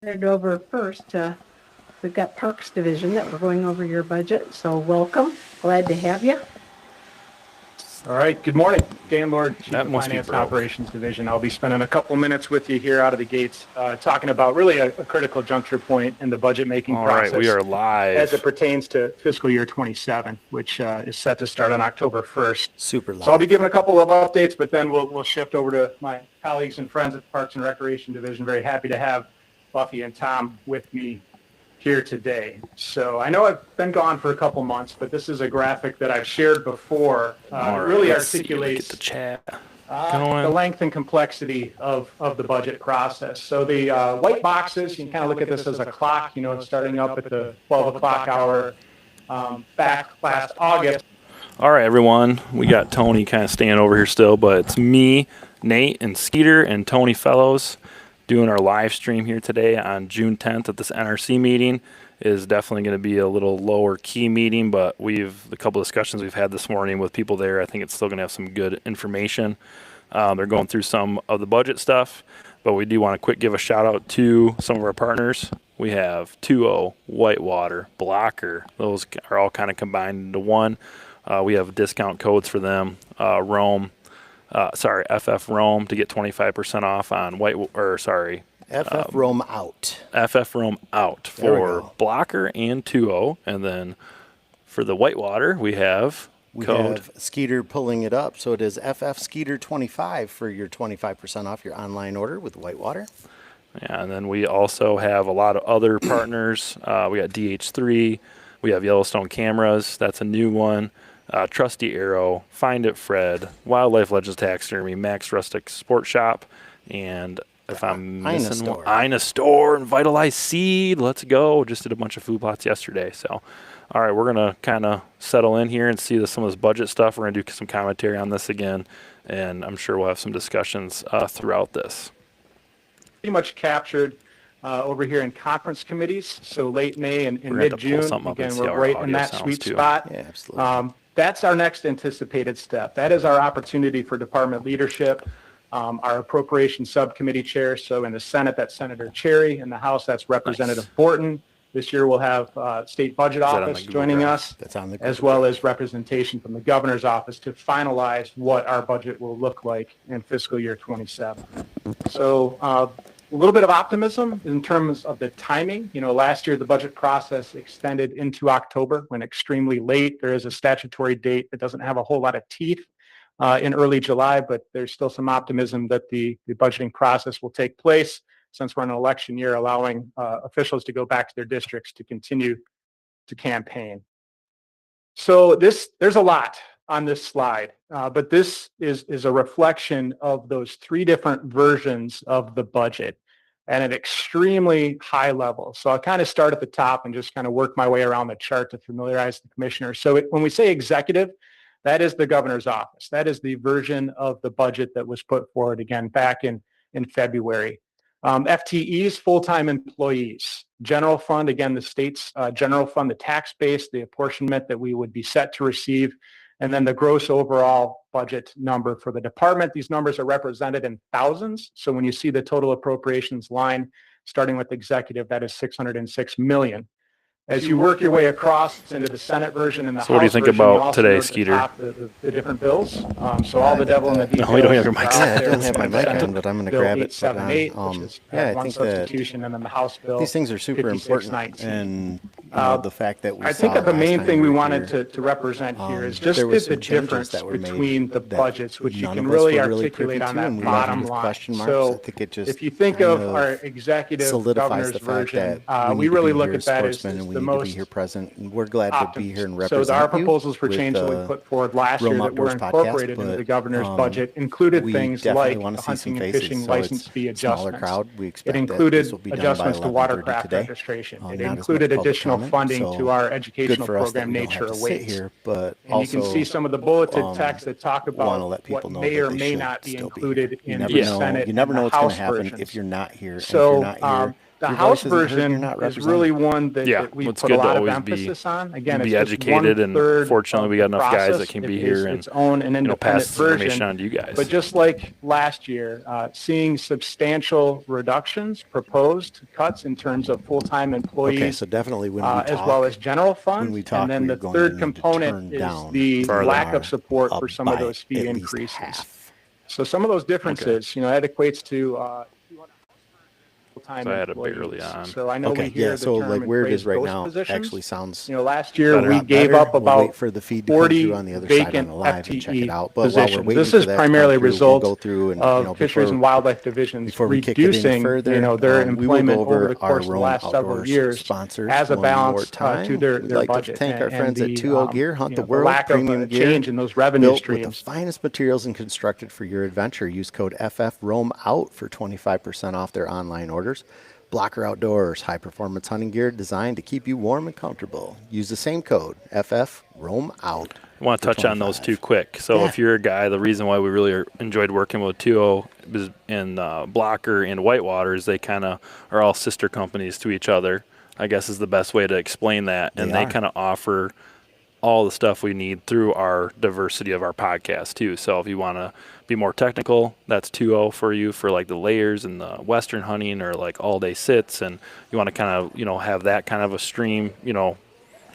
Headed over first to, we've got Parks Division that we're going over your budget, so welcome. Glad to have you. All right, good morning. Dan Lord, Chief That of must be Finance and broke. Operations Division. I'll be spending a couple minutes with you here out of the gates talking about really a critical juncture point in the budget making All process. right, we are live. As it pertains to fiscal year 27, which is set to start on October 1st. Super live. So I'll be giving a couple of updates, but then we'll shift over to my colleagues and friends at the Parks and Recreation Division. Very happy to have Buffy and Tom with me here today. So I know I've been gone for a couple months, but this is a graphic that I've shared before. It really articulates the chat the length and complexity of the budget process. So the white boxes, you can kind of look at this as a clock, it's starting up at the 12 o'clock hour back last August. All right, everyone. We got Tony kind of staying over here still, but it's me, Nate, and Skeeter, and Tony Fellows doing our live stream here today on June 10th at this NRC meeting. Is definitely going to be a little lower key meeting, but the couple discussions we've had this morning with people there, I think it's still going to have some good information. They're going through some of the budget stuff, but we do want to give a shout out to some of our partners. We have 2O, Whitewater, Blocker. Those are all kind of combined into one. We have discount codes for them. FF Rome to get 25% off on FF Rome out. FF Rome out for Blocker and 2O. And then for the Whitewater, we have Skeeter pulling it up. So it is FF Skeeter 25 for your 25% off your online order with Whitewater. Yeah, and then we also have a lot of other partners. We got DH3. We have Yellowstone Cameras. That's a new one. Trusty Arrow, Find It Fred, Wildlife Legends Taxidermy, Max Rustic Sport Shop, and if I'm missing one, Ina Store and Vitalize Seed. Let's go. Just did a bunch of food plots yesterday. So, all right, we're going to kind of settle in here and see some of this budget stuff. We're going to do some commentary on this again, and I'm sure we'll have some discussions throughout this. Pretty much captured over here in conference committees. So late May and mid-June, again, we're right in that sweet spot. Yeah, absolutely. That's our next anticipated step. That is our opportunity for department leadership. Our appropriation subcommittee chair. So in the Senate, that's Senator Cherry. In the House, that's Representative Borton. This year, we'll have State Budget Office joining us, as well as representation from the Governor's Office to finalize what our budget will look like in fiscal year 27. So a little bit of optimism in terms of the timing. Last year, the budget process extended into October, went extremely late. There is a statutory date that doesn't have a whole lot of teeth in early July, but there's still some optimism that the budgeting process will take place since we're in an election year, allowing officials to go back to their districts to continue to campaign. So there's a lot on this slide, but this is a reflection of those three different versions of the budget at an extremely high level. So I'll kind of start at the top and just kind of work my way around the chart to familiarize the commissioners. So when we say executive, that is the Governor's Office. That is the version of the budget that was put forward again back in February. FTEs, full-time employees. General fund, again, the state's general fund, the tax base, the apportionment that we would be set to receive, and then the gross overall budget number for the department. These numbers are represented in thousands. So when you see the total appropriations line, starting with executive, that is $606 million. As you work your way across into the Senate version and the House version, what do you think about today, Skeeter? The different bills. So all the devil in the details. No, you don't have your mic. I don't have my mic on, but I'm going to grab it. 878, which is one substitution, and then the House bill. These things are super important, and the fact that we I think that the main thing we wanted to represent here is just the difference between the budgets, which you can really articulate on that bottom line. So if you think of our executive governor's version, we really look at that as the most here present, and we're glad to be here and represent. So our proposals for change that we put forward last year that were incorporated into the governor's budget included things like the hunting and fishing license fee adjustments. It included adjustments to watercraft registration. It included additional funding to our educational program, Nature Awaits. And you can see some of the bulleted text that talk about what may or may not be included in the Senate. You never know what's going to happen if you're not here. So The Your House voice isn't heard, version you're not is really one that, Yeah, that we it's put a good to lot of always emphasis on. Again, be it's just educated, and 1/3 fortunately of we got the enough guys that process. can It be is here and its own and independent pass this version. information on to you guys. But just like last year, seeing substantial reductions, proposed cuts in terms of full-time employees, Okay, so definitely when we talk, as well as general fund. we talk, And then we're the going to third need to component turn is down the Further. lack of our support up for some of by those fee at least increases. half. So some of those differences, that equates to full-time So I had it employees. barely on. So I know we Okay, hear yeah, the so term like and where it phrase is right ghost now positions. actually sounds Last year Better. we gave better. up We'll about wait for the feed to come 40 through on the other side on vacant the live and check it FTE out. But while we're positions. waiting This for is that to primarily a come through, result we'll go through and of Fisheries and Wildlife Divisions before we kick it any reducing, further, their we will employment go over over the our course of the Roam last several Outdoors years sponsors as a one more balance time. to their We'd like budget. to thank our And friends at the, 2O Gear, Hunt the the World, lack of premium gear, change in those revenue built with the streams. finest materials and constructed for your adventure. Use code FF Roam Out for 25% off their online orders. Blocker Outdoors, high performance hunting gear designed to keep you warm and comfortable. Use the same code, FF Roam Out. I want to touch on those two quick. So Yeah. if you're a guy, the reason why we really enjoyed working with 2O and Blocker and Whitewater is they kind of are all sister companies to each other, I guess is the best way to explain that. And they are. kind of offer all the stuff we need through our diversity of our podcast too. So if you want to be more technical, that's 2O for you for like the layers and the Western hunting or like all day sits. And you want to kind of, have that kind of a stream,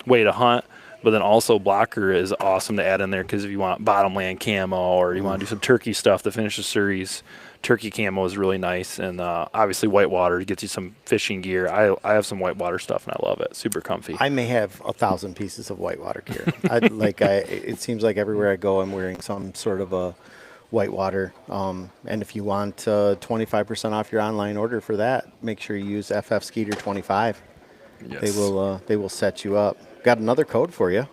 way to hunt. But then also Blocker is awesome to add in there because if you want bottomland camo or you want to do some turkey stuff to finish the series, turkey camo is really nice. And obviously Whitewater gets you some fishing gear. I have some Whitewater stuff and I love it. Super comfy. I may have 1,000 pieces of Whitewater gear. It seems like everywhere I go, I'm wearing some sort of a Whitewater. And if you want 25% off your online order for that, make sure you use FF Skeeter 25. Yes. They will set you up. Got another code for you.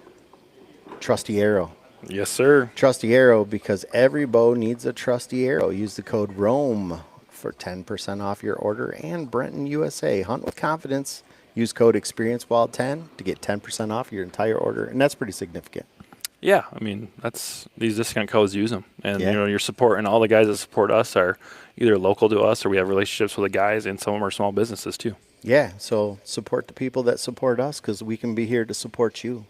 Trusty Arrow. Yes, sir. Trusty Arrow, because every bow needs a trusty arrow. Use the code ROAM for 10% off your order. And Brenton USA, hunt with confidence. Use code EXPERIENCEWILD10 to get 10% off your entire order, and that's pretty significant. Yeah, I mean these discount codes use them, and Yeah. you're supporting all the guys that support us are either local to us or we have relationships with the guys, and some of them are small businesses too. Yeah, so support the people that support us because we can be here to support you.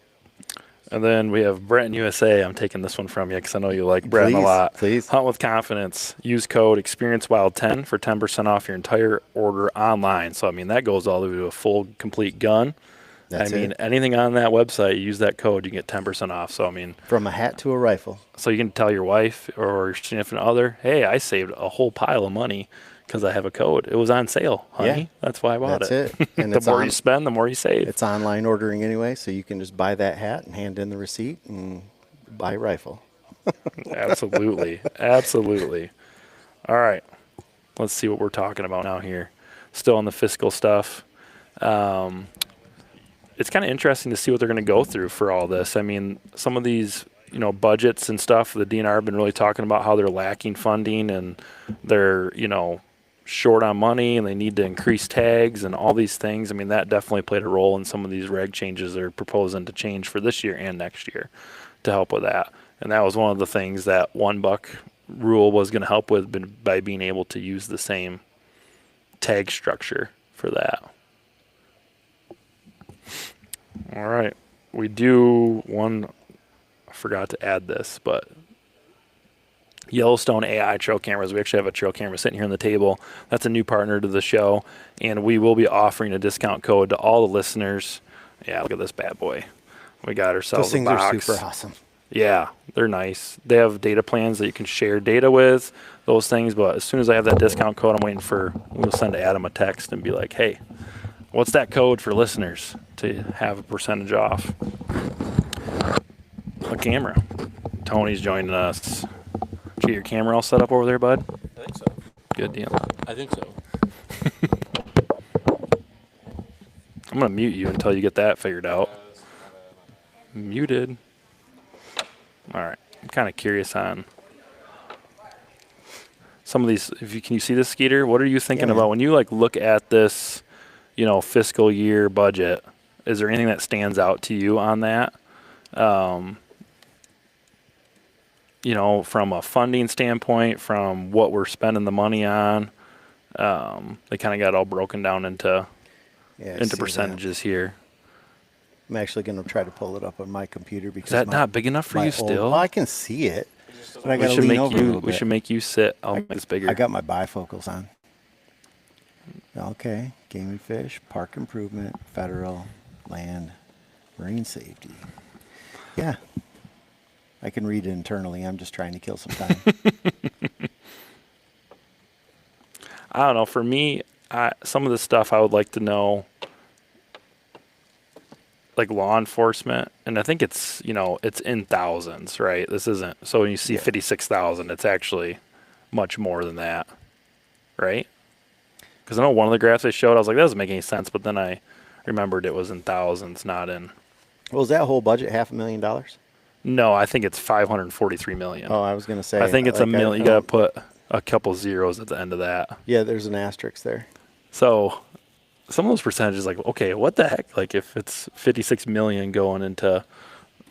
And then we have Brenton USA. I'm taking this one from you because I know you like Brenton a lot. Please. Hunt with confidence. Use code EXPERIENCEWILD10 for 10% off your entire order online. So I mean that goes all the way to a full complete gun. That's it. Anything on that website, you use that code, you get 10% off. So I mean, From a hat to a rifle. so you can tell your wife or your significant other, hey, I saved a whole pile of money because I have a code. It was on sale, honey. Yeah. That's why I bought That's it. And The it's more on- you spend, the more you save. It's online ordering anyway, so you can just buy that hat and hand in the receipt and buy a rifle. Absolutely. Absolutely. All right. Let's see what we're talking about now here. Still on the fiscal stuff. It's kind of interesting to see what they're going to go through for all this. I mean, some of these, budgets and stuff, the DNR have been really talking about how they're lacking funding and they're, short on money and they need to increase tags and all these things. I mean, that definitely played a role in some of these reg changes they're proposing to change for this year and next year to help with that. And that was one of the things that $1 rule was going to help with by being able to use the same tag structure for that. All right. We do one, I forgot to add this, but Yellowstone AI trail cameras. We actually have a trail camera sitting here on the table. That's a new partner to the show, and we will be offering a discount code to all the listeners. Yeah, look at this bad boy. We got ourselves Those things a are box. super awesome. Yeah, they're nice. They have data plans that you can share data with, those things. But as soon as I have that discount code, we'll send Adam a text and be like, hey, what's that code for listeners to have a percentage off a camera? Tony's joining us. Did you get your camera all set up over there, bud? I think so. Good deal. I think so. I'm going to mute you until you get that figured out. Muted. All right. I'm kind of curious on some of these. Can you see this, Skeeter? What are you thinking man. about when you look at this, fiscal year budget? Is there anything that stands out to you on that? From a funding standpoint, from what we're spending the money on, They kind of got all broken down into Yeah, I see that. percentages here. I'm actually going to try to pull it up on my computer because Is that not big enough for my you old- still? Oh, I can see it, but I We got to should lean make over a you. little We bit. should make you sit. I'll make this bigger. I got my bifocals on. Okay, game and fish, park improvement, federal, land, marine safety. Yeah, I can read it internally. I'm just trying to kill some time. I don't know. For me, some of the stuff I would like to know, like law enforcement, and I think it's it's in thousands, right? This isn't. So when you see Yeah. 56,000, it's actually much more than that, right? Because I know one of the graphs they showed, I was like, that doesn't make any sense. But then I remembered it was in thousands, not in. Well, is that whole budget $500,000? No, I think it's 543 million. Oh, I was going to say. I think it's like, a million. You got to put a couple zeros at the end of that. Yeah, there's an asterisk there. So some of those percentages, like, okay, what the heck? Like if it's 56 million going into,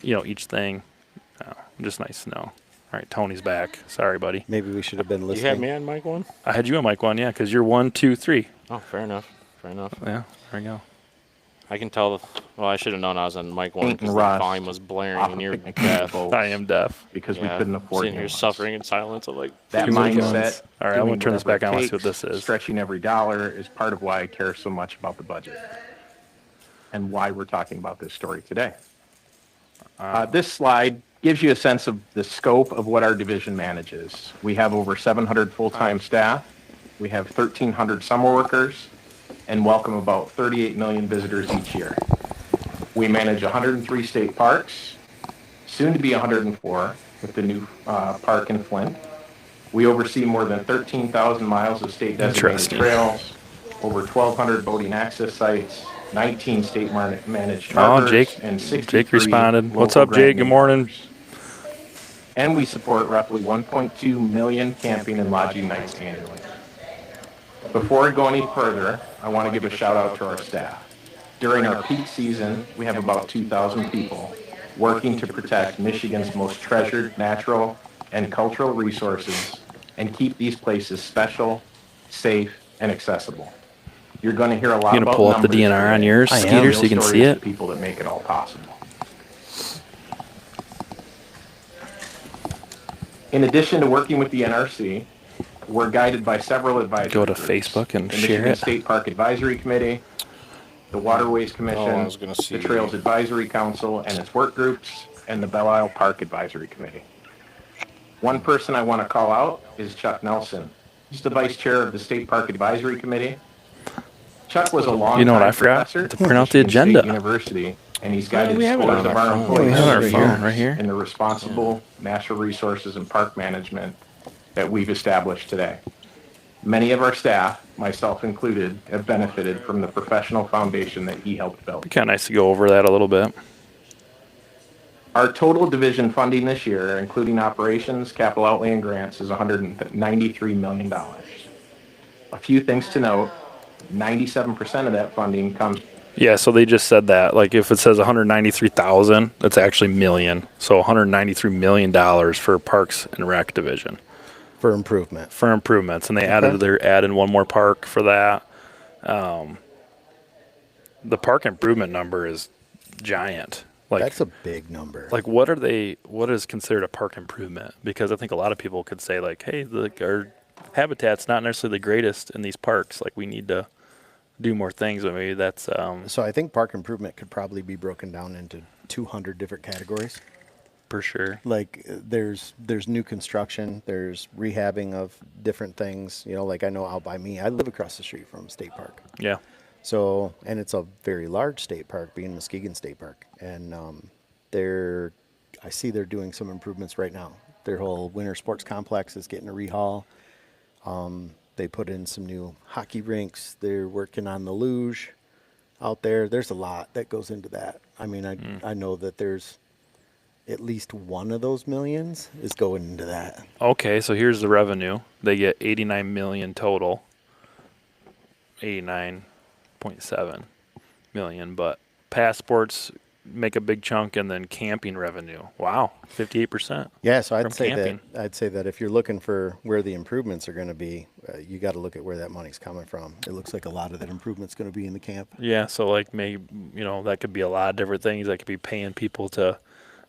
each thing, just nice to know. All right, Tony's back. Sorry, buddy. Maybe we should have been You listening. had me on mic one? I had you on mic one, yeah, because you're 1, 2, 3. Oh, fair enough. Fair enough. Yeah, there you go. I can tell. Well, I should have known I was on mic one Paint because and the rust volume was blaring off and of you're picnic deaf. tables I am deaf. because we Yeah, couldn't afford sitting new here ones. suffering in silence. I'm like, That Few more mindset. ones. All right, I'm doing gonna turn this whatever back on. it Let's see what takes, this is. Stretching every dollar is part of why I care so much about the budget and why we're talking about this story today. This slide gives you a sense of the scope of what our division manages. We have over 700 full-time staff. We have 1,300 summer workers and welcome about 38 million visitors each year. We manage 103 state parks, soon to be 104 with the new park in Flint. We oversee more than 13,000 miles of state designated Interesting. trails, over 1,200 boating access sites, 19 state managed Oh, harbors, Jake. and 63 Jake responded. What's local up, Jake? grant Good morning. members. And we support roughly 1.2 million camping and lodging nights annually. Before I go any further, I want to give a shout out to our staff. During our peak season, we have about 2,000 people working to protect Michigan's most treasured natural and cultural resources and keep these places special, safe, and accessible. You're going to hear a lot You gonna about pull up the numbers DNR on today. yours, I am. Skeeter, Real so you can see stories of it? the people that make it all possible. In addition to working with the NRC, we're guided by several advisory Go to groups. Facebook and the share Michigan it. State Park Advisory Committee, the Waterways Commission, Oh, I was gonna see. the Trails Advisory Council and its work groups, and the Belle Isle Park Advisory Committee. One person I want to call out is Chuck Nelson. He's the vice chair of the State Park Advisory Committee. Chuck was a long You know what I forgot? professor To print out the at Michigan agenda. State University, and he's guided we have it scores on of our our phone. employees Yeah, we have it over right the here. years Right here. in the responsible natural resources and park management that we've established today. Many of our staff, myself included, have benefited from the professional foundation that he helped build. Kind of nice to go over that a little bit. Our total division funding this year, including operations, capital outlay, and grants, is $193 million. A few things to note, 97% of that funding comes. Yeah, so they just said that. Like if it says 193,000, that's actually million. So 193 million dollars for Parks and Rec division For improvement. for improvements, and they Okay. they're adding one more park for that. The park improvement number is giant. Like That's a big number. like what is considered a park improvement? Because I think a lot of people could say like, hey, our habitat's not necessarily the greatest in these parks. Like we need to do more things, but maybe that's So I think park improvement could probably be broken down into 200 different categories. for sure. Like there's new construction, there's rehabbing of different things. You know, like I know out by me, I live across the street from a state park. Yeah. So, and it's a very large state park, being Muskegon State Park. And I see they're doing some improvements right now. Their whole winter sports complex is getting a rehaul. They put in some new hockey rinks. They're working on the luge out there. There's a lot that goes into that. I mean, I know that there's at least one of those millions is going into that. Okay, so here's the revenue. They get 89 million total. 89.7 million, but passports make a big chunk, and then camping revenue. Wow, 58%. Yeah, so From camping. I'd say that if you're looking for where the improvements are going to be, you got to look at where that money's coming from. It looks like a lot of that improvement's going to be in the camp. Yeah, so like maybe that could be a lot of different things. That could be paying people to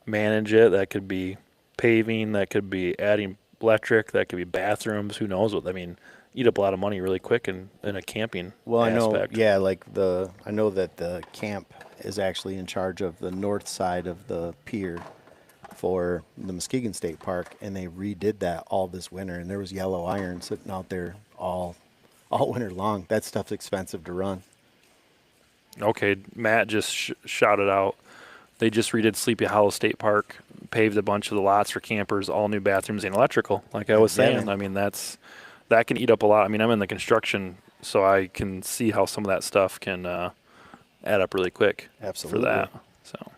manage it. That could be paving. That could be adding electric. That could be bathrooms. Who knows what? I mean, eat up a lot of money really quick in a camping Well, aspect. I know that the camp is actually in charge of the north side of the pier for the Muskegon State Park, and they redid that all this winter, and there was yellow iron sitting out there all winter long. That stuff's expensive to run. Okay, Matt just shouted out. They just redid Sleepy Hollow State Park, paved a bunch of the lots for campers, all new bathrooms and electrical. Like I was Yeah, saying, man. I mean that can eat up a lot. I mean, I'm in the construction, so I can see how some of that stuff can add up really quick. Absolutely. For that. So.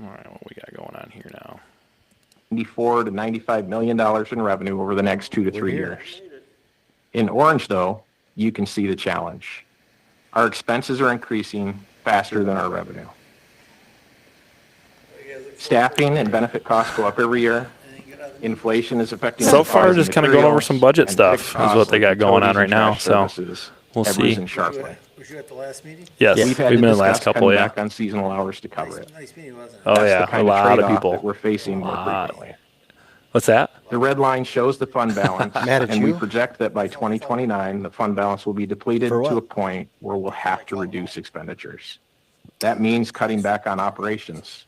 All right, what we got going on here now? $94 to $95 million in revenue over the next 2 to 3 here. years. In orange, though, you can see the challenge. Our expenses are increasing faster than our revenue. Staffing and benefit costs go up every year. Inflation is affecting. So far, supplies just and kind of going over materials, some budget and stuff fixed is costs what they like got going on utilities right and now. trash So services we'll have see. risen sharply. Was you at the last meeting? Yes, We've had we've to been in the last discuss couple. cutting Yeah. back on seasonal hours to cover it. Nice meeting, wasn't it? Oh That's yeah, the kind a lot of trade-off people. that we're facing more Lot. frequently. What's that? The red line shows the fund balance, Mad at and we you? project that by 2029, the fund balance will be depleted For what? to a point where we'll have to reduce expenditures. That means cutting back on operations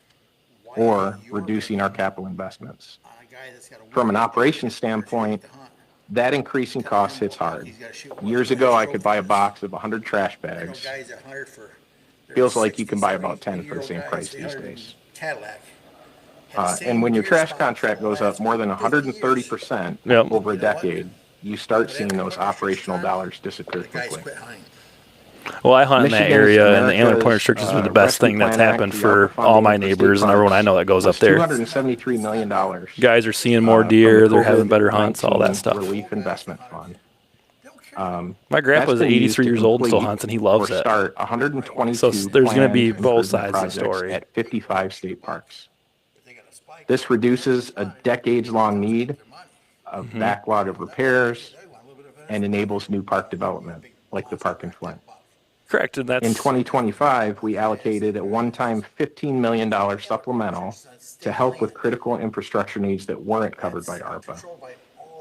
or reducing our capital investments. From an operations standpoint, that increasing cost hits hard. Years ago, I could buy a box of 100 trash bags. Feels like you can buy about 10 for the same price these days. Cadillac. And when your trash contract goes up more than 130% Yep. over a decade, you start seeing those operational dollars disappear quickly. Well, I hunt in that Michigan's area, and the antler America's, pointer restrictions was the uh, best Rescue thing that's Plan Act, happened the for ARPA all my funding for state neighbors and everyone I parks know that goes up was there. $273 million. Guys are seeing more from deer. the They're having better hunts, all that COVID-19 stuff. Relief Investment Fund. My grandpa's That's been 83 used to years old and still complete hunts, and he loves or it. start 122 So there's gonna be planned both improvement sides of the projects story. at 55 state parks. This reduces a decades-long need of Mm-hmm. backlog of repairs and enables new park development, like the park in Flint. Correct, and that's In 2025, we allocated a one-time $15 million supplemental to help with critical infrastructure needs that weren't covered by ARPA.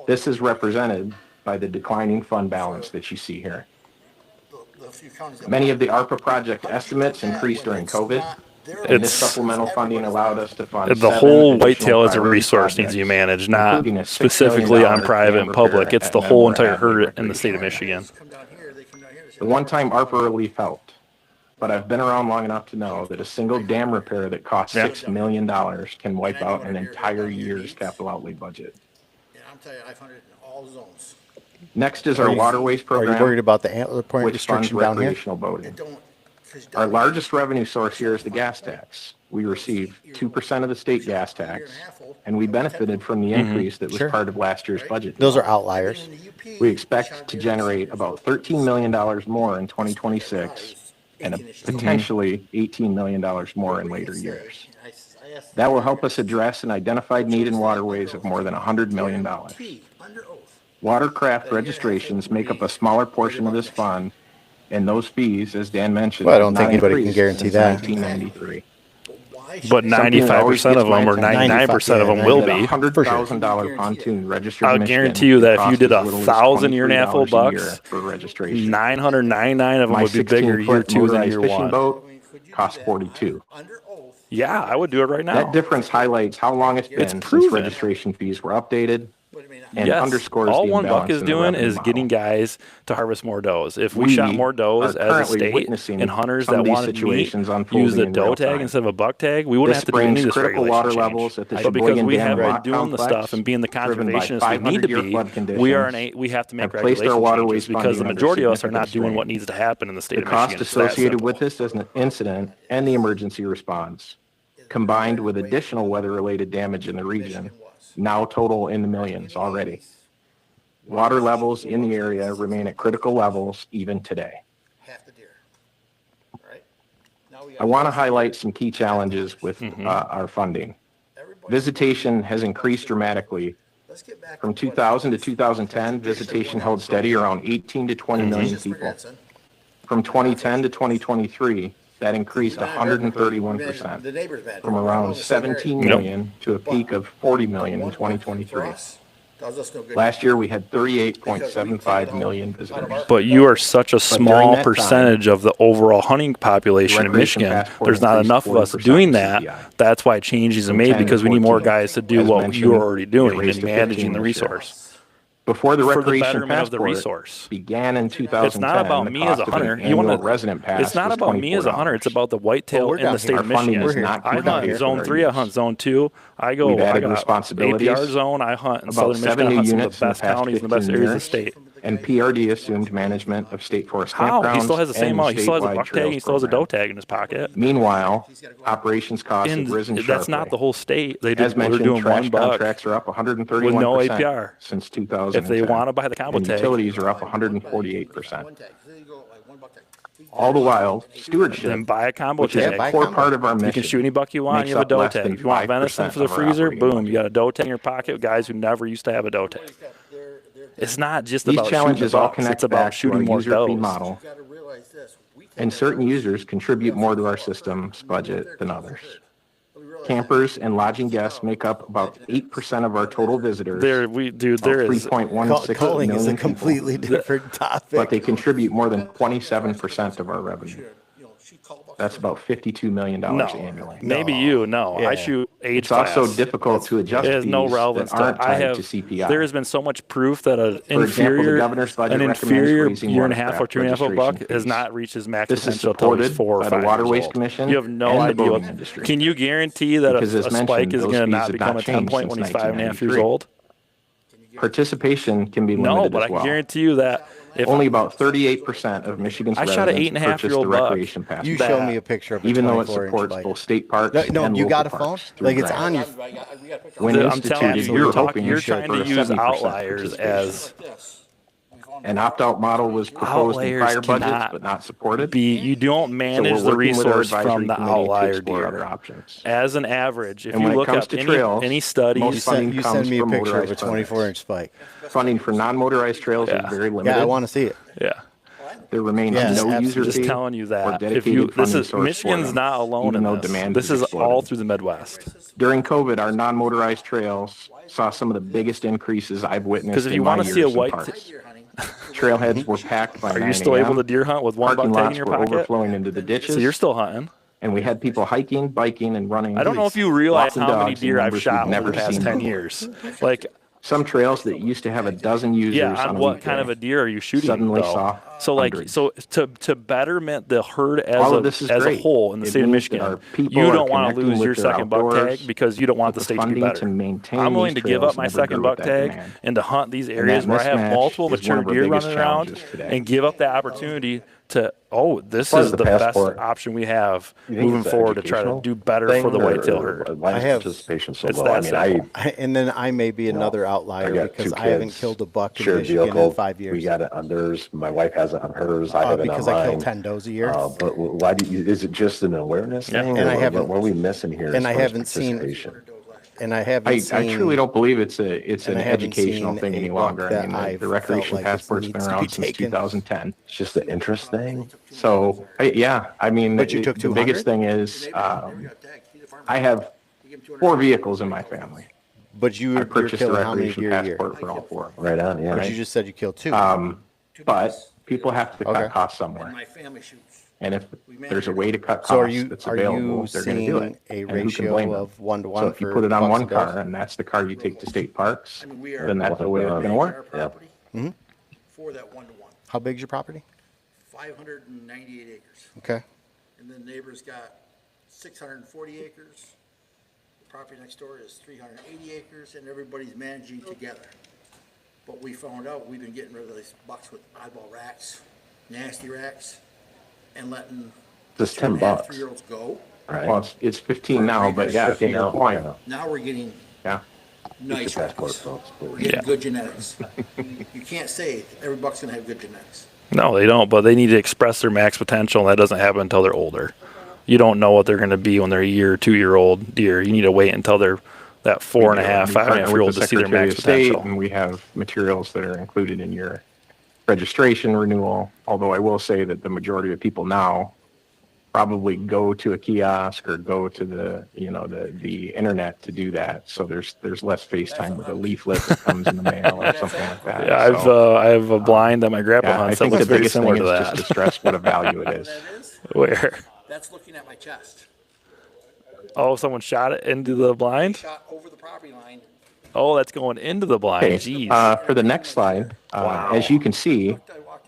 This is represented by the declining fund balance that you see here. Many of the ARPA project estimates increased during COVID, and this It's- supplemental funding allowed us to fund the 7 whole additional whitetail as a priority resource needs to be projects, managed, not including a $6 specifically million on private and dam public. repair It's at the whole Memorial entire Avenue herd in the state of Recreation Michigan. The one-time ARPA relief helped, but I've been around long enough to know that a single dam repair that costs Yeah. $6 million can wipe out an entire year's capital outlay budget. Yeah, I'm telling you, I've hunted in all zones. Next is our waterways Are program, you worried about the antler point which funds restriction down here? recreational boating. It don't, 'cause Our largest revenue source here is the gas tax. We receive 2% of the state gas tax, and we benefited from the increase that was Sure. part of last year's budget. Those are outliers. in the UP, We expect to generate about $13 million more in 2026 and potentially $18 million more in later years. I asked That will help us address an identified need in waterways of more than $100 million. P, under oath. Watercraft registrations make up a smaller portion of this fund, and those fees, as Dan mentioned, Well, I don't have think not anybody can increased guarantee since that. 1993. Why should But they- 95% of them, or Something that always gets 99% of my them attention. will That be. $100,000 pontoon registered in I'll Michigan guarantee you that if you costs did as little as 1,000 year and a half old $23 a year bucks, for registration. 999 of them My would be bigger year 16-foot 2 than motorized year fishing 1. boat costs 42. Under oath. Yeah, I would do it right now. That difference highlights how long it's been since proven. registration fees were updated What do you mean? and Yes. underscores All the one buck imbalance is in the doing revenue is model. getting guys to harvest more does. If we We shot more does are as a currently state witnessing and hunters some that of these wanted meat situations use unfolding the in doe real tag time. instead of a buck tag, we wouldn't This have to do any brings of this critical regulation water change. levels at the But because Sheboygan we Dam have been rock doing the complex, stuff and being the driven by conservationists we need to 500-year be, flood we have to make have placed our regulation waterways changes because the funding under majority of us are not significant doing what strain. needs to happen in the state The of cost Michigan. It's that associated simple. with this as an incident and the emergency response, combined with additional weather-related damage in the region, now total in the millions already. water levels in the area remain at critical levels even today. Half the deer. Right? Now we I got want to highlight some key challenges with our funding. everybody. Visitation has increased dramatically. Let's get back From to what- 2000 to 2010, visitation held steady around 18 to 20 million Jesus, my people. grandson. From 2010 to 2023, that increased 131%, The neighbor's bad. from around 17 million to a peak of 40 million in 2023. Last year, we had 38.75 million visitors. But you are such a during small that percentage of the overall hunting population in Recreation Michigan. passport There's not increased enough of us 40% doing in that. CPI. That's why changes are From made 10 to because we need more 14. guys to do As what mentioned, you're already it doing raised and to managing 15 the this year. resource. Before the For the recreation betterment of the passport resource. began in 2010, It's not about the me as a cost of an hunter. You annual want to. resident pass It's not was about me as a hunter. It's $24. about the whitetail Well, we're in down the state here. of Our funding Michigan. is not I too hunt dire zone for 3. I our hunt use. zone 2. I go. We've I added got responsibilities. APR zone. I hunt in About southern Michigan. 7 I new hunt some of units the in the best past counties and the best 15 areas of the years. state. And PRD assumed management of state forest How? campgrounds He still has the same and amount. He still has a statewide buck tag. trails He still has a program. doe tag in his pocket. Meanwhile, operations costs have And risen that's not sharply. the whole state. They're As mentioned, doing trash 1 buck. contracts are up with 131% no APR. since 2010. If they want to buy the combo and tag, utilities are up 148%. One tag. So you go like one buck tag. All the while, stewardship, then buy a combo which is tag. a buy a core combo. part of our mission, You can shoot any buck you want. makes You have a up doe less tag. than If you want 5% venison for the of our freezer, operating boom, budget. you got a doe tag in your pocket with guys who never used to have a doe tag. It's not just These about shooting the challenges all bucks. connect It's about back to our shooting more user fee does. model, You gotta realize this. We take and our certain does, users contribute more to our system's budget than others. we realize Campers and lodging guests make up about 8% of our total visitors, There of is 3.16 Calling is a million people, completely different topic. but they contribute more than 27% of our revenue. that, you know, she called bucks. That's about $52 million no. annually. Maybe you no. Yeah. I shoot age It's also class. difficult to adjust It has no fees relevance that to. aren't I tied have. to CPI. There has been so much proof that an For example, the inferior, governor's budget an recommends inferior raising year and a half or watercraft 2.5 buck registration has fees. not reached his max This is potential until he's supported 4 or by 5 the Waterways years old. Commission You have no and the idea. boating What, industry. can you guarantee that Because a as spike mentioned, is those going to fees not have become not a 10 changed point when since he's 5.5 years 1993. old? Participation can be No, limited but I as can well. guarantee you that if Only about 38% of Michigan's I shot a residents 8.5-year-old purchased the buck. recreation pass, You that- show me a picture of a even though it 24-inch supports bike. both state parks No, and you local got a phone? parks through Like it's grants. on your. When I'm telling instituted, you, you're you're hoping you're for trying to a use 70% outliers participation. as An opt-out model was proposed in Outliers prior budgets, cannot but not supported. you don't So manage we're the working with our resource advisory from the committee to outlier explore other deer. options. As an average, if And you when it look comes up to trails, any You studies, funding send comes me a from picture of a motorized permits. 24-inch spike. Funding for non-motorized trails Yeah. is very limited. Yeah, I want to see it. yeah. There remains Yeah, no absolutely. user Just fee telling you or that if dedicated you this funding is source for Michigan's them, not alone even though in this. demand This has is all exploded. through the Midwest. During COVID, our non-motorized trails saw some of the biggest increases I've witnessed Because if you in my want to see a years in white, parks. Trailheads were packed by are 9 you still able a.m. to deer hunt with 1 Parking buck tag in lots your were pocket? overflowing into the ditches. So you're still hunting. And we had people hiking, biking, and running. I don't know if you realize lots of how many dogs in deer I've numbers shot we've over the never past seen 10 before. years. Like, Some trails that used to have a dozen users yeah, on on a what weekday kind of a deer are you shooting suddenly though? saw So like, hundreds. so to betterment the herd as All a of this is as a great. whole in the It state of means that Michigan, our people you are don't want to connecting lose with your their second buck outdoors, tag because you don't want but the the state to be funding better. to maintain I'm willing these to give trails up my never second grew buck with that tag demand. and to hunt these And areas that where I have mismatch multiple is one mature of our deer biggest running around challenges today. and give up the opportunity to this part is of the the best passport, option we have You think moving it's an forward to try to educational do better thing, for the or whitetail herd. why is I have- participation so It's low? that I mean, simple. And then I may be another outlier got because 2 I haven't kids, killed a buck in shared Michigan vehicle. in 5 years. We got it on theirs. My wife has it on hers. I have it on because mine. I kill 10 does a year. But why do you? Is it just an awareness Yeah. thing? And or I haven't- What are we missing here? and as I far as haven't seen- participation? And I haven't I seen. truly don't believe it's an and I haven't educational seen thing a any buck longer. I that mean, I've the recreation felt like it passport's been needs to be around since taken. 2010. It's just the interest thing. So, yeah, I mean, But you took the biggest 200? thing is, I have 4 vehicles in my family. But I you're purchased the killing how many recreation deer a year? passport for all 4. Right on, yeah. But you just said you killed 2. But people have to Okay. cut costs somewhere. My family shoots. And if there's a way to cut So are costs you that's are available, you they're going to do seeing it. a And who can ratio blame them? of 1 to 1 So if you for put it on bucks one and does? car and that's the car you take to state parks, I mean, we are. then that's the way it's going to work. Yeah. For that 1-to-1, How big's your property? 598 acres. Okay. And the neighbor's got 640 acres. The property next door is 380 acres, and everybody's managing together. But we found out we've been getting rid of these bucks with eyeball racks, nasty racks, and letting Just 2.5, $10. 3-year-olds go. Right. Well, it's 15 now, but yeah, to your point, Now we're getting yeah. nice passport, rookies. folks, please. We're getting Yeah. good genetics. You can't say every buck's gonna have good genetics. No, they don't, but they need to express their max potential, and that doesn't happen until they're older. You don't know what they're going to be when they're a year, 2-year-old deer. You need to wait until they're that 4.5, We 5.5 partner year old with the to see their Secretary max of State, potential. and we have materials that are included in your registration renewal. Although I will say that the majority of people now probably go to a kiosk or go to the internet to do that. So there's less FaceTime with a leaflet that comes in the mail or something like that. Yeah, So, I have a blind that my grandpa yeah, I hunts that think the looks very biggest similar thing to is just to that. stress what a value it is. That is, Where that's looking at my chest. someone shot it into the blind. Shot over the property line. Oh, that's going into the blind. Okay, Jeez. for the next slide, as you can see,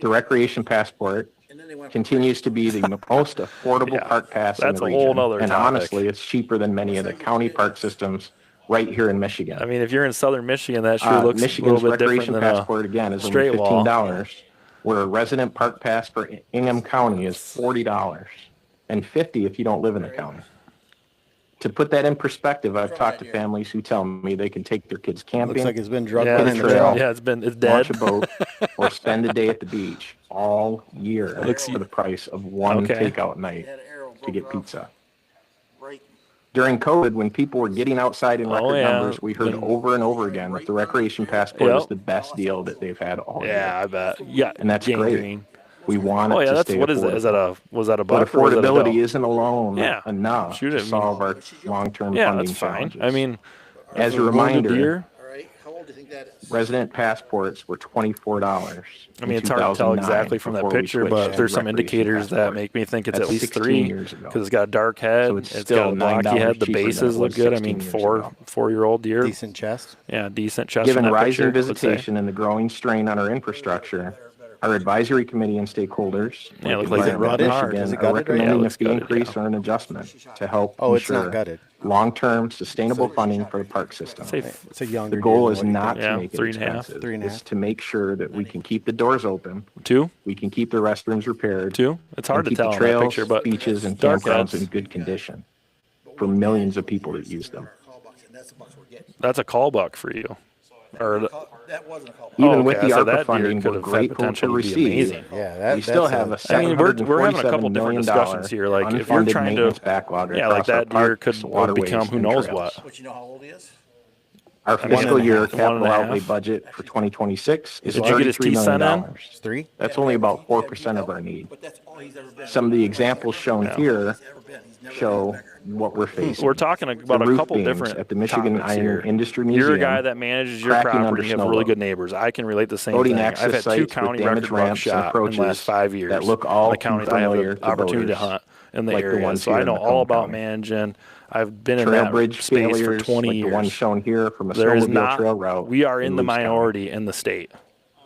the recreation passport And then they went. continues to be the most affordable Yeah, park pass in that's the a region. whole nother And topic. honestly, it's cheaper than many of the county park systems right here in Michigan. I mean, if you're in southern Michigan, that sure looks Michigan's a little bit different recreation than passport, again, is only straight wall. $15, where a resident park pass for Ingham County is $40 and $50 if you don't live in the county. To put that in perspective, I've talked to families who tell me they can take their kids Looks camping, like it's been drugged Yeah, behind the trail. trail. yeah, it's dead. launch a boat, or spend a day at the beach all year Looks- for the price of one Okay. takeout night Had an arrow to get broken off pizza. right. During COVID, when people were getting outside in Oh, record yeah. numbers, we heard When- over and over again that the recreation passport Yep. is the best deal that they've had all year. Yeah, I bet. Yeah, And that's great. gangrene. We want it Oh yeah, to that's stay what is that? Is that affordable. was that a But buck or was that a doe? affordability isn't alone Yeah. enough Shoot, I to mean- solve our long-term Yeah, funding that's fine. challenges. I mean, As a wounded reminder, deer. All right, how old do you think that is? resident passports were $24. I mean, it's hard to tell exactly from that picture, but there's some indicators that make me think it's That's at least 16 3 years ago. because it's got a dark head, So it's it's still got a blocky $9 head, the cheaper than bases it look was good. I 16 mean, years four ago. 4-year-old deer, Decent chest. yeah, decent chest. Given in that rising picture, let's say. visitation and the growing strain on our infrastructure, our advisory committee and stakeholders, Yeah, it looks like like it's Environment rutted. Is Michigan, it are gutted right now? recommending Yeah, it a looks fee gutted, increase yeah. or an adjustment to help Oh, it's not ensure gutted. long-term sustainable funding for the park system. Say It's a younger. The goal deer is than what you not think. Yeah, to make it 3.5. expensive. 3.5. It's to make sure that we can keep the doors open, 2, we can keep the restrooms repaired, 2. It's hard and to keep tell the in that trails, picture, but beaches, and dark campgrounds heads. in good condition for millions of people that use them. Call bucks, and that's the bucks we're getting. That's a call buck for you. Or That wasn't a call buck. Even Oh, with okay, the so ARPA that deer funding, could we're have had grateful potential to to be receive. amazing. Yeah, that, We still that's have a I mean, we're having a couple $747 different million discussions here. Like, if you're unfunded trying maintenance to, backlog yeah, like across our that deer parks, could waterways, become who and knows trails. what. But you know how old he is? Our fiscal and a year half. capital 1.5. outlay budget for 2026 is Did you get his $33 teeth sent million. in? 3. That's only about 4% of our need. But that's all he's ever been. Some of the examples shown Yeah. here He's ever been. He's never show been bigger. what we're facing. We're talking about The a roof couple beams different at the Michigan topics Iron here. Industry You're Museum, a guy that manages your cracking property under and you have snow really load. good neighbors. I can relate the same Boating thing. access I've had 2 sites with county damaged record bucks ramps and shot in the approaches last 5 years. that look all in the too counties I have familiar the to opportunity to voters, hunt in the like the area. ones So here I in know Macomb all about County. managing. I've been in Trail that bridge space for failures, 20 like the one years. shown here from a There is snowmobile not. trail route. We are in the Lewis County. minority in the state.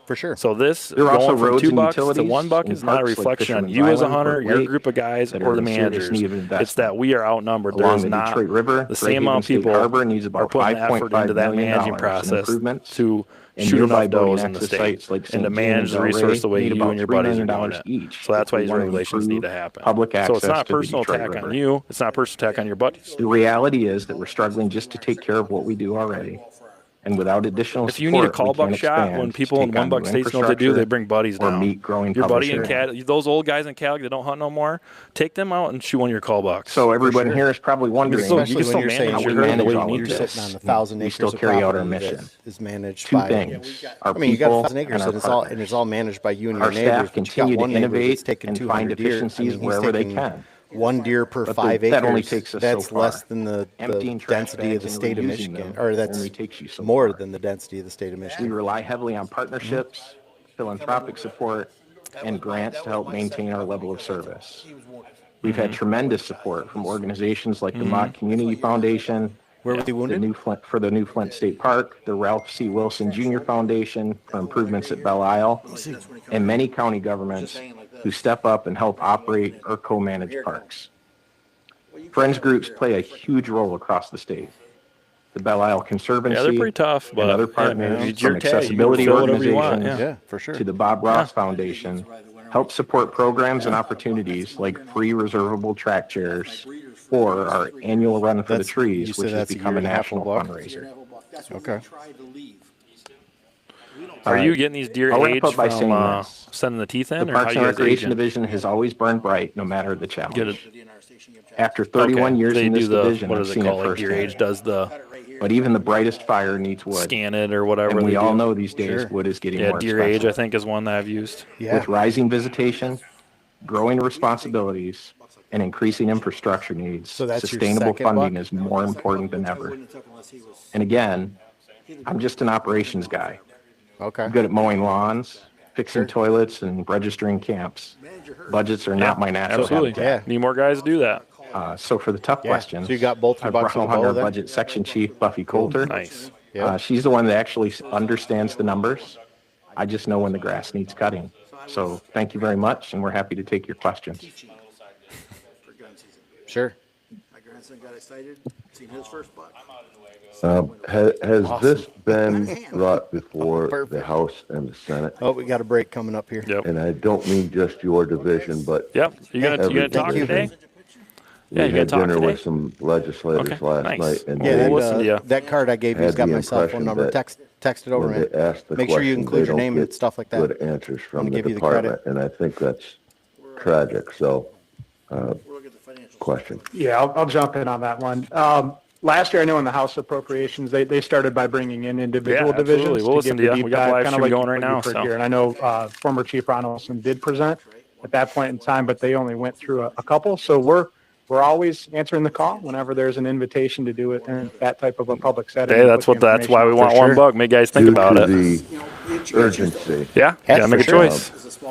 For sure. So this There are also going from roads 2 and bucks to utilities 1 buck in is not a parks like reflection on Fisherman's you as a Island, hunter, Fort your Lake, group of guys, that or are the in serious managers. need of It's investment. that we are outnumbered. There Along is the not Detroit River, the same amount of State people Harbor needs about are putting effort $5.5 into that million managing in process improvements, to and shoot nearby enough boating does in the access state sites like and St. to Jean manage and the Del resource Rey the way need you about and your $3 buddies are million doing it. each So that's if why we these want to regulations need improve to happen. public So it's access not a to the personal Detroit attack on River. you. It's not a personal attack on your buddies. The reality is that we're struggling just to take care of what we do already. And without additional If you need a support, call we can't buck shot, expand when to people in take 1 on buck new states know what they do, they bring buddies or down. meet growing Your buddy public in share. Cali, those old guys in Cali that don't hunt no more, take them out and shoot one of your call bucks. So everyone sure. here is probably wondering, still- Especially you can when you're still saying manage how your we herd the way manage you all need of You're to. sitting on this. 1,000 We acres still of carry out our property that mission. is managed 2 by. things, our I mean, you got people 1,000 acres and our and it's all partners. managed by you and your Our neighbors. staff but you got continue to one neighbor that's innovate taking and 200 find deer. I efficiencies mean, he's wherever they taking can. 1 deer per But 5 acres. that only takes us so That's far. less than the Emptying trash density of the bags and state of reusing Michigan, them or that's only takes you so more far. than the density of the state of We Michigan. rely heavily on partnerships, philanthropic support, and grants to help maintain our level of service. We've had tremendous support from organizations like the Mott Community Foundation, Where was he the wounded? New Flint State Park, the Ralph C. Wilson Jr. Foundation for improvements at Belle Isle, and many county governments who step up and help operate or co-manage parks. Friends groups play a huge role across the state. The Belle Isle Conservancy Yeah, they're pretty tough, but and other yeah, man, partners, it's your from cat. You can accessibility feel whatever you want, organizations yeah. Yeah, for sure. to the Bob Ross Foundation, help support programs and opportunities like free reservable track chairs or our annual Run for the That's- you Trees, said which has that's a become year a and a half national buck? fundraiser. That's what Okay. we tried to leave. Are you getting these deer I'll wrap age up by from saying this. sending the teeth The in, or how Parks you and guys Recreation aging? Division has always burned bright, no matter the challenge. Get it. After 31 Okay. years They in do this the division, what I've is it seen it called? Like deer age firsthand. does the But even the brightest fire needs wood. scan it or whatever. And we they all do. know these days Sure. wood is getting Yeah, more deer age I expensive. think is one that I've used. Yeah. With rising visitation, growing responsibilities, and increasing infrastructure needs, So that's your sustainable second funding buck? is more important than ever. And again, I'm just an operations guy. Okay. I'm good at mowing lawns, fixing toilets, and registering camps. Budgets are not my natural Absolutely. habitat. Need more guys to do that. So for the tough Yeah. questions, So you got both your I've bucks in brought the along bowl our then? budget section chief, Buffy Coulter. Nice. Yeah. She's the one that actually understands the numbers. I just know when the grass needs cutting. So thank you very much, and we're happy to take your questions. For gun season. Sure. My grandson got excited, seen his first buck. Has this been brought before the Perfect. House and the Senate? Oh, we got a break coming up here. Yep. And I don't mean just your division, but Yep. You gonna Every talk division. today? we Yeah, you gonna had talk dinner today? with some legislators Okay, last nice. night, and Yeah, We'll they, listen to ya. that card I gave you's Had got the my cell phone impression number. that Text it over, when man. they ask the Make sure you questions, include they your don't name and get stuff like that. good answers from wanna the give you the credit. department, and I think that's tragic. So, We'll look at the financial. question. Yeah, I'll jump in on that one. Last year, I know in the House Appropriations, they started by bringing in individual Yeah, absolutely. divisions We'll to listen give to the ya. deep We got the dive, live kind of stream like going right what now, you've heard so. here. And I know former Chief Ron Olson did present at that point in time, but they only went through a couple. So we're always answering the call whenever there's an invitation to do it in that type of a public setting. Hey, and that's put the that's why we information want out one sure. buck. Make guys think Due about to it. the urgency, Yeah, Yeah, gotta make a for sure. choice.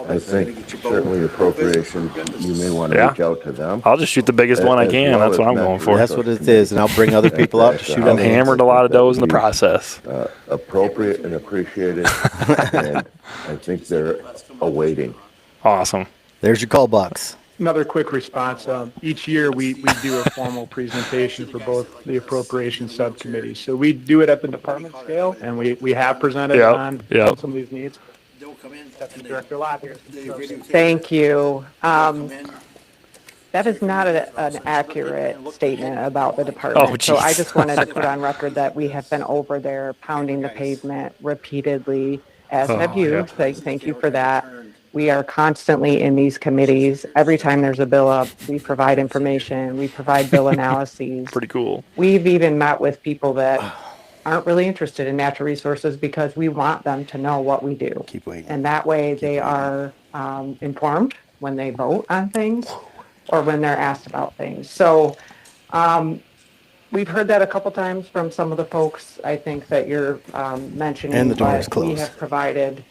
I think certainly appropriations, you may want to Yeah. reach out to them. I'll just shoot the biggest one I As can. well That's as what I'm going measures. for. That's what it is, and I'll bring other people out to shoot I've other ones. hammered a lot of does in the process. Appropriate and appreciated, and I think they're awaiting. Awesome. There's your call box. Another quick response. Each year, we do a formal presentation for both the appropriations subcommittees. So we do it at the department scale, and we have presented Yep, on yep. some of these needs. They'll come in Deputy and Director Lott here. Thank you. come in. That is not an accurate statement about the department. Oh, So I geez. just wanted to put on record that we have been over there pounding the pavement repeatedly, as have you. yeah. Thank you for that. We are constantly in these committees. Every time there's a bill up, we provide information, we provide bill analyses. Pretty cool. We've even met with people that aren't really interested in natural resources because we want them to know what we do. Keep waiting. And that way they are informed when they vote on things or when they're asked about things. So we've heard that a couple times from some of the folks I think that you're mentioning. And the door is but we closed. have provided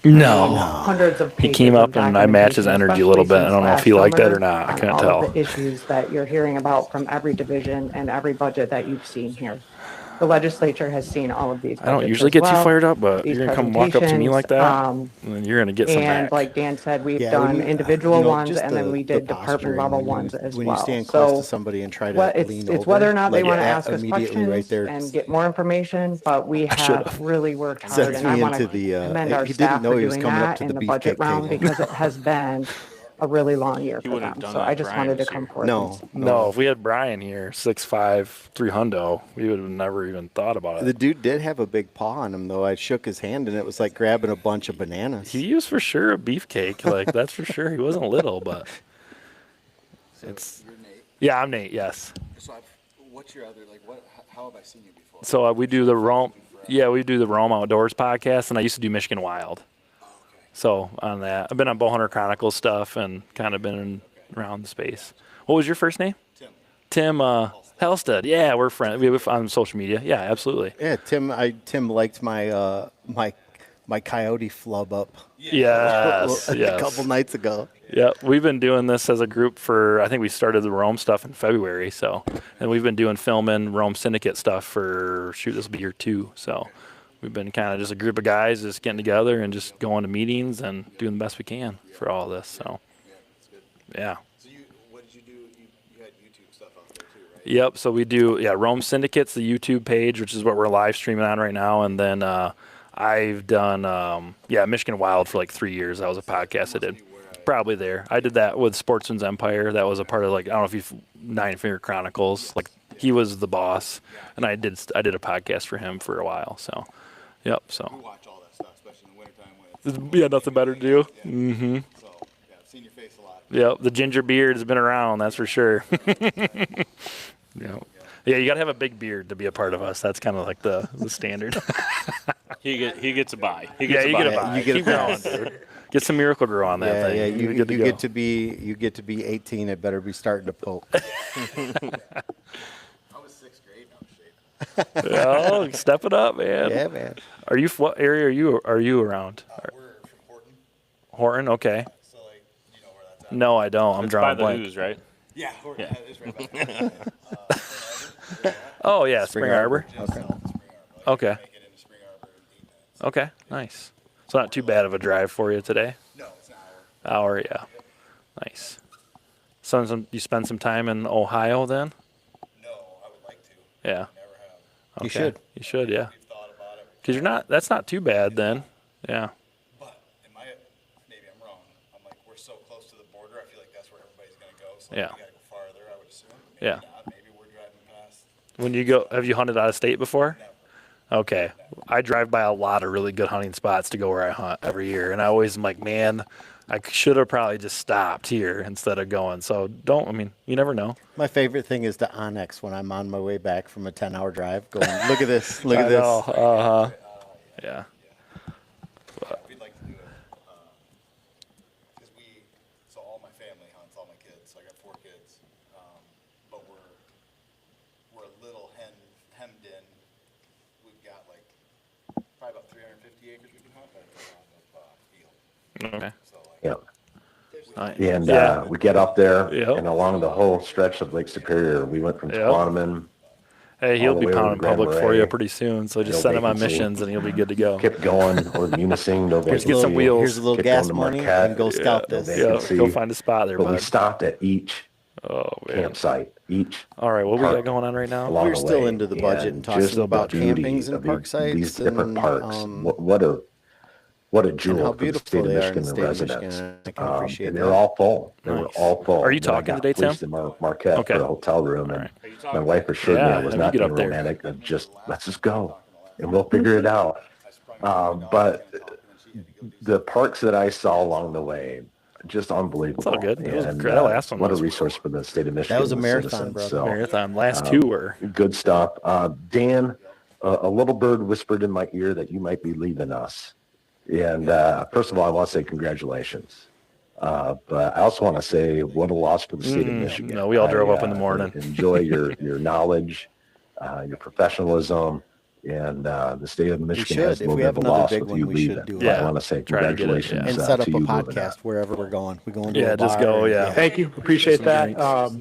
No. hundreds of He pages came of up and I matched his documentation, energy a little bit. I don't know if he especially liked that since or not. I last can't summer, all tell. of the issues that you're hearing about from every division and every budget that you've seen here. The legislature has seen all of these. I don't budgets usually as get too well, fired up, but these you're gonna come walk up to me like that, presentations, and then you're gonna get some and back. like Dan said, we've Yeah, done when you- individual you know, ones just and then the- we the did posturing department level when you- ones as when well. you stand close So to somebody and try to well, lean it's over, whether or not they like, want to yeah, ask us immediately right questions there. and get more information, but we have should've. really worked hard. Sends And I me want to into the, commend our he didn't staff know for he was doing coming up that to in the the budget beefcake round table. because it has been a really long year for wouldn't them. have done So that I if just Brian wanted to was come here. forth. No, No, if we had Brian here, 6'5", 300, we would have never even thought about The it. dude did have a big paw on him, though. I shook his hand, and it was like grabbing a bunch of bananas. He was for sure a beefcake, like that's for sure. He wasn't little, but it's. Yeah, I'm Nate. Yes. So what's your other, like, how have I seen you before? So we do the Rome. Yeah, we do the Rome Outdoors podcast, and I used to do Michigan Wild. So on that, I've been on Bowhunter Chronicles stuff and kind of been around the space. What was your first name? Tim Helsted. Yeah, we're friends. We're on social media. Yeah, absolutely. Yeah, Tim liked my my coyote flub up Yes, a yes. couple nights ago. Yeah, we've been doing this as a group for, I think we started the Rome stuff in February, so, and we've been doing filming Rome Syndicate stuff for, shoot, this will be year 2, so we've been kind of just a group of guys just getting together and just going to meetings and doing the best we can for all this, so, yeah. So what did you do? You had YouTube stuff out there too, right? Yep, so we do, Rome Syndicate's the YouTube page, which is what we're live streaming on right now, and then I've done, Michigan Wild for like 3 years. That was a podcast I did. Where probably there. I did that with Sportsman's Empire. That was a part of like I don't know if you've Nine Finger Chronicles. Like he was the boss, and I did a podcast for him for a while. So, yep. So We watch all that stuff, especially in the wintertime when it's yeah, nothing better to do. Mm-hmm. so yeah, I've seen your face a lot. Yep. The ginger beard has been around. That's for sure. Yep. Yeah, you gotta have a big beard to be a part of us. That's kind of like the standard. He gets a buy. He Yeah, gets you a buy. get a buy. You get a Keep going, pass. dude. Get some Miracle Grow on that Yeah, thing. yeah. You're You good to you go. get to be 18. It better be starting to poke. I was sixth grade. No, shade. Oh, step it up, man. Yeah, man. Are you? What area are you around? We're from Horton, Horton. Okay. so like you know where that's at. No, I don't. I'm It's by drawing a the blank. Who's, right? Yeah, Horton. Yeah. That is right by there. Oh yeah, Spring Arbor. Just south of Spring Arbor. Like, Okay. Make it into Spring Arbor in 8 minutes. Okay. Nice. It's not too bad of a drive for you today. No, it's an hour. Hour, yeah. Nice. So you spend some time in Ohio then? No, I would like to. Yeah. Never have. Okay. You should. You should, yeah. We've thought about it. Because you're not. That's not too bad then. Yeah. But in my, maybe I'm wrong. I'm like, we're so close to the border. I feel like that's where everybody's gonna go. So Yeah. we gotta go farther. I would assume. Maybe Yeah. Not. Maybe we're driving past. When you go, have you hunted out of state before? Never. Okay. I drive by a lot of really good hunting spots to go where I hunt every year. And I always am like, man, I should have probably just stopped here instead of going. So you never know. My favorite thing is the Onyx when I'm on my way back from a 10-hour drive. Going, look at this, look at I this. know. Uh-huh. Yeah. We'd like to do it. Because so all my family hunts, all my kids. So I got 4 kids. But we're a little hemmed in. We've got like probably about 350 acres we can hunt, but it's a lot of field. Okay. So like, Yeah. Nice. And Yeah. we get up there Yep. and along the whole stretch of Lake Superior, we went from Yep. Tequaniment, Hey, he'll all the be way over pounding to Grand public for you Marais, pretty soon. So just no send him on vacancy. missions and he'll be good to go. kept going, or Munising, no Here's vacancy. get some wheels. Here's a little Get gas going to money Marquette. and go scout Yeah. this. Yeah. Yeah, vacancy. go find a spot there, But we bud. stopped at each Oh, man. campsite, each All right, what we park got going on right now? along We're the still way. into the budget and talking just the about beauty campings and of park these sites different and, parks. um, What a and jewel how for the beautiful state of they are in Michigan, the the state of residents. Michigan. I can appreciate And that. they're all full. They were Nice. all full. Are you Then I talking got today, Tim? placed in Marquette Okay. for a hotel room, and right. my wife assured me Yeah, I was let me not get being up there. romantic. And let's just go, and we'll figure it out. But the parks that I saw along the way, just unbelievable. It's all good. It was And, great. That last one what a was- resource for the state of Michigan. That was a and marathon, citizens. brother. So, Marathon. Last two were. good stuff. Dan, a little bird whispered in my ear that you might be leaving us. And first of all, I want to say congratulations. But I also want to say what a loss for the state of Michigan. no, we all drove up in the morning. Enjoy your knowledge, your professionalism, and the state of Michigan should. has a If little we bit have of a another loss big with one, you we should leaving. do But it. I want to say Try to get it, congratulations yeah. And set up to a you moving podcast out. wherever we're going. We're going to Yeah, a just bar go, and- yeah. Thank you. Appreciate that.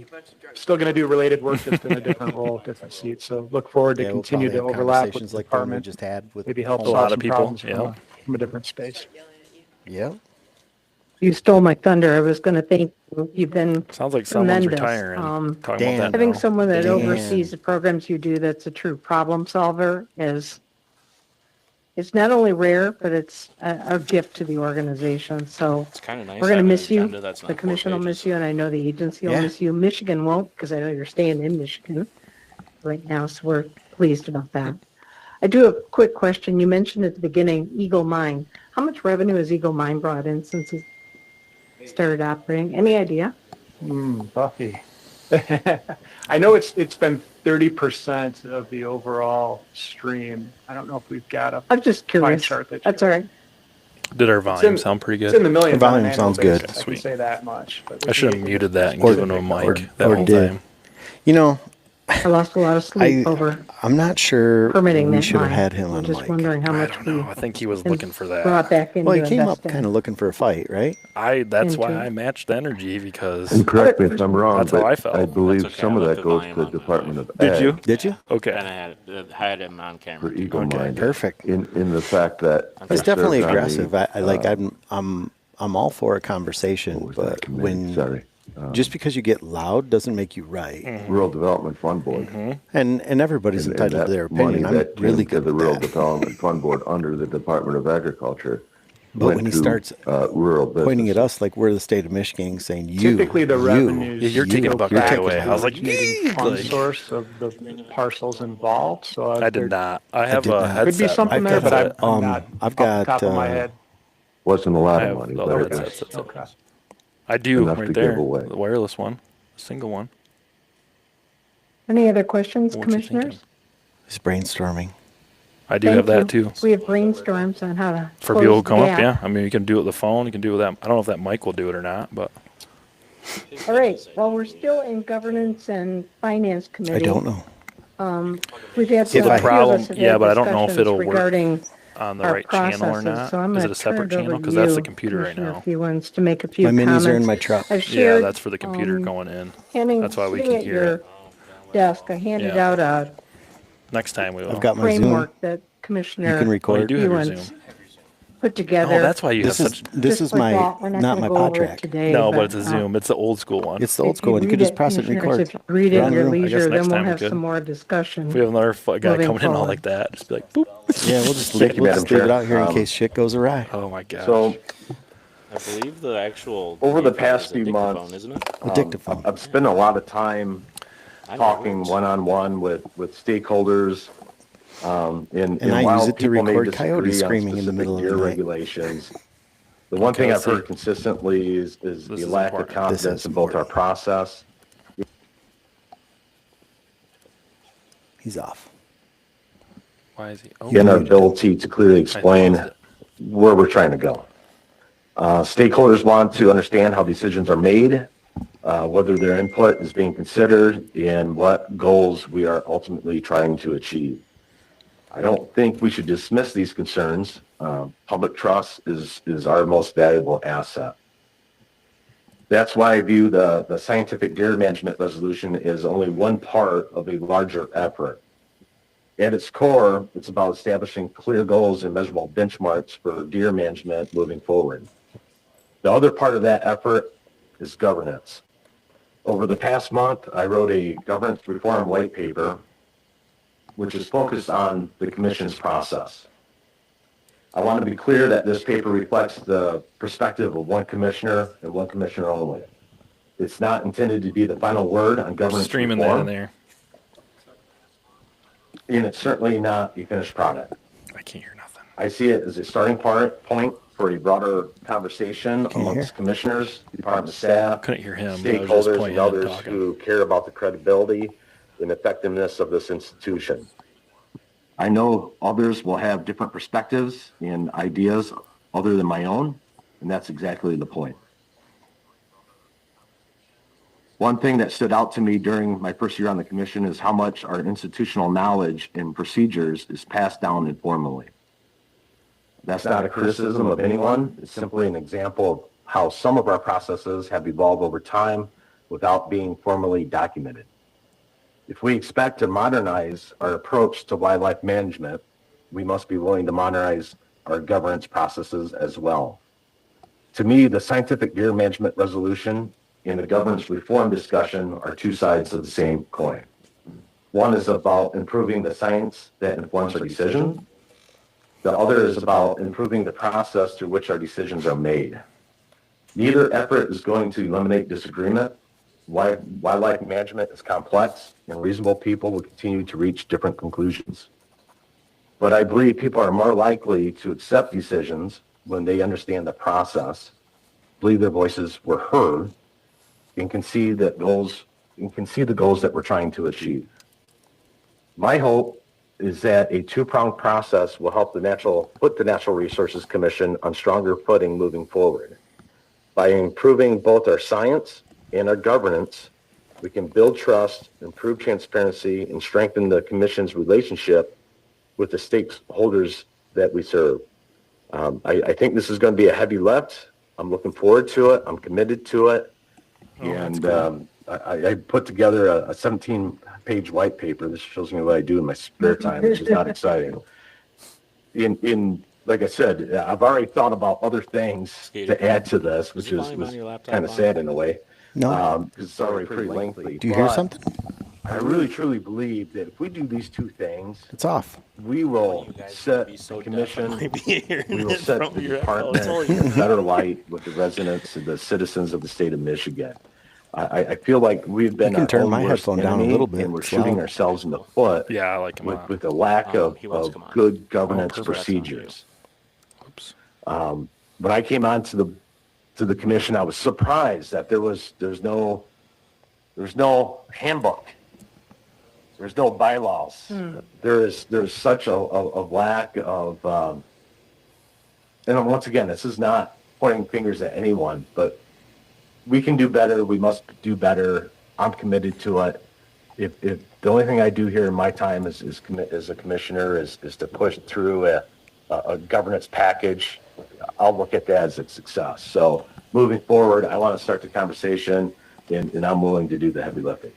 drinks. Still going to do related work, just in a different role, different seat. So look forward to Yeah, we'll continue to probably have overlap with conversations the like the one we department. just had with Maybe help A solve lot of some people, problems yeah. from a different space. Yeah. You stole my thunder. I was going to thank you. You've been Sounds like someone's tremendous. retiring. Talking Dan. about that Having now. someone that Dan. oversees the programs you do that's a true problem solver is it's not only rare, but it's a gift to the organization. So It's kind of nice. we're going to having an miss you. agenda that's not The 4 commission will pages. miss you, and I know the agency will Yeah. miss you. Michigan won't, because I know you're staying in Michigan right now, so we're pleased about that. I do have a quick question. You mentioned at the beginning Eagle Mine. How much revenue has Eagle Mine brought in since it started operating? Any idea? Buffy. I know it's been 30% of the overall stream. I don't know if we've got a I'm just pie curious. chart that That's all right. Did our volume in- sound pretty It's in good? the millions. The volume on an annual sounds good. basis. I Sweet. can say that much. But we I should can- have muted that and Or- given him a or- mic that or whole did. time. You know, I lost a lot of sleep over I'm not sure permitting we that should have mine. had him I'm on just mic. wondering how I much don't we know. I think he was looking for that. brought back into Well, he came up investing. kind of looking for a fight, right? That's why into- I matched energy because And correct me if I'm wrong, That's how I but felt. I believe That's okay. some I of left that the goes volume to the on. Department of Did Ag you? Did you? okay. And I had him on camera. for Eagle Okay, Mine. perfect. In the fact that It's they definitely served on the, aggressive. I like. I'm all for a conversation, what was that but committee? when Sorry, just because you get loud doesn't make you right. Rural Development Fund Board. And everybody's And entitled that to their money opinion. I'm that came really to good the with Rural that. Development Fund Board under the Department of Agriculture But went when he to, starts rural businesses. pointing at us like we're the state of Michigan, saying you, Typically, the revenues. Yeah, you're taking a buck go back away. to I was like, originating "Yee!" fund Like- source of the parcels involved, so. I did not. I have did a not. headset. Could be something there, but headset. I'm not I've off got, the top of my head. Wasn't a lot I of have money, the other but it headsets. was That's it. Okay. I do enough right to there. give away. The wireless one, a single one. Any other questions, What you thinking? commissioners? he's brainstorming. I do Thank have that you. too. We have brainstorms on how to For close people who the come up, gap. yeah. I mean, you can do it with the phone. You can do it with that. I don't know if that mic will do it or not, but All right, well, we're still in governance and finance I committee. don't know. We've had See, a few the of problem- us have yeah, had but I don't know if discussions it'll work regarding on the our right channel or processes, not. so I'm Is gonna it a separate turn it channel? over Because to that's the you, computer right Commissioner, now. if he wants to make a few My comments. minis are in my truck. I've Yeah, shared, that's for the computer going in. That's why we sitting can at hear your it. desk, I handed Yeah. out a Next time we will. I've got my Zoom. framework that You Commissioner can Oh, you record. do have your Hewens Zoom. put together. Oh, that's why you have This is such. this Just is for my thought. We're not gonna my go pod over it track. today, No, but it's a uh, Zoom. It's the old school one. It's the old if school one. You read could just it, press it and Commissioners, record. If you read it Run in your room. I guess leisure, next then we'll time we have could. some more discussion. If we have another guy Moving coming in all forward. like that, just be like, boop. Yeah, we'll just Thank you, we'll Madam just leave it Chair. out here in case shit goes awry. Oh my gosh. So I believe the actual. over the vehicle past is a few dictaphone, months, isn't it? A dictaphone. I've spent a lot of time I know talking words. one-on-one with stakeholders. And I while use it to people may record coyotes disagree on screaming in the specific middle of deer the night. regulations, the one thing I've Kelsey, heard consistently is this the is lack of important. confidence This is in both our important. process. He's off. Why is he? Oh, And our ability to clearly explain paused it. where we're trying to go. Stakeholders want to understand how decisions are made, whether their input is being considered, and what goals we are ultimately trying to achieve. I don't think we should dismiss these concerns. Public trust is our most valuable asset. That's why I view the scientific deer management resolution as only one part of a larger effort. At its core, it's about establishing clear goals and measurable benchmarks for deer management moving forward. The other part of that effort is governance. Over the past month, I wrote a governance reform white paper, which is focused on the commission's process. I want to be clear that this paper reflects the perspective of one commissioner and one commissioner only. It's not intended to be the final word on governance Streaming that reform, in there. and it's certainly not a finished product. I can't hear nothing. I see it as a starting point for a broader conversation you hear? amongst commissioners, department staff, Couldn't hear him. But I was just stakeholders, pointing and at others talking. who care about the credibility and effectiveness of this institution. I know others will have different perspectives and ideas other than my own, and that's exactly the point. One thing that stood out to me during my first year on the commission is how much our institutional knowledge and procedures is passed down informally. That's not a criticism of anyone. It's simply an example of how some of our processes have evolved over time without being formally documented. If we expect to modernize our approach to wildlife management, we must be willing to modernize our governance processes as well. To me, the scientific deer management resolution and the governance reform discussion are two sides of the same coin. One is about improving the science that informs our decision. The other is about improving the process through which our decisions are made. Neither effort is going to eliminate disagreement. Wildlife management is complex, and reasonable people will continue to reach different conclusions. But I believe people are more likely to accept decisions when they understand the process, believe their voices were heard, and can see the goals that we're trying to achieve. My hope is that a two-pronged process will help put the Natural Resources Commission on stronger footing moving forward. By improving both our science and our governance, we can build trust, improve transparency, and strengthen the Commission's relationship with the stakeholders that we serve. I think this is going to be a heavy lift. I'm looking forward to it. I'm committed to it. I put together a 17-page white paper. This shows me what I do in my spare time, which is not exciting. Like I said, I've already thought about other things to add to this, which is volume on your laptop kind of on? sad in a way. No. Because it's already pretty lengthy. Do you hear But something? I really truly believe that if we do these two things, It's off. we will set the commission, we will set the department in a better light with the residents and the citizens of the state of Michigan. I feel like we've been You can our turn own my worst headphone down a enemy, little bit. and we're It's shooting loud. ourselves in the foot Yeah, I like him a lot. with a lack of good governance perfect. procedures. Oops. When I came on to the commission, I was surprised that there's no handbook. There's no bylaws. There's such a lack of, and once again, this is not pointing fingers at anyone, but we can do better. We must do better. I'm committed to it. If the only thing I do here in my time as a commissioner is to push through a governance package, I'll look at that as a success. So moving forward, I want to start the conversation, and I'm willing to do the heavy lifting.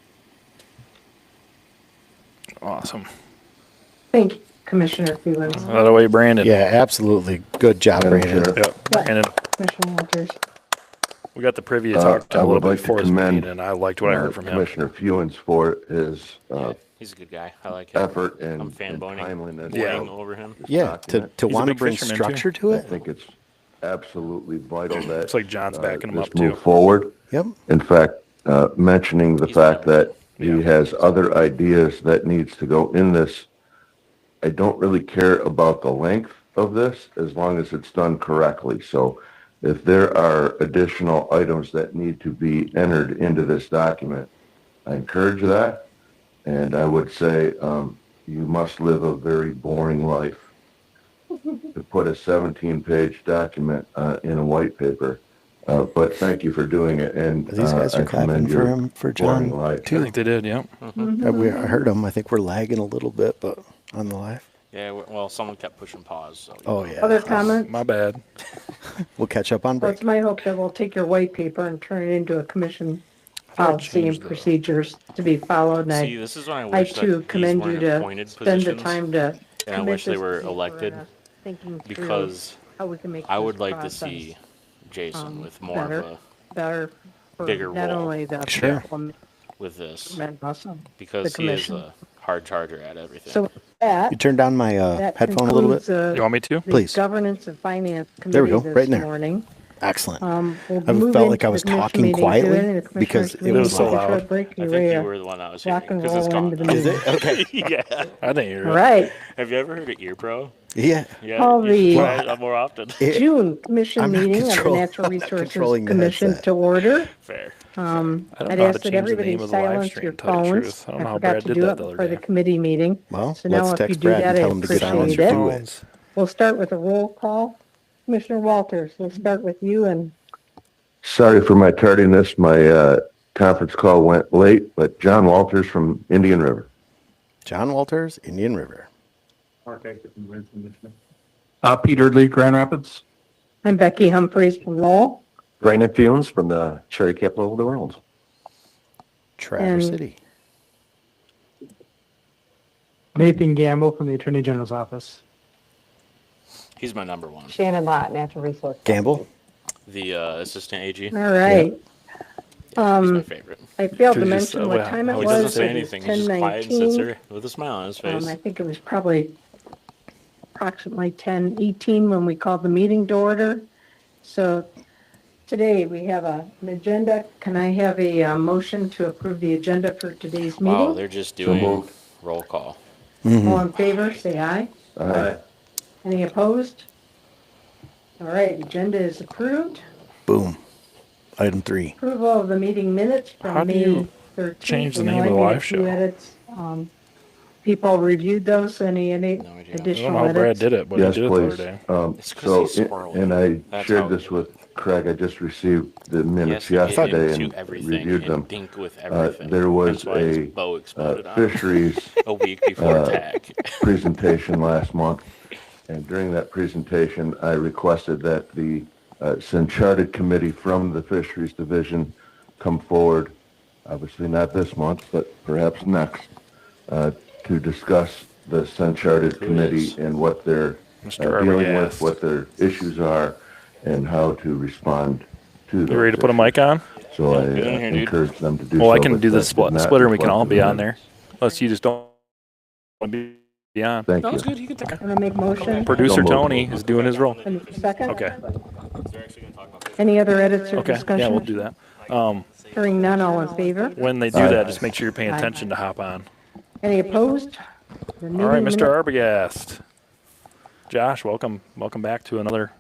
Awesome. Thank you, Commissioner Freeland. By the way, Brandon. Yeah, absolutely. Good job, Madam Brandon. Chair. Yep. Brandon. Commissioner Walters. We got the privy to talk to I him a little would bit like to before his commend, meeting, and I liked what I heard from him. Commissioner Fewens for his He's a good guy. I like him. effort I'm and fanboying timeliness. Yeah. of over him. this Yeah, document. to He's a want to big bring fisherman, too. structure to I it. think it's absolutely vital that Looks like John's backing him this up, too. move forward. Yep. In fact, mentioning the He's fact been- that he has other ideas that needs to go in this. I don't really care about the length of this as long as it's done correctly. So if there are additional items that need to be entered into this document, I encourage that. And I would say you must live a very boring life to put a 17-page document in a white paper. But thank you for doing it. And These guys I are clapping commend for your him, for boring John, life. I too. think they did, yeah. I heard them. I think we're lagging a little bit, but on the live. Yeah, well, someone kept pushing pause. So Oh, yeah. Other comments? My bad. We'll catch up on Well, break. it's my hope that we'll take your white paper and turn it into a commission thought it policy and changed the- procedures to be followed. And See, this is when I I wish that too these commend you weren't to appointed spend the positions, time to. and I commit wish they this were paper elected, and, thinking through because how we can make I this would like to process, see Jason with more better. of a better for bigger not role. only the Sure. people, with this but also because the he is commission. a hard charger at everything. So with that, You turn down my that headphone a little concludes, bit? You want me to? the Please. Governance and Finance There we Committee go, right in this there. morning. Excellent. We'll I move felt like into I the was commission talking meeting quietly today. The because commissioners it was meeting. so Take a short loud. break. I You think ready you to were the one that was rock hearing and because it's roll gone into now. the Is meeting. it? Okay. Yeah. I didn't hear All it. right, Have you ever heard of Ear Pro? Yeah. Yeah. Call you should the- try it more often. June commission I'm not meeting of the control- Natural I'm not Resources controlling the Commission headset. to order. Fair. I don't I'd know how ask to that change the everybody name of the live silence stream, your to tell you the phones. truth. I don't know I how forgot Brad to did do that it the other for the day. committee meeting. Well, So now let's if you text do Brad and that, I tell him to get appreciate your it. phones. We'll start with a roll call. Commissioner Walters, we'll start with you and Sorry for my tardiness. My conference call went late, but John Walters from Indian River. John Walters, Indian River. Peter Lee, Grand Rapids. I'm Becky Humphreys from Lowell. Brandon Funes from the cherry capital of the world. Traverse And- City. Nathan Gamble from the Attorney General's office. He's my number one. Shannon Lott, Natural Resource. Gamble. The assistant AG. All right. He's my favorite. I failed to Could you just, mention what well, time it how He was doesn't was. say It was anything. He's just quiet and sits 10:19. there with a smile on his face. I think it was probably approximately 10:18 when we called the meeting to order. So today we have an agenda. Can I have a motion to approve the agenda for today's Wow, meeting? they're just So doing moved. roll call. All in favor, say aye. Aye. Any opposed? All right, agenda is approved. Boom. Item 3. Approval of the meeting minutes How from do May you 13th. change the We name of only the made a live few show? edits. People reviewed those. Any No idea. I don't know additional how Brad edits? did it, but Yes, he did it the other please. day. It's 'cause So, he's squirrely. and I That's shared how- this with Craig. I just received the He has minutes to get yesterday into and everything reviewed and them. think with everything. There was That's why his a bow exploded on him fisheries a week before attack. presentation last month. And during that presentation, I requested that the Uncharted Committee from the Fisheries Division come forward, obviously not this month, but perhaps next, to discuss the Uncharted Who Committee is? and what they're Mr. dealing Irby with, asked. what their issues are, and how to respond to. You ready to put a mic on? So I Get in here, dude. encourage them to do. Well, I so, can but do the that did not splitter and we can all reflect be the on minutes. there. Unless you just don't want to be on. Thank No, it's you. good. You can take it. Want to make motion? Producer Don't move. Tony is doing his role. And second? Okay. Any other edits or Okay. discussion? Yeah, we'll do that. Hearing none, all in favor? When they do Aye. that, just make sure you're paying Aye. attention to hop on. Any opposed? The All right, meeting Mr. minute- Arbogast. Josh, welcome back to another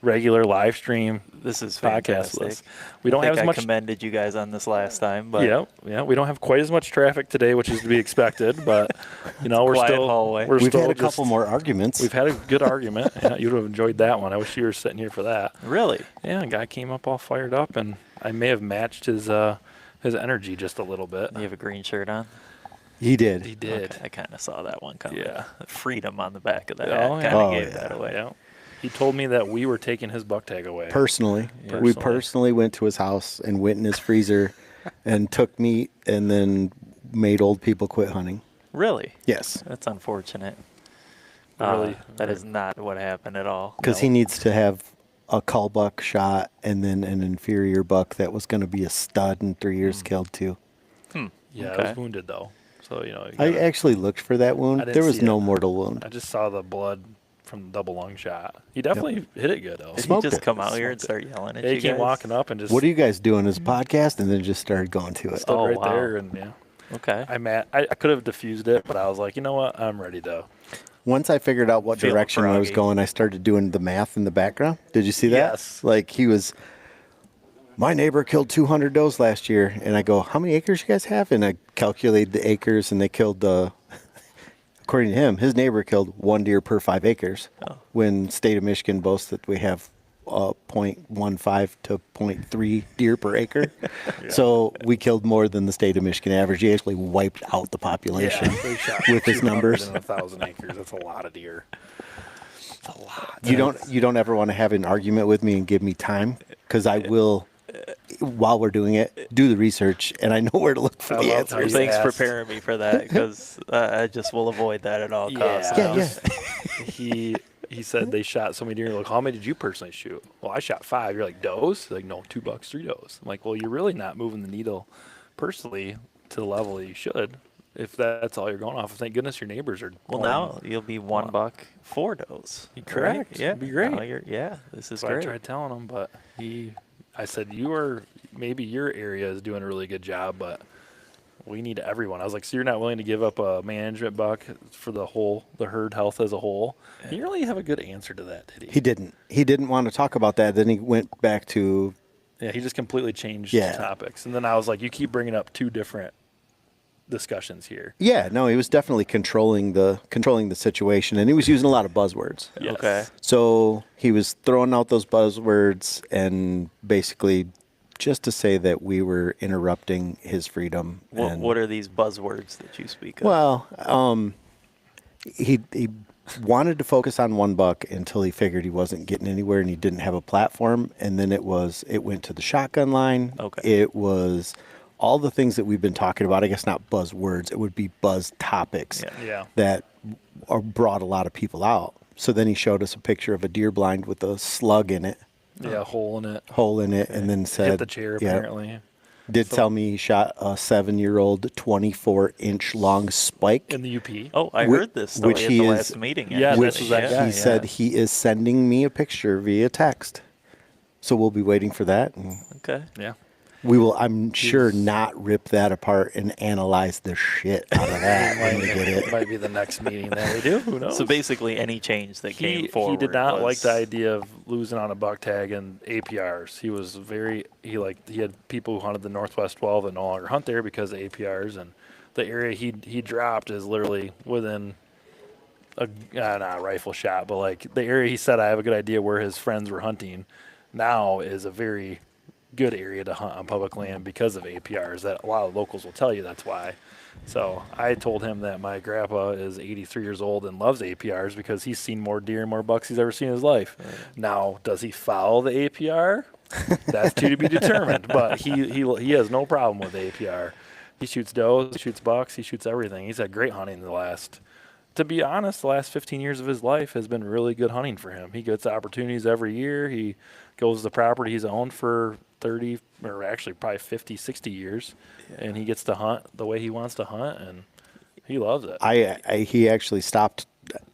regular live stream This is podcast fantastic. list. We don't I have think as much. I commended you guys on this last time, but Yeah, we don't have quite as much traffic today, which is to be expected. But we're quiet still hallway. we're We've still had a just- couple more arguments. We've had a good argument. Yeah, you'd have enjoyed that one. I wish you were sitting here for that. really, Yeah, a guy came up all fired up, and I may have matched his energy just a little bit. you have a green shirt on. He did. He did. Okay, I kind of saw that one coming. Yeah. Freedom on the back of that Oh, hat yeah. kind of Oh, gave yeah. that away. Yeah. He told me that we were taking his buck tag away. Personally, Yeah. we Personally. personally went to his house and went in his freezer and took meat and then made old people quit hunting. Really, Yes, that's unfortunate. Really? That is not what happened at all. because he needs to have a cull buck shot and then an inferior buck that was going to be a stud in 3 years killed too. Yeah, I Okay. was wounded though. So you I actually looked for that I wound. didn't There was see no it. mortal wound. I just saw the blood from the double lung shot. He definitely hit it good though. Did he smoked just it. come out here and Smoked start yelling at Yeah, you he came guys? walking up and just What are you guys doing as a podcast? And then just started going to it. stood Oh, right wow. there, and yeah, Okay. I could have diffused it, but I was like, you know what, I'm ready to. Once I figured out what Feeling direction I was froggy. going, I started doing the math in the background. Did you see that? Yes. Like he was, my neighbor killed 200 does last year. And I go, how many acres you guys have? And I calculated the acres and they killed, according to him, his neighbor killed 1 deer per 5 acres. Oh. When state of Michigan boasts that we have 0.15 to 0.3 deer per acre. So we killed more than the state of Michigan average. He actually wiped out the population they shot with his 200 numbers. in 1,000 acres. That's a lot of deer. That's a lot. You don't ever want to have an argument with me and give me time because I will, while we're doing it, do the research and I know where to look for I the love how answers. you Thanks for asked. preparing me for that because I just will avoid that at all costs. Yeah. Yeah. He said they shot so many deer. Like, how many did you personally shoot? Well, I shot 5. You're like, does? Like, no, 2 bucks, 3 does. I'm like, well, you're really not moving the needle personally to the level that you should if that's all you're going off. Thank goodness your neighbors are. Well, now you'll be 1 buck, 4 does. Correct. Yeah. It'd be great. Now yeah, this is So I great. tried telling him, but I said, maybe your area is doing a really good job, but we need everyone. I was like, so you're not willing to give up a management buck for the herd health as a whole? He didn't really have a good answer to that, did he? He didn't. He didn't want to talk about that. Then he went back to, Yeah, he just completely changed Yeah. the topics. And then I was like, you keep bringing up 2 different discussions here. yeah, no, he was definitely controlling the situation and he was using a lot of buzzwords. Yes. Okay. So he was throwing out those buzzwords and basically just to say that we were interrupting his freedom. And, What are these buzzwords that you speak of? well, he wanted to focus on 1 buck until he figured he wasn't getting anywhere and he didn't have a platform. And then it went to the shotgun line. Okay. It was all the things that we've been talking about. I guess not buzzwords. It would be buzz topics Yeah. that brought a lot of people out. So then he showed us a picture of a deer blind with a slug in it, Yeah, hole in it. and then said, Hit the chair, yeah, apparently. did tell me he shot a 7-year-old 24-inch long spike. In the UP. oh, I whi- heard this story which at he the is- last meeting. Yeah, actually. this was that guy, He said he is sending me a picture via text. So we'll be waiting for that. And Okay. Yeah. we will, I'm sure, not rip that apart and analyze the shit out of that when we get it. Might be the next meeting that we do. Who knows? So basically, any change that came he forward. did not like was- the idea of losing on a buck tag and APRs. He was he had people who hunted the Northwest 12 that no longer hunt there because of APRs, and the area he dropped is literally within not a rifle shot, but like the area he said I have a good idea where his friends were hunting now is a very good area to hunt on public land because of APRs. That a lot of locals will tell you that's why. So I told him that my grandpa is 83 years old and loves APRs because he's seen more deer and more bucks he's ever seen in his life. Now, does he follow the APR? That's to be determined. But he has no problem with the APR. He shoots does, he shoots bucks, he shoots everything. He's had great hunting the last to be honest, the last 15 years of his life has been really good hunting for him. He gets opportunities every year. He goes to the property he's owned for 30 or actually probably 50, 60 years, and he gets to hunt the way he wants to hunt, and he loves it. He actually stopped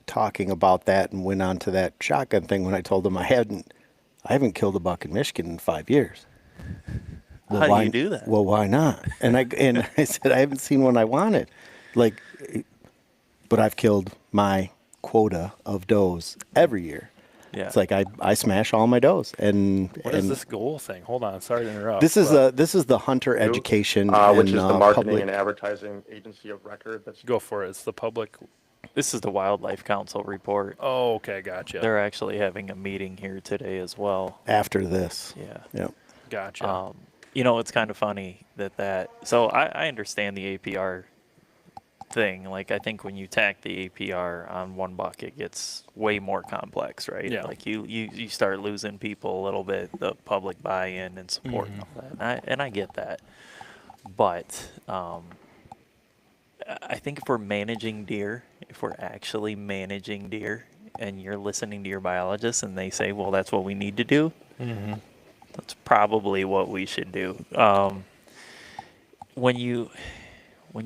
talking about that and went on to that shotgun thing when I told him I haven't killed a buck in Michigan in 5 years. Well, How do why, you do that? Well, why not? And I said I haven't seen one I wanted, like, but I've killed my quota of does every year. Yeah. It's like I smash all my does. And What is this goal thing? Hold on, sorry to interrupt. This is the hunter education, Which and, is the marketing public. and advertising agency of record. That's Go for it. It's the public. This is the Wildlife Council report. Oh, okay, gotcha. They're actually having a meeting here today as well. After this. Yeah. Yep. Gotcha. You know, it's kind of funny that so I understand the APR thing. Like, I think when you tack the APR on one buck, it gets way more complex, right? Yeah. Like you start losing people a little bit, the public buy-in and support and all that. And I get that. But I think if we're managing deer, if we're actually managing deer, and you're listening to your biologist and they say, well, that's what we need to do, that's probably what we should do. When you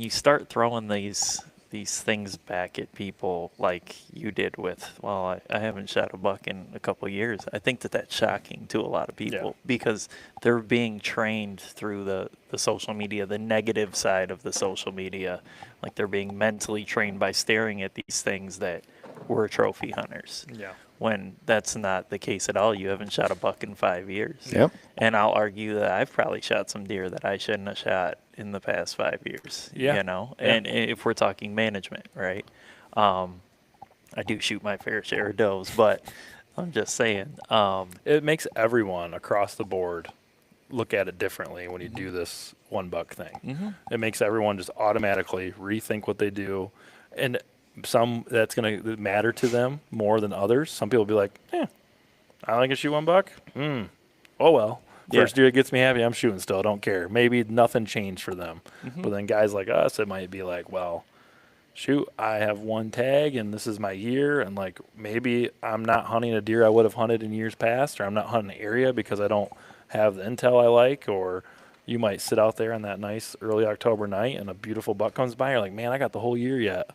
start throwing these things back at people like you did with, well, I haven't shot a buck in a couple of years, I think that's shocking to a lot of people because they're being trained through the social media, the negative side of the social media. Like, they're being mentally trained by staring at these things that we're trophy hunters. Yeah. When that's not the case at all. You haven't shot a buck in 5 years. Yep. And I'll argue that I've probably shot some deer that I shouldn't have shot in the past 5 years. Yeah. You know, Yeah. and if we're talking management, right? I do shoot my fair share of does, but I'm just saying. It makes everyone across the board look at it differently when you do this one buck thing. It makes everyone just automatically rethink what they do, and some that's going to matter to them more than others. Some people will be like, I only can shoot one buck. Oh well, first deer that gets me happy, I'm shooting still. I don't care. Maybe nothing changed for them. But then guys like us, it might be like, well, shoot, I have one tag and this is my year, and like maybe I'm not hunting a deer I would have hunted in years past, or I'm not hunting an area because I don't have the intel I like, or you might sit out there on that nice early October night and a beautiful buck comes by, and you're like, man, I got the whole year yet.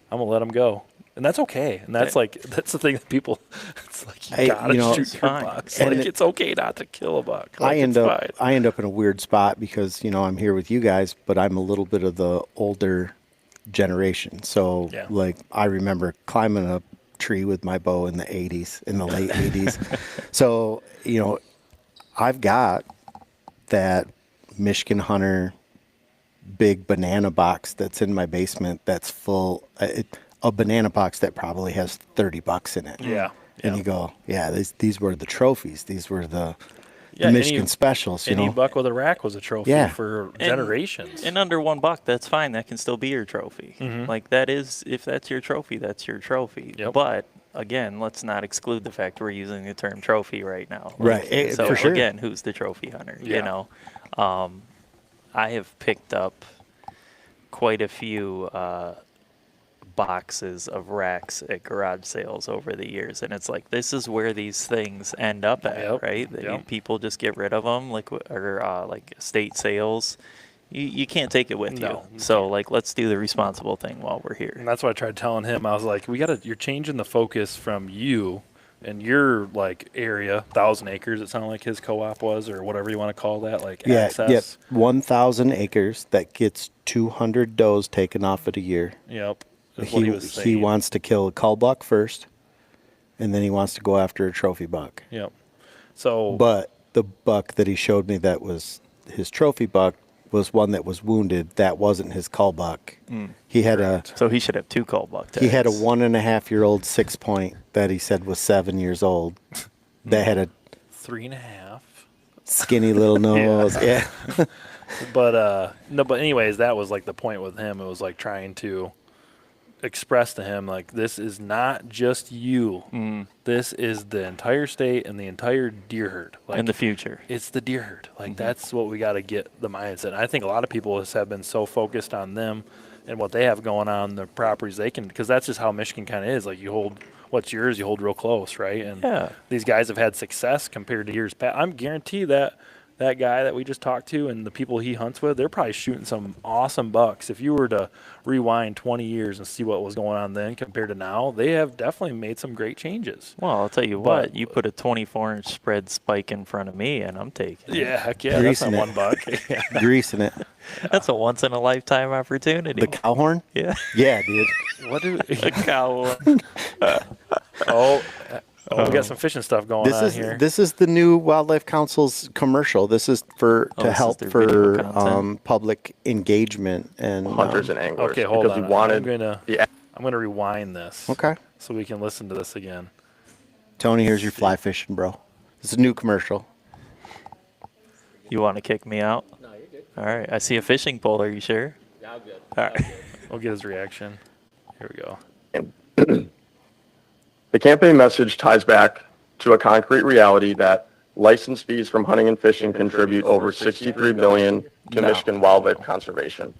I'm gonna let him go, and that's okay. And that's that's the thing that people. It's like you gotta shoot your bucks. Like, it's okay not to kill a buck. Like, I end up in a weird spot because I'm here with you guys, but I'm a little bit of the older generation. So like I remember climbing a tree with my bow in the late 80s. So I've got that Michigan Hunter big banana box that's in my basement that's full, a banana box that probably has 30 bucks in it. And you go, these were the trophies. These were the Michigan specials. Any buck with a rack was a trophy for generations. And under $1, that's fine. That can still be your trophy. Like, that is, if that's your trophy, that's your trophy. But again, let's not exclude the fact we're using the term trophy right now. Right. So for sure. again, who's the trophy hunter? You know, I have picked up quite a few boxes of racks at garage sales over the years, and it's like, this is where these things end up at, right? People just get rid of them, like estate sales. You can't take it with you. So like, let's do the responsible thing while we're here. And that's what I tried telling him. I was like, you're changing the focus from you and your like area, 1,000 acres. It sounded like his co-op was, or whatever you want to call that, like access. 1,000 acres that gets 200 does taken off it a year. He wants to kill a cull buck first, and then he wants to go after a trophy buck. But the buck that he showed me that was his trophy buck was one that was wounded. That wasn't his cull buck. He had so he should have 2 cull buck tags. He had a 1.5-year-old 6-point that he said was 7 years old. That had a 3.5 skinny little nose. But anyways, that was like the point with him. It was like trying to express to him, like, this is not just you. This is the entire state and the entire deer herd. Like, in the future, it's the deer herd. Like, that's what we got to get the mindset. And I think a lot of people have been so focused on them and what they have going on the properties they can, because that's just how Michigan kind of is. Like you hold what's yours, you hold real close, right? And Yeah. these guys have had success compared to years past. I'm guarantee that guy that we just talked to and the people he hunts with, they're probably shooting some awesome bucks. If you were to rewind 20 years and see what was going on then compared to now, they have definitely made some great changes. Well, I'll tell you But- what. You put a 24-inch spread spike in front of me, and I'm taking it. Yeah, heck yeah, that's not Greasing $1. Yeah. Greasing it. That's a once-in-a-lifetime opportunity. The cow horn? Yeah. Yeah, dude. What do A cow. we got some fishing stuff going on here. This is the new Wildlife Council's commercial. This is to this is help their video for content. public engagement and Hunters and anglers. Okay, hold because on. we wanted I'm gonna rewind this. Okay. So we can listen to this again. Tony, here's your fly fishing, bro. It's a new commercial. You want to kick me out? No, you're good. All right. I see a fishing pole. Are you sure? Yeah, I'm good. All right. We'll get his reaction. Here we go. The campaign message ties back to a concrete reality that license fees from hunting and fishing contribute over $63 billion to Michigan wildlife conservation.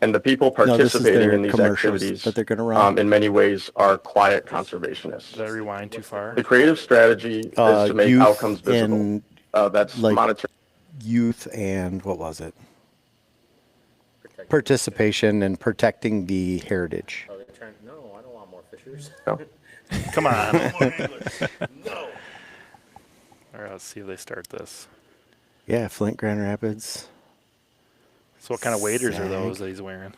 And the people this is participating their in these commercials activities, that they're gonna run. in many ways, are quiet conservationists. Did I rewind too far? The creative strategy is to make youth outcomes visible. and, That's like- monetary. Youth and what was it? Participation and protecting the heritage. No, I don't want more fishers. Come on. All right, let's see if they start this. Yeah, Flint, Grand Rapids. So what kind of waders are Sag. those that he's wearing?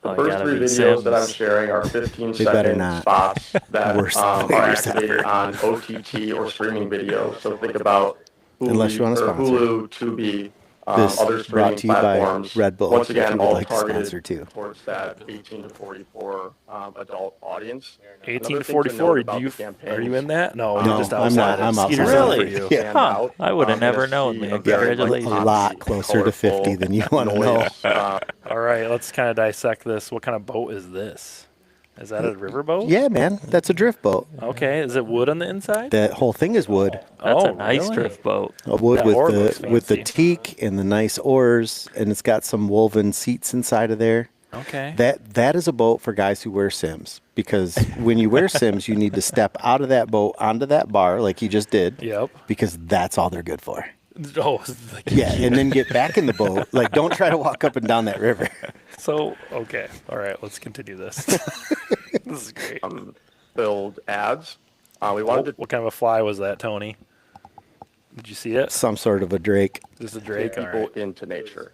The Oh, you first gotta three be videos that I'm Sims. sharing are They 15-second better not. spots that Worst are players activated on OTT or streaming video. So think about Unless you want a or sponsor. Hulu, Tubi, This other brought streaming to you by platforms. Red Bull, Once if again, you would all like to targeted sponsor too. towards that 18 to 44 adult audience. 18 to Another thing to 44. note Do about you the are you in that? No, No, you're just I'm outside. not. I'm Skeeter's outside. in Really? for you. Yeah. Huh. I would have never known, man. Congratulations. A lot closer to 50 than you want to know. All right, let's kind of dissect this. What kind of boat is this? Is that a riverboat? Yeah, man, that's a drift boat. Okay, is it wood on the inside? That whole thing is wood. That's Oh, a nice really? drift boat. A wood That oar looks with the fancy. teak and the nice oars, and it's got some woven seats inside of there. Okay. That is a boat for guys who wear Sims, because when you wear Sims, you need to step out of that boat onto that bar like you just did. Yep. Because that's all they're good for. Oh, Yeah, and then get back in the boat. Like, don't try to walk up and down that river. so okay. All right, let's continue this. This is great. Build ads. We wanted to What kind of a fly was that, Tony? Did you see it? Some sort of a drake. This is a take drake. All people right. into nature.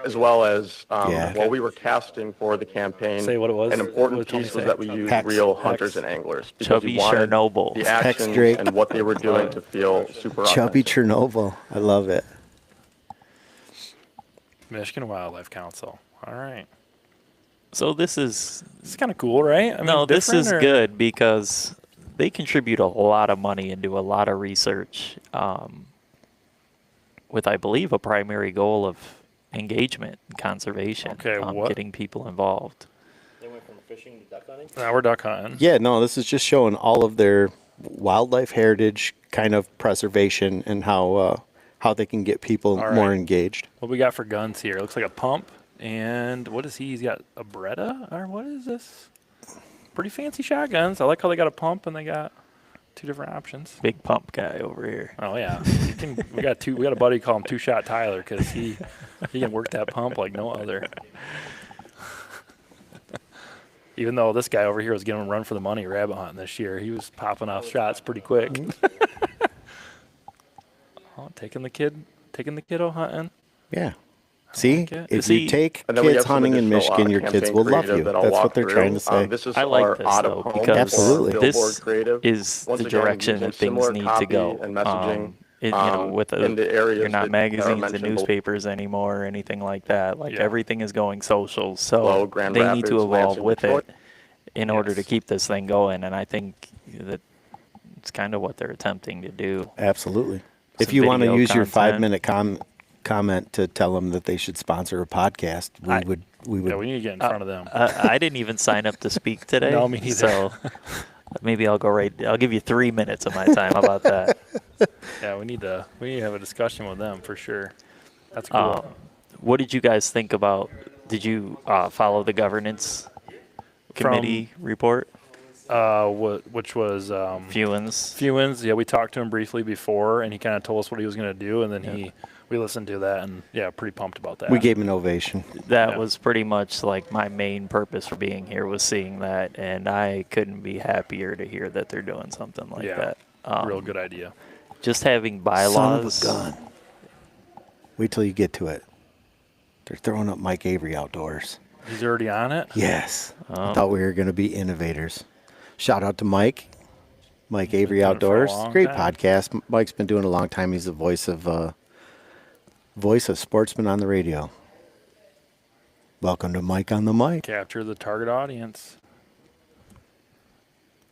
As well as Yeah. while we were casting for the campaign, Say what it was. an important What did Tony piece was say? that we used Hex. real hunters and anglers because Chubby we wanted Chernobyl. the Hex actions Drake. and what they were doing to feel super Chubby authentic. Chernobyl. I love it. Michigan Wildlife Council. All right. So this is This is kind of cool, right? I mean, no, this different, is or- good because they contribute a lot of money into a lot of research, with I believe a primary goal of engagement and conservation. Okay, what- Getting people involved. They went from fishing to duck hunting? Now we're duck hunting. Yeah, no, this is just showing all of their wildlife heritage kind of preservation and how they can get people All more right. engaged. What we got for guns here? Looks like a pump. And what is he? He's got a Beretta? Or what is this? Pretty fancy shotguns. I like how they got a pump and they got two different options. Big pump guy over here. Oh yeah, we got a buddy call him Two Shot Tyler because he can work that pump like no other. Even though this guy over here was giving him a run for the money rabbit hunting this year, he was popping off shots pretty quick. Oh, taking the kiddo hunting. Yeah. See, like it. if See- you take And then we kids have some hunting in additional, Michigan, your kids campaign will love creative you. that I'll That's walk what they're through. trying to say. This is I like our this, out though, of home because Absolutely. billboard this creative. is Once the again, direction using that things similar need to copy go. and messaging, You know, with in the areas you're not that are magazines and mentioned below. newspapers anymore or anything like that. Like Yeah. everything is going social, so Below Grand they need Rapids, to evolve Lansing, with Detroit. it in order to Yes. keep this thing going. And I think that it's kind of what they're attempting to do. Absolutely. Some If you want to video use your content. 5-minute comment to tell them that they should sponsor a podcast, we would. Yeah, we need to get in front of them. I didn't even sign up to speak today. No, me neither. So maybe I'll go right. I'll give you 3 minutes of my time. How about that? Yeah, we need to have a discussion with them for sure. That's cool. What did you guys think about Did you follow the governance committee report? Which was Fewens. Fewens. Yeah, we talked to him briefly before, and he kind of told us what he was going to do, and then we listened to that, and yeah, pretty pumped about that. We gave him an ovation. That was pretty much like my main purpose for being here, was seeing that, and I couldn't be happier to hear that they're doing something like that. Real good idea. Just having bylaws. Son of a gun. Wait till you get to it. They're throwing up Mike Avery outdoors. He's already on it? Yes. I thought we were going to be innovators. Shout out to Mike Avery doing it for a Outdoors. long Great time. podcast. Mike's been doing it a long time. He's the voice of sportsmen on the radio. Welcome to Mike on the Mic. Capture the target audience.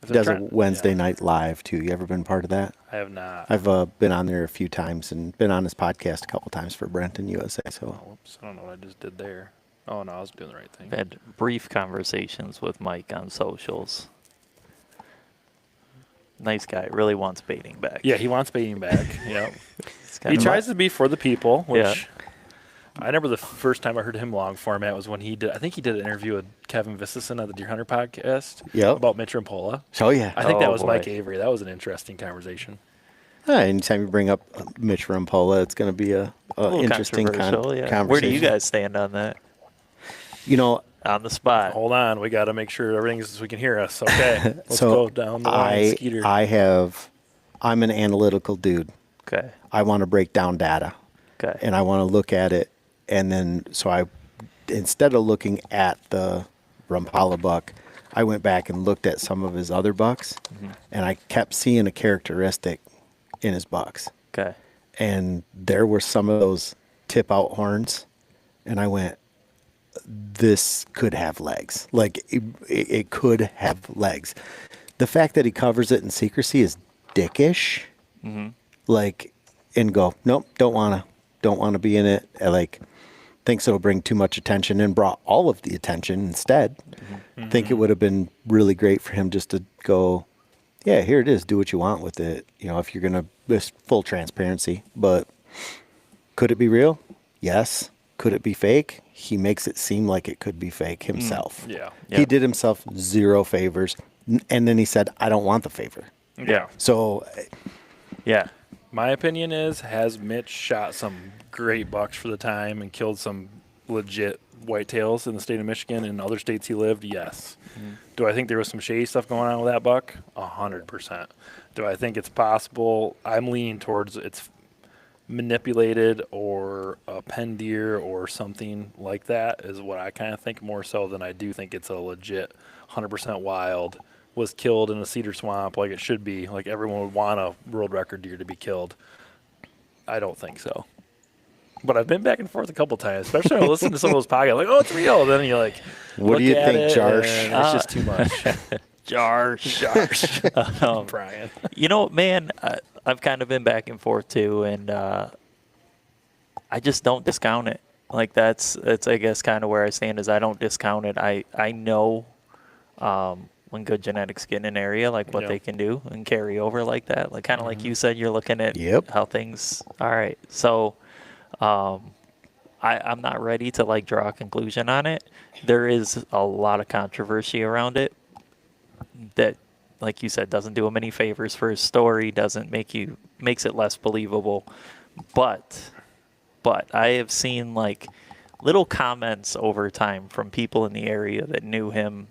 Does a Wednesday night live too. You ever been part of that? I have not. I've been on there a few times and been on his podcast a couple times for Brent and USA. So Whoops, I don't know what I just did there. Oh, no, I was doing the right thing. I've had brief conversations with Mike on socials. Nice guy. Really wants baiting back. Yeah, he wants baiting back. Yep. It's He kinda tries to be for the people, which Yeah. I remember the first time I heard him long format was when he did, I think he did an interview with Kevin Vistison of the Deer Hunter podcast about Mitch Rampolla. Oh, yeah. I think that was boy. Mike Avery. That was an interesting conversation. Anytime you bring up Mitch Rampolla, it's going to be a little interesting controversial, yeah. conversation. Where do you guys stand on that? You know, On the spot. Hold on, we got to make sure everything's so we can hear us. Okay, let's so go down the line, Skeeter. I'm an analytical dude. Okay. I want to break down data. Okay. And I want to look at it. And then, instead of looking at the Rampolla buck, I went back and looked at some of his other bucks, and I kept seeing a characteristic in his bucks. Okay. And there were some of those tip out horns, and I went, this could have legs. Like, it could have legs. The fact that he covers it in secrecy is dickish. Like, and go, nope, don't want to be in it. Like, thinks it'll bring too much attention, and brought all of the attention instead. Think it would have been really great for him just to go, yeah, here it is. Do what you want with it. You know, if you're going to, this full transparency. But could it be real? Yes. Could it be fake? He makes it seem like it could be fake himself. Yeah. He did himself zero favors. And then he said, I don't want the favor. Yeah. So, Yeah. My opinion is, has Mitch shot some great bucks for the time and killed some legit whitetails in the state of Michigan and other states he lived? Yes. Do I think there was some shady stuff going on with that buck? 100%. Do I think it's possible? I'm leaning towards it's manipulated or a pen deer or something like that is what I kind of think, more so than I do think it's a legit 100% wild, was killed in a cedar swamp like it should be, like everyone would want a world record deer to be killed. I don't think so. But I've been back and forth a couple times, especially when I listen to some of those podcasts, like, oh, it's real. Then you're like, what do you think, Jarsh? It's just too much. Jarsh. Brian. You know, man, I've kind of been back and forth too, and I just don't discount it. Like that's I guess kind of where I stand, is I don't discount it. I know when good genetics get in an area, like what they can do and carry over like that. Like kind of like you said, you're looking at how things. All right, so I'm not ready to like draw a conclusion on it. There is a lot of controversy around it that, like you said, doesn't do him any favors for his story, makes it less believable. But I have seen like little comments over time from people in the area that knew him.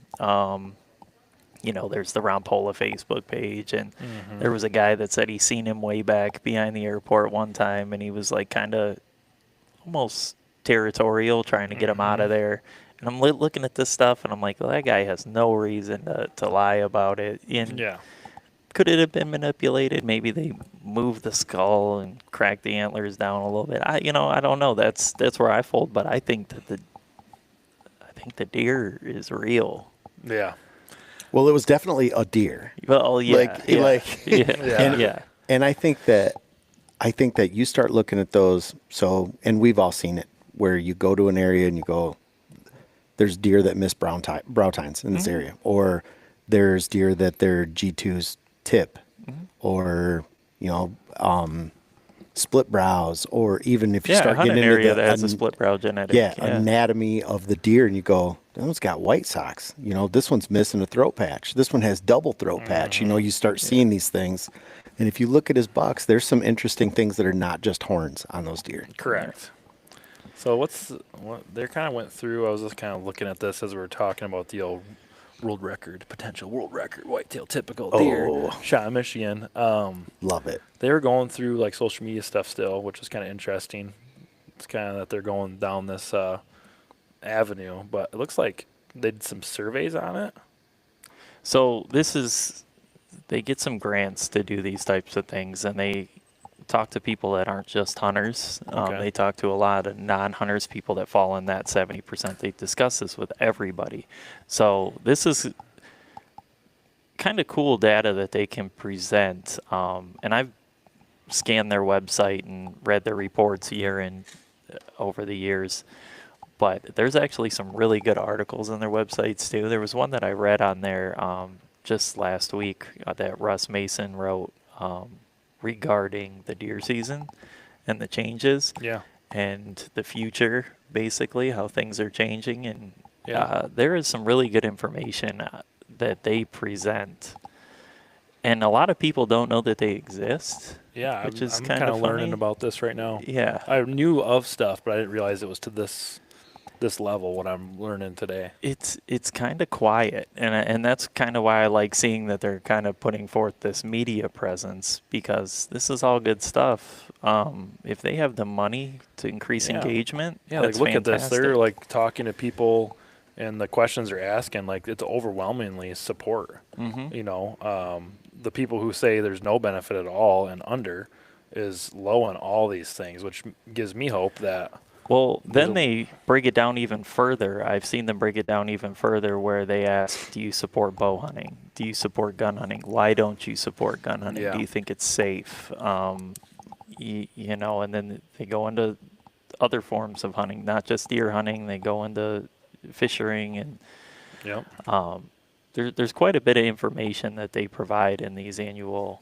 You know, there's the Rampolla Facebook page, and there was a guy that said he seen him way back behind the airport one time, and he was like kind of almost territorial, trying to get him out of there. And I'm looking at this stuff, and I'm like, well, that guy has no reason to lie about it. And could it have been manipulated? Maybe they moved the skull and cracked the antlers down a little bit. I don't know. That's where I fold. But I think that the deer is real. Yeah. Well, it was definitely a deer. Well, yeah. And I think that you start looking at those. So, and we've all seen it, where you go to an area and you go, there's deer that miss brow tines in this area, or there's deer that their G2s tip, or split brows, or even if you Yeah, start hunt getting an into area the that has a split brow genetic. yeah, anatomy of the deer, and you go, that one's got white socks. You know, this one's missing a throat patch. This one has double throat patch. You know, you start seeing these things. And if you look at his bucks, there's some interesting things that are not just horns on those deer. Correct. So what they kind of went through, I was just kind of looking at this as we were talking about the old potential world record whitetail typical deer shot in Michigan. Love it. They were going through like social media stuff still, which is kind of interesting. It's kind of that they're going down this avenue, but it looks like they did some surveys on it. So they get some grants to do these types of things, and they talk to people that aren't just hunters. Okay. They talk to a lot of non-hunters, people that fall in that 70%. They discuss this with everybody. So this is kind of cool data that they can present. And I've scanned their website and read their reports over the years. But there's actually some really good articles on their websites too. There was one that I read on there just last week that Russ Mason wrote regarding the deer season and the changes and the future, basically how things are changing. And there is some really good information that they present. And a lot of people don't know that they exist. Yeah, which is I'm kind of learning about this right now. Yeah. I knew of stuff, but I didn't realize it was to this level, what I'm learning today. It's kind of quiet, and that's kind of why I like seeing that they're kind of putting forth this media presence, because this is all good stuff. If they have the money to increase engagement, like look at this. They're like talking to people, and the questions they're asking, like it's overwhelmingly support. Mm-hmm. You know, the people who say there's no benefit at all and under is low on all these things, which gives me hope that. Well, then they break it down even further. I've seen them break it down even further where they ask, do you support bow hunting? Do you support gun hunting? Why don't you support gun hunting? Yeah. Do you think it's safe? You know, and then they go into other forms of hunting, not just deer hunting. They go into fishing, and there's quite a bit of information that they provide in these annual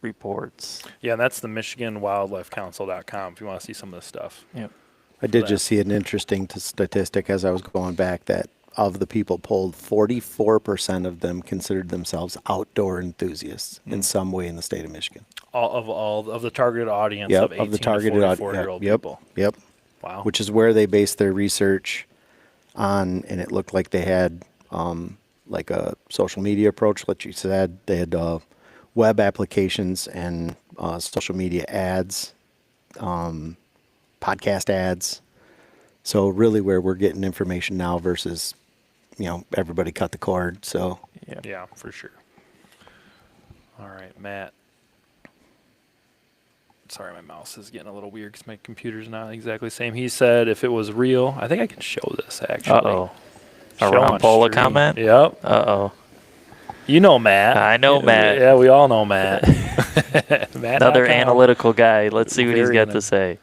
reports. Yeah, and that's the MichiganWildlifeCouncil.com if you want to see some of this stuff. Yep. I did just see an interesting statistic as I was going back that of the people polled, 44% of them considered themselves outdoor enthusiasts in some way in the state of Michigan. All of the targeted audience Yep, of 18 of the to targeted 44-year-old people. Yep. Wow. Which is where they based their research on, and it looked like they had like a social media approach, like you said. They had web applications and social media ads, podcast ads. So really where we're getting information now versus, you know, everybody cut the cord. So yeah, for sure. All right, Matt. Sorry, my mouse is getting a little weird because my computer's not exactly the same. He said if it was real, I think I can show this actually. Uh-oh. Show A Ron on Pola stream. comment? Yep. Uh-oh. You know Matt. I know Matt. Yeah, we all know Matt. Matt Another analytical guy. Let's see what he's Very got to say.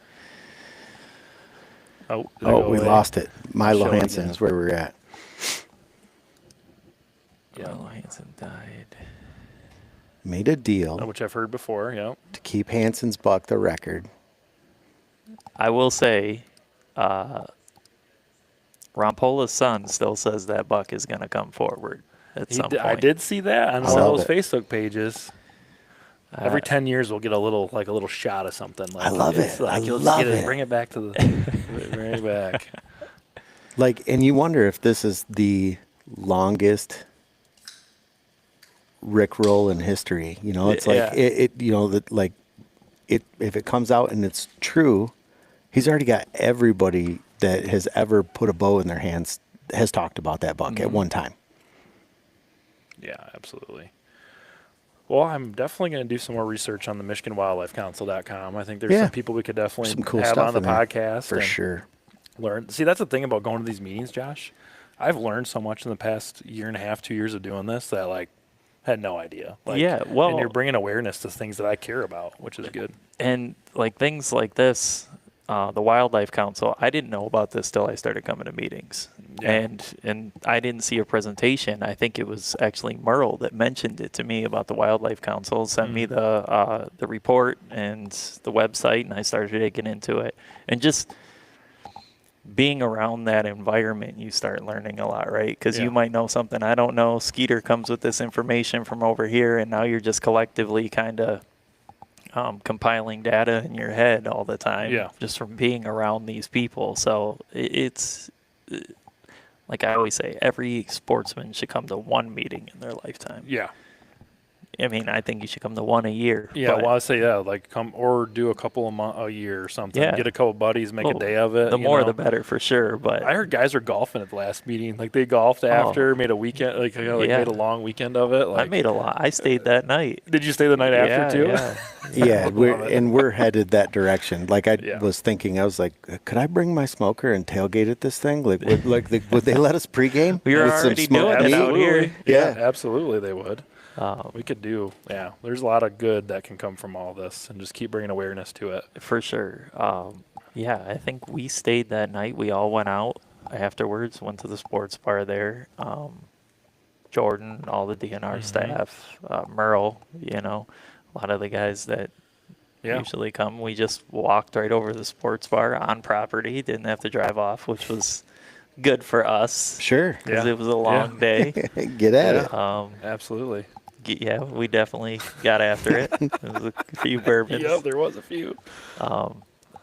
Oh, we lost it. Milo Show it Hansen again. is where we're at. Milo Hansen died. Made a deal which I've heard before. Yep. to keep Hansen's buck the record. I will say, Ron Pola's son still says that buck is going to come forward at some point. I did see that on I one of love those it. Facebook pages. Every 10 years, we'll get a little shot of something. Like, I love it's it. Like, I you'll love get it. Bring it back to the bring it back. Like, and you wonder if this is the longest Rickroll in history. You know, it's like Yeah. it you know, that like it if it comes out and it's true, he's already got everybody that has ever put a bow in their hands has talked about that buck at one time. Yeah, absolutely. Well, I'm definitely going to do some more research on the MichiganWildlifeCouncil.com. I think there's some people we could definitely Some cool have stuff on the in there, podcast for and sure. learn. See, that's the thing about going to these meetings, Josh. I've learned so much in the past year and a half, 2 years of doing this that like had no idea. Like, Yeah, well- and you're bringing awareness to things that I care about, which is good. And like things like this, the Wildlife Council, I didn't know about this till I started coming to meetings. Yeah. And I didn't see a presentation. I think it was actually Merle that mentioned it to me about the Wildlife Council, sent me the report and the website, and I started digging into it. And just being around that environment, you start learning a lot, right? Because you might know something I don't know. Skeeter comes with this information from over here, and now you're just collectively kind of compiling data in your head all the time, just from being around these people. So it's like I always say, every sportsman should come to one meeting in their lifetime. Yeah. I mean, I think you should come to one a year. Yeah, but well, I say like come or do a couple a year or something. Yeah. Get a couple buddies, make a day of it. The more, know. the better, for sure. But I heard guys were golfing at the last meeting. Like they golfed after, made a weekend, made a long weekend of it. Like, I made a lot. I stayed that night. Did you stay the night after too? Yeah. Yeah, we're headed that direction. Like I was thinking, I was like, could I bring my smoker and tailgate at this thing? Like, would they let us pregame? We were with some already smoked doing it meat? out here. Yeah, absolutely they would. We could do, there's a lot of good that can come from all this and just keep bringing awareness to it. For sure. I think we stayed that night. We all went out afterwards, went to the sports bar there. Jordan, all the DNR staff, Merle, a lot of the guys that usually come. We just walked right over to the sports bar on property, didn't have to drive off, which was good for us. Sure. Because it was a long day. Get at it. Absolutely. Yeah, we definitely got after it. There was a few bourbons. Yep, there was a few. I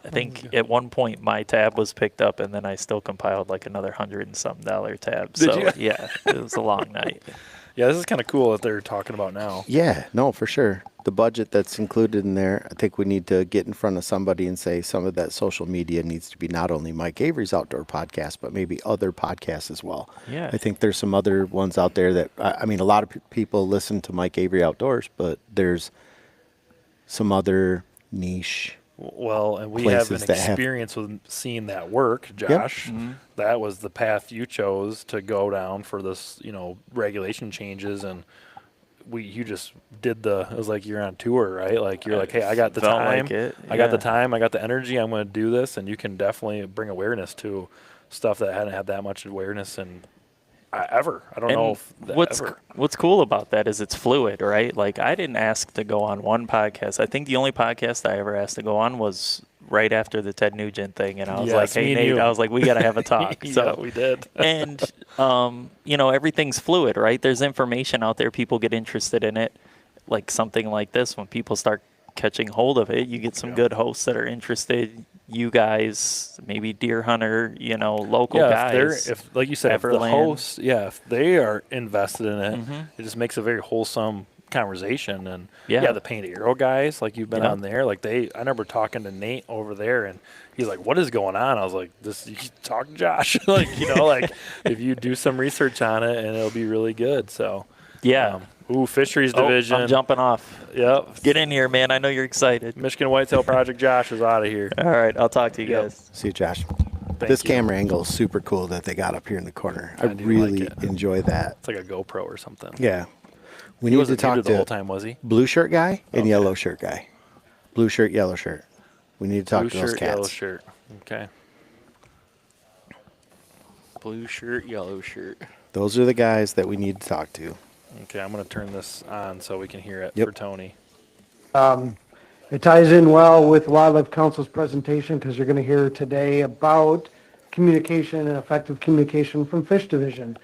think at one point my tab was picked up, and then I still compiled like another $100 and something tab. Did so you? Yeah, it was a long night. Yeah, this is kind of cool that they're talking about now. Yeah, no, for sure. The budget that's included in there, I think we need to get in front of somebody and say some of that social media needs to be not only Mike Avery's outdoor podcast, but maybe other podcasts as well. Yeah. I think there's some other ones out there that, I mean, a lot of people listen to Mike Avery Outdoors, but there's some other niche. Well, and we have an places that have- experience with seeing that work, Josh. That was the path you chose to go down for this, regulation changes, and you just did it was like you're on tour, right? Like you're like, hey, I got the Felt time, like it, I got the yeah. time, I got the energy, I'm going to do this, and you can definitely bring awareness to stuff that hadn't had that much awareness and ever. I don't know if what's cool about that is it's fluid, right? Like I didn't ask to go on one podcast. I think the only podcast I ever asked to go on was right after the Ted Nugent thing, and I was like, hey, me and Nate, you. I was like, we got to have a talk. So we did. And everything's fluid, right? There's information out there. People get interested in it. Like something like this, when people start catching hold of it, you get some good hosts that are interested. You guys, maybe deer hunter, local guys. If like you said, if the Everland. hosts, if they are invested in it, it just makes a very wholesome conversation. And the painted arrow guys, like you've been on there, like I remember talking to Nate over there, and he's like, "What is going on?" I was like, you talk to Josh, like if you do some research on it, and it'll be really good. So fisheries division. I'm jumping off. Yep. Get in here, man. I know you're excited. Michigan Whitetail Project Josh is out of here. All right, I'll talk to you guys. See you, Josh. Thank This you. camera angle is super cool that they got up here in the corner. I do really like it. enjoy that. It's like a GoPro or something. Yeah. We He need to wasn't talk muted the whole to time, was he? blue shirt guy and yellow shirt guy. Blue shirt, yellow shirt. We need to talk Blue to those shirt, cats. yellow shirt. Okay. Blue shirt, yellow shirt. Those are the guys that we need to talk to. Okay, I'm going to turn this on so we can hear it Yep. for Tony. It ties in well with Wildlife Council's presentation because you're going to hear today about communication and effective communication from Fish Division.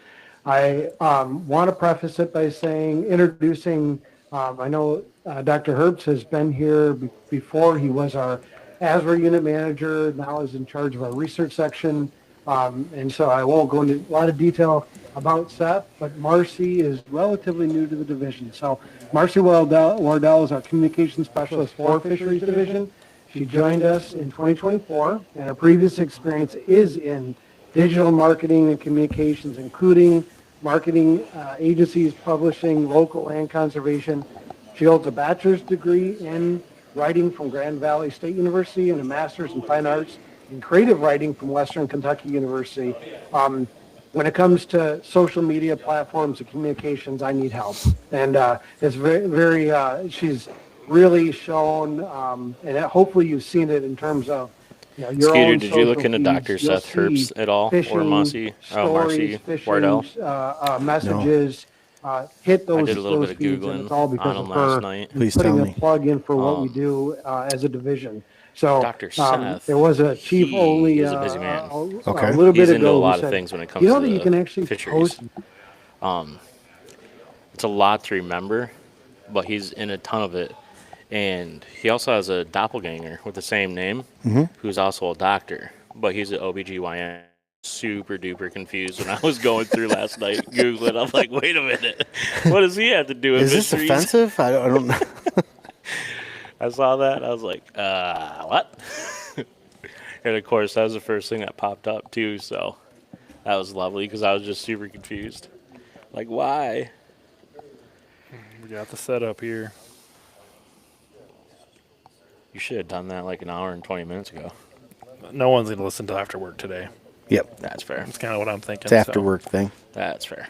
I want to preface it by introducing, I know Dr. Herbst has been here before. He was our ASRA unit manager, now is in charge of our research section. And so I won't go into a lot of detail about Seth, but Marcy is relatively new to the division. So Marcy Wardell is our communication specialist for Fisheries Division. She joined us in 2024, and her previous experience is in digital marketing and communications, including marketing agencies, publishing, local land conservation. She holds a bachelor's degree in writing from Grand Valley State University and a master's in fine arts in creative writing from Western Kentucky University. When it comes to social media platforms and communications, I need help. And it's very she's really shown, and hopefully you've seen it in terms of know, your Skeeter, own did you look social into feeds, Dr. you'll Seth Herbst see at all? Or phishing Marcy stories, Wardell? phishing messages. Hit I did a little those bit of feeds, and it's Googling all on because him of last her night. Please putting tell a me. plug in for what we do as a division. So Dr. Seth, there was a chief he only is a busy man. a Okay. little bit He's into a ago who lot of said, things when it you comes know to that you the can actually fisheries. post. It's a lot to remember, but he's in a ton of it. And he also has a doppelganger with the same name, who's also a doctor, but he's an OBGYN. Super duper confused when I was going through last night Googling. I'm like, wait a minute, what does he have to do with Is this fisheries? offensive? I don't know. I saw that and I was like, what? And of course, that was the first thing that popped up too. So that was lovely because I was just super confused. Like, why? We got the setup here. You should have done that like an hour and 20 minutes ago. No one's gonna listen till after work today. Yep. That's fair. That's kind of what I'm thinking. It's after so. work thing. That's fair.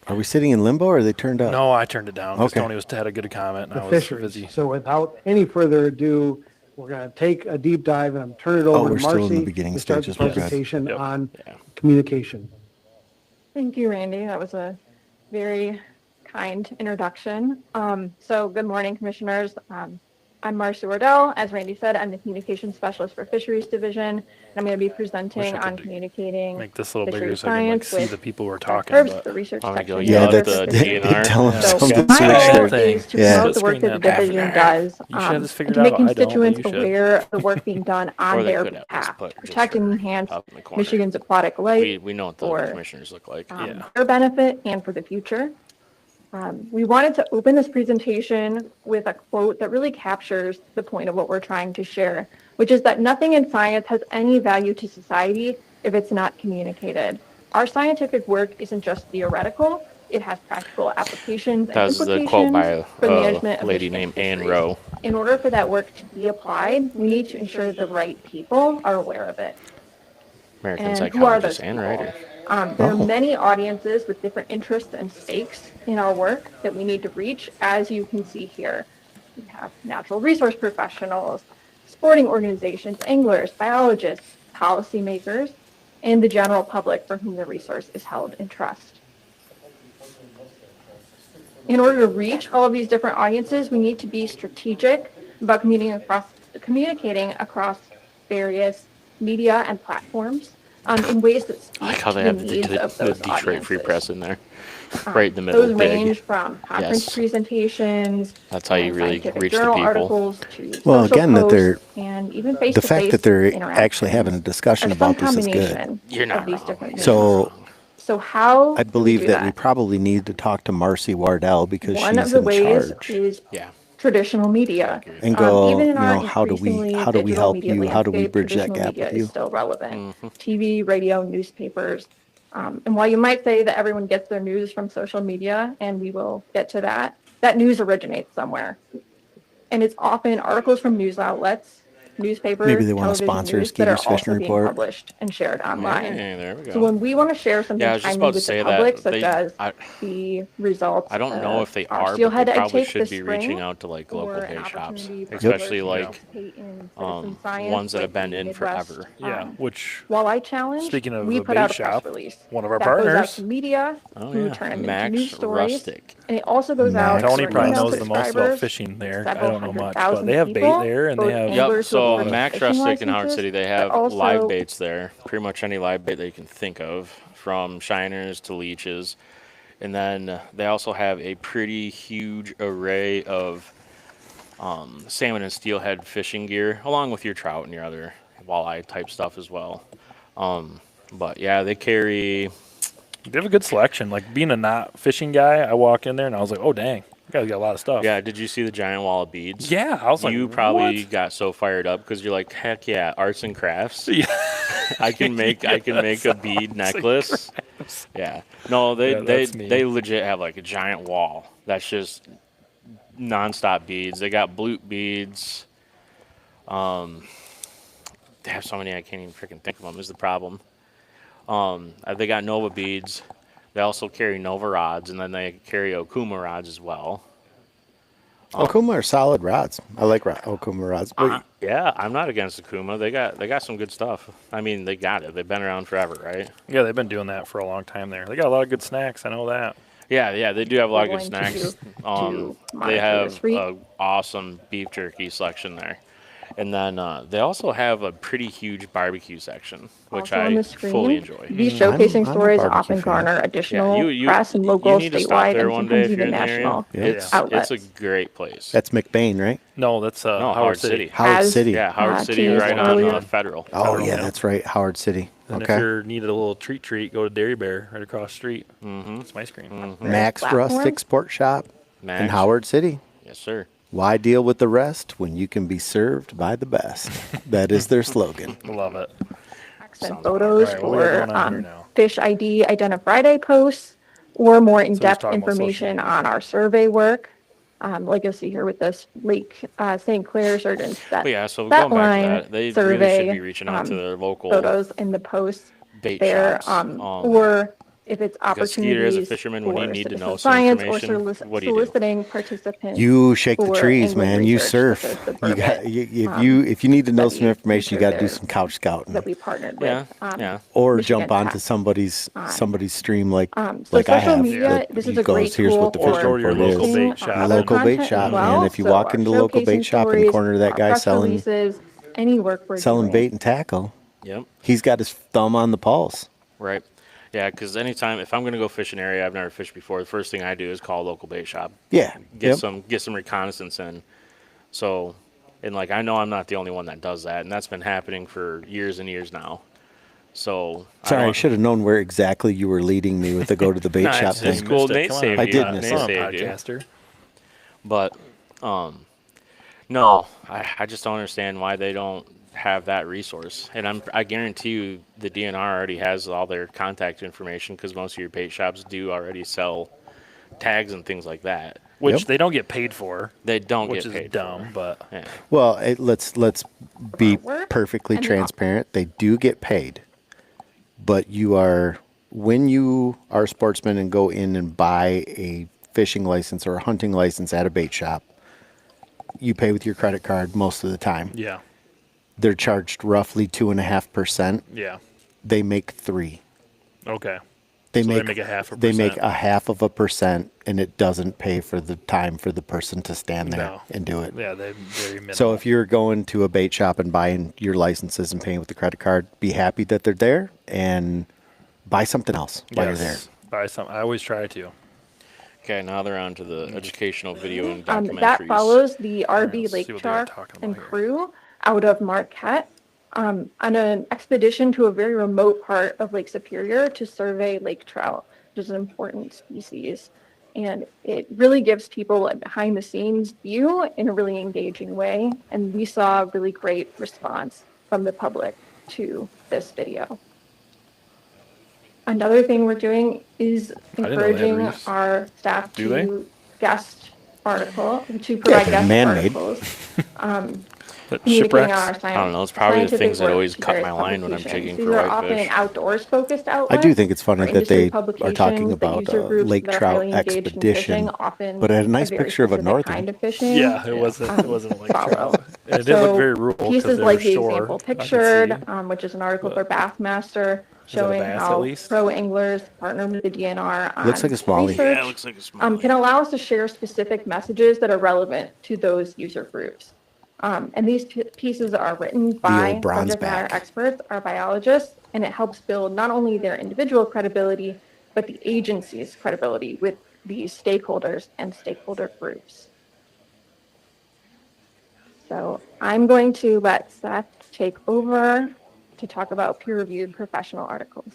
Are we sitting in limbo or are they turned up? No, I turned it down because Okay. Tony had a good comment and The I was fisheries. busy. So without any further ado, we're going to take a deep dive and turn it over we're to still in the Marcy beginning to start the stages. We're good. presentation Yep. on Yeah. communication. Thank you, Randy. That was a very kind introduction. So good morning, commissioners. I'm Marcy Wardell. As Randy said, I'm the communications specialist for Fisheries Division, and I'm going to be presenting I could on communicating Make this a little bigger fisheries so I can science see with the people who are Dr. talking. Herbst, But the research I'm gonna go section yell Yeah, at manager that's the for fisheries. tell them Yeah. So something my switch role there. is to Yeah. promote the work that the division does You should have this and figured to make out. I don't, but constituents you should. aware of the work being done Or on they their could have behalf, just put just protect and her enhance up in the corner. Michigan's aquatic life We know what the for commissioners look like. Yeah. their benefit and for the future. We wanted to open this presentation with a quote that really captures the point of what we're trying to share, which is that nothing in science has any value to society if it's not communicated. Our scientific work isn't just theoretical, it has practical applications and That was the quote by implications for the management a of lady Michigan's named Ann fisheries. Rowe. In order for that work to be applied, we need to ensure the right people are aware of it. American And who are psychologist those and people? writer. There are many audiences with different interests and stakes in our work that we need to reach, as you can see here. We have natural resource professionals, sporting organizations, anglers, biologists, policymakers, and the general public for whom the resource is held in trust. In order to reach all of these different audiences, we need to be strategic about communicating across various media and platforms in ways that speak I like how to they the have needs of the those Detroit Free audiences. Press in there, right in the middle. Those Big. range from conference Yes. presentations, That's how you really scientific reach the journal people. articles, to Well, social again, that they're posts, and even the face-to-face fact that they're interactions actually having a discussion are some about this is good. combination You're not of these wrong. different So means. So how I do we believe do that we probably need to talk to Marcy Wardell because One of she's the in ways charge is Yeah. traditional media. and go, Even you in our know, how do we increasingly help digital you? media How do we landscape, bridge that traditional gap media with is you? still relevant. TV, radio, newspapers. And while you might say that everyone gets their news from social media, and we will get to that, that news originates somewhere. And it's often articles from news outlets, newspapers, Maybe they want to television sponsor news that are Skeeter's Fishing also being Report. published and shared online. Hey, there we go. So when we want to share something Yeah, I was just timely about to with the say public, that. such as I the results I don't know of if they our are, but steelhead they egg probably take should this be spring, reaching out to like local or an day shops, opportunity for especially others to like participate in citizen science, ones that have like been the in Midwest. forever. Yeah, which While I challenge, speaking of we a put bait out a press shop, release one of our that goes out partners. to media Oh who yeah, turn them into Max news stories, Rustic. and it also goes out Max to Tony our probably email knows the most about subscribers, fishing there. I several don't know hundred much, but thousand they have bait people, there, and they both have Yep. anglers who So apply for Max fishing Rustic in Howard licenses, City, they but have also live baits there. Pretty much any live bait that you can think of, from shiners to leeches. And then they also have a pretty huge array of salmon and steelhead fishing gear, along with your trout and your other walleye type stuff as well. But yeah, they carry. They have a good selection. Like being a not fishing guy, I walk in there and I was like, oh dang, you guys got a lot of stuff. Yeah, did you see the giant wall of beads? Yeah, I was like, you probably what? got so fired up because you're like, heck yeah, arts and crafts. Yeah. I can make a bead necklace. Yeah. No, Yeah, that's me. they legit have like a giant wall that's just nonstop beads. They got blute beads. They have so many I can't even freaking think of them is the problem. They got Nova beads. They also carry Nova rods, and then they carry Okuma rods as well. Okuma are solid rods. I like Okuma rods. But Yeah, I'm not against Akuma. They got some good stuff. I mean, they got it. They've been around forever, right? Yeah, they've been doing that for a long time there. They got a lot of good snacks. I know that. Yeah, they do have a lot of We're good going to snacks. to They monitor have this week. a awesome beef jerky selection there. And then they also have a pretty huge barbecue section, which Also on I the screen, fully enjoy. these I'm showcasing a stories barbecue often fan. garner additional you press and local, need to stop statewide, there and one day sometimes if you're even in the area. national It's outlets. a great place. that's McBain, right? No, that's No, Howard City. Howard As- City. Yeah, Howard City teased right on earlier. Federal. Oh, yeah, yeah. that's right. Howard City. And if Okay. you're needed a little treat, go to Dairy Bear right across the street. Mm-hmm. It's ice cream. Max Platform? Rustic Sport Shop in Max. Howard City. Yes, sir. Why deal with the rest when you can be served by the best? That is their slogan. Love it. And photos All right, what we got or going on here now? Fish ID Identify Friday posts or more in-depth talking about social information media. on our survey work. Like you'll see here with this Lake St. Clair Surgeons But yeah, so that going back line to that, they survey really should be reaching out to their local photos in the posts bait there, shops. or if it's because Skeeter, as a opportunities fisherman, when you for need to citizen know some science or information, what do you do? soliciting participants. You shake the for trees, angling man. You research, surf. such as the You got permit, if you need to know some study information, you got to do feature some couch scouting that we partnered Yeah, with. yeah. or Michigan jump onto Tech. somebody's stream like So like I social have. media, that this is he a great goes, here's tool what the for fishing Or your report local is. bait shop. other Local bait content as shop, well. man. If you So walk our into the local bait showcasing shop in the stories, corner of that our guy press selling releases, any work we're doing. bait and tackle, Yep. he's got his thumb on the pulse. Right. Yeah, because anytime if I'm going to go fish an area I've never fished before, the first thing I do is call a local bait shop. Yeah. Get Yep. some reconnaissance in. So, and like I know I'm not the only one that does that, and that's been happening for years and years now. So Sorry, I don't- should have known where exactly you were leading me with the go to the bait Nah, shop it's thing. cool. Missed it. Nate Come on. saved I you. did miss Nate it. Come on, saved you. podcaster. But no, I just don't understand why they don't have that resource. And I guarantee you the DNR already has all their contact information because most of your bait shops do already sell tags and things like that. Which Yep. they don't get paid for, They don't which get is paid dumb, for. but Yeah. Well, let's be Work perfectly and the transparent. They do get paid, but when you are a sportsman and go in and buy a fishing license or a hunting license at a bait shop, you pay with your credit card most of the time. yeah, They're charged roughly 2.5%. yeah. They make 3. Okay. They So make they make a half a They make percent. a 0.5%, and it doesn't pay for the time for the person to stand there No. and do it. Yeah, they're very minimal. So if you're going to a bait shop and buying your licenses and paying with the credit card, be happy that they're there and buy something else while you're there. Yes, buy some. I always try to. Okay, now they're on to the educational video and That documentaries. follows the RV let's Lake see what they are Shark talking about and here. crew out of Marquette on an expedition to a very remote part of Lake Superior to survey lake trout, which is an important species. And it really gives people a behind the scenes view in a really engaging way. And we saw a really great response from the public to this video. Another thing we're doing is didn't know they had encouraging reefs. our staff Do they? to guest article, to provide they're guest man-made. articles. But Communicating shipwrecks. our science. I don't know, it's probably the scientific things that work always to cut various my line when I'm publications. jigging These for are often whitefish. outdoors focused I outlets. do think it's funny for that they industry are talking publications, that about user a groups lake that are trout highly engaged in expedition, fishing, often but a nice very picture of a specific northern. kind of fishing. Yeah, it wasn't. It wasn't like follow. trout. And it did look very rural because Pieces they like were the shore. example I could pictured, see. which is an article But- for Bassmaster, it a showing bass at how least? pro anglers partner with the DNR on Looks like a smallie. research, Yeah, it looks like a smallie. can allow us to share specific messages that are relevant to those user groups. And these pieces are written by old bronze subject matter back. experts, our biologists, and it helps build not only their individual credibility, but the agency's credibility with these stakeholders and stakeholder groups. So I'm going to let Seth take over to talk about peer-reviewed professional articles.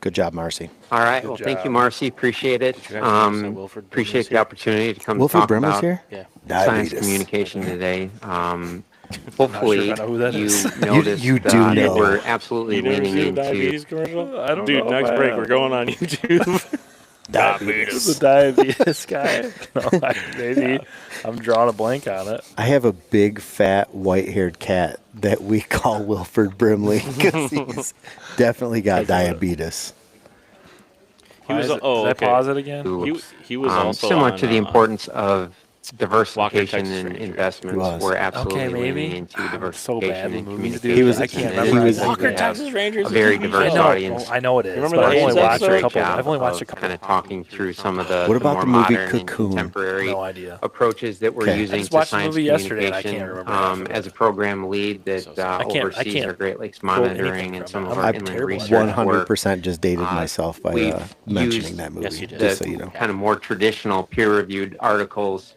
Good job, Marcy. All right. Good Well, thank you, job. Marcy. Appreciate it. Did you guys notice that Wilford Brimley's Appreciate the here? opportunity to come Wilford talk Brimley's about here? Yeah. science Diabetes. communication today. Hopefully, I know who that you is. noticed you do that know. we're absolutely You never leaning seen a into. diabetes commercial? I don't Dude, know. next if I break, have. we're going on YouTube. The diabetes guy. No, maybe I'm drawing a blank on it. I have a big, fat, white-haired cat that we call Wilford Brimley because he's definitely got diabetes. He was, Why is it- oh, did okay. I pause it again? Oops. He was also similar on, to the importance of diversification Texas in Ranger. investments. was. We're absolutely Okay, maybe. leaning into I'm so bad diversification with in movies, dude. communications. I can't and remember. it is I because we can't- have Texas Rangers a is a very TV diverse I show. know. audience. I know it is. Remember But the I've only Hayes watched a episode? couple. Job I've only watched a of couple. kind of talking through some of the What about more the movie modern and Cocoon? contemporary No idea. approaches that we're Okay. I using just to watched the science movie yesterday and I communication. can't remember half of As it. a program lead that I oversees can't our Great Lakes quote monitoring anything and from some it. of I'm our terrible inland at research that. work. 100% just dated myself by We've mentioning used that movie. Yes, you did. Just so you know. kind of more traditional peer-reviewed articles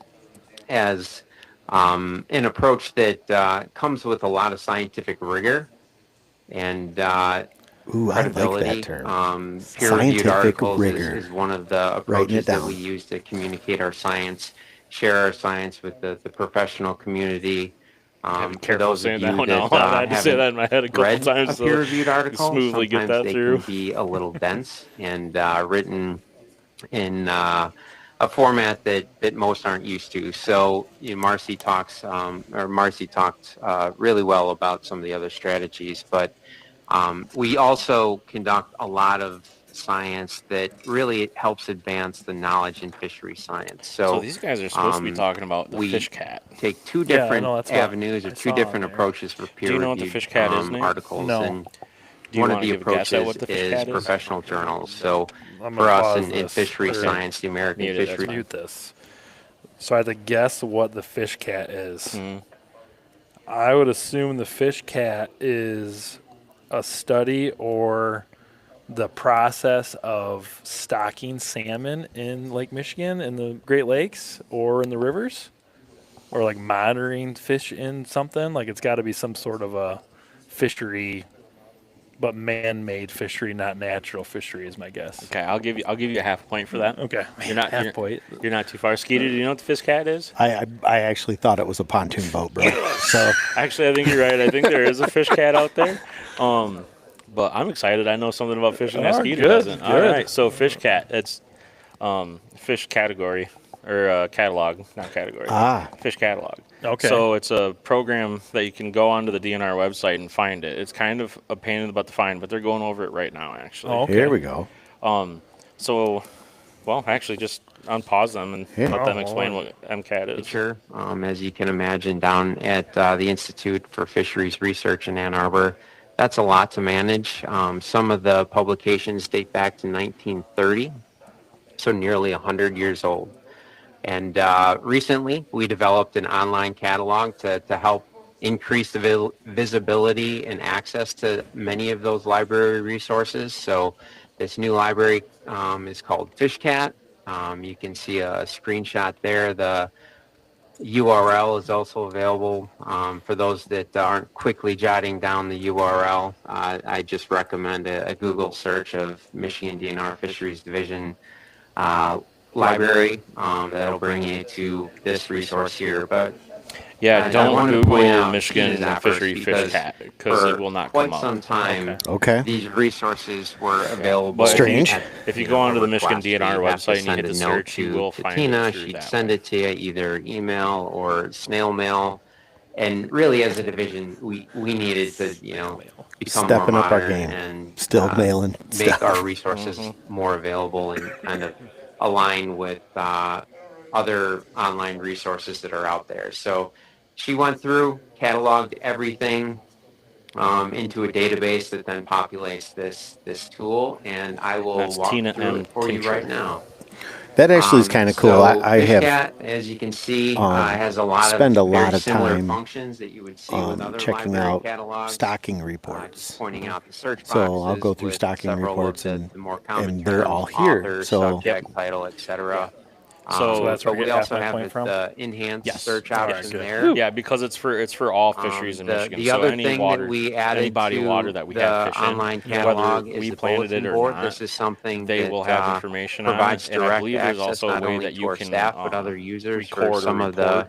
as an approach that comes with a lot of scientific rigor and Ooh, I like credibility. that term. Peer-reviewed Scientific articles rigor. is one of the Writing it approaches that we down. use to communicate our science, share our science with the professional community. Be For careful those of saying that you one out that loud. I had to say haven't that in my head a couple read times a so peer-reviewed you article, smoothly get sometimes that they through. can be a little dense and written in a format that most aren't used to. So Marcy talked really well about some of the other strategies, but we also conduct a lot of science that really helps advance the knowledge in fishery science. So these guys are supposed to be talking about the we fish cat. take two Yeah, I different know, that's what avenues or I two saw different on there. approaches for Do you know what the peer-reviewed fish cat is, Nate? articles. No. And Do you one of want to the give a guess at approaches what the fish is cat is? professional journals. So I'm for gonna us pause in this. fishery Or science, the American Mute it, that's Fishery fine. mute this. So I have to guess what the fish cat is. Mm-hmm. I would assume the fish cat is a study or the process of stocking salmon in Lake Michigan in the Great Lakes or in the rivers, or like monitoring fish in something. Like it's got to be some sort of a fishery, but man-made fishery, not natural fishery, is my guess. Okay, I'll give you a half point for that. Okay, You're not half point. You're not too far. Skeeter, do you know what the fish cat is? I actually thought it was a pontoon boat, bro. So Actually, I think you're right. I think there is a fish cat out there. But I'm excited. I know something about fishing that Oh, Skeeter good, doesn't. All good. right, so fish cat. It's fish category or catalog, not category. Fish catalog. Okay. So it's a program that you can go onto the DNR website and find it. It's kind of a pain in the butt to find, but they're going over it right now, actually. Oh, okay. here we go. So, well, actually, just unpause them and let them explain what MCAT is. Sure. As you can imagine, down at the Institute for Fisheries Research in Ann Arbor, that's a lot to manage. Some of the publications date back to 1930, so nearly 100 years old. And recently, we developed an online catalog to help increase the visibility and access to many of those library resources. So this new library is called FishCat. You can see a screenshot there. The URL is also available for those that aren't quickly jotting down the URL. I just recommend a Google search of Michigan DNR Fisheries Division library. That'll bring you to this resource here. But Yeah, I don't wanted to Google point out Michigan these efforts fishery fish because cat because for it will not quite come up. some time, Okay. these resources were available. But Strange. If you go onto the Michigan request DNR where you have to website and you send hit a the note search, you will to find Tina. it through She'd that send way. it to you either email or snail mail. And really, as a division, we needed to, become Stepping more up our modern game. and Still mailing make stuff. our resources more available and kind of align with other online resources that are out there. So she went through, cataloged everything into a database that then populates this tool, and I will That's walk Tina through M. it for you Tincture. right now. That actually is kind of cool. So I have FishCat, as you can see, has a lot spend a of lot very of similar time functions that you would see with other checking library out catalogs. stocking Just reports. pointing out the search boxes. So I'll go through with stocking several of reports the more common and they're terms, all here. author, So subject, title, etc. So that's where but we we get also half my have point from? the enhanced Yes. search All right, option good. there. Yeah, because it's for all fisheries in Michigan. The So other any thing water, that we added any body of to water that we the have fish online in, catalog whether is we the planted it bulletin or board. not, This is something they that will have information on provides it. And I direct believe there's access also a not way only that to you our can staff but other users for record or some of the report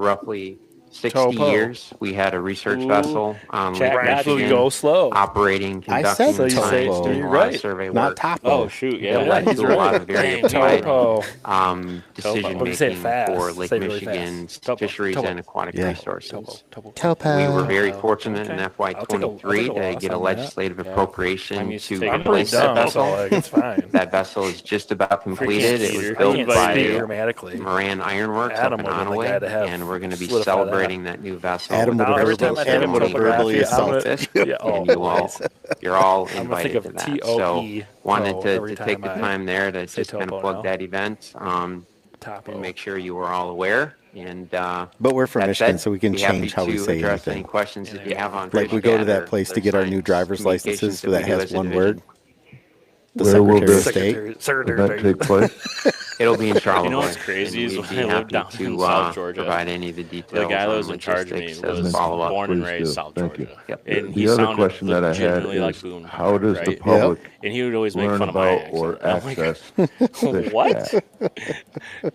roughly 60 Topo. years. We had a research Ooh. vessel on Chat Lake got you. Michigan Go slow. operating, I conducting said So you say- science, topo, doing a you're lot right. of survey not work. topo. Oh shoot, That yeah. led he's to a right. lot of very Dang, we were- applied Topo. decision But if you say it making fast, for Lake say it really Michigan's fast. Topo. fisheries Topo. and aquatic Yeah. resources. Topo. We were very Topo. fortunate in Okay. FY I'll take a '23 to loss get a on that. legislative Yeah. I'm appropriation used to to taking I'm pretty replace that dumb, so vessel. like, it's fine. That vessel is just about completed. It was I built can't by speak grammatically. Moran Ironworks up Adam in would have been the guy to Onaway, have and we're going to be solidified celebrating that new vessel. Adam with would have Every the time I think Adam of would have verbally topography, I'm assaulted gonna, you. yeah, and you all, always. you're all I'm gonna think invited of to that. So TOE wanted every to take time the I time there to say just kind topo of plug now. that event. and make sure you are all aware. And But we're from that Michigan, said, so we can be happy change how we to say address any anything. questions that you have on Like we go to FishCat that or place to their get our new science driver's licenses communications that that we do has as a one division. word. The Where will Secretary of this State. event take place? It'll be in Charlevoix. You know what's and crazy is we'd when be I lived happy down in to South Georgia, provide any of the the details guy that on was in charge of me logistics as was follow-up. born and Please raised do. South Thank you. Georgia. Yep. And he The other sounded question that I had legitimately like is, Boone. how does the right? public And he would always make learn fun of my about accent. or And I'm like, access what? FishCat?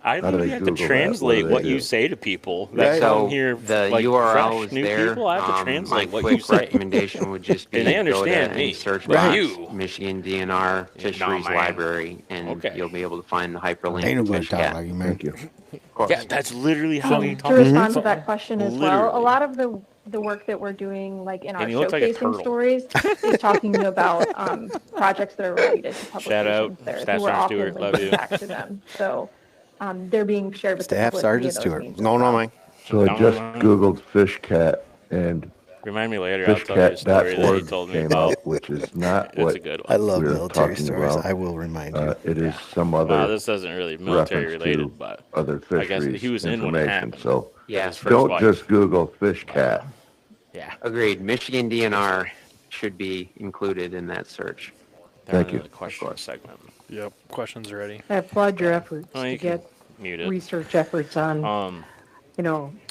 I How do literally they have to Google that? What do translate they what do? you say to people that Right. come So here, the like URL fresh is new there. people. I have to My translate what you quick say. recommendation would just be And they go to understand any me. search But box, you. Michigan DNR Fisheries man. Library, and Okay. you'll be able to find the hyperlink Ain't to nobody talking FishCat. about you, man. Thank you. Of course. Yeah, that's literally how he To talks. respond to that question as well, a Literally. lot of the work that we're doing, like in our And he looks like a showcasing turtle. stories, is talking about projects that are related to Shout out, publications there. Staff So we're Sergeant often Stewart, love linking you. back to them. So they're being shared with the Staff public via Sergeant those Stewart. means No, as no, well. mine. So I No, just no, no. Googled FishCat and Remind me later. I'll tell you a story that he fishcat.org told me came about. up, which is not It's what a good I one. love we're military talking stories. about. I will remind you. It is some Wow, other this isn't really military reference related, to but other I guess fisheries he was in when it information. happened. So Yeah. His first don't wife. just Google FishCat. Yeah. Agreed. Michigan DNR should be included in that search. Thank you. The question segment. Yep. Questions ready. I applaud your efforts Oh, to you can get mute it. research efforts on,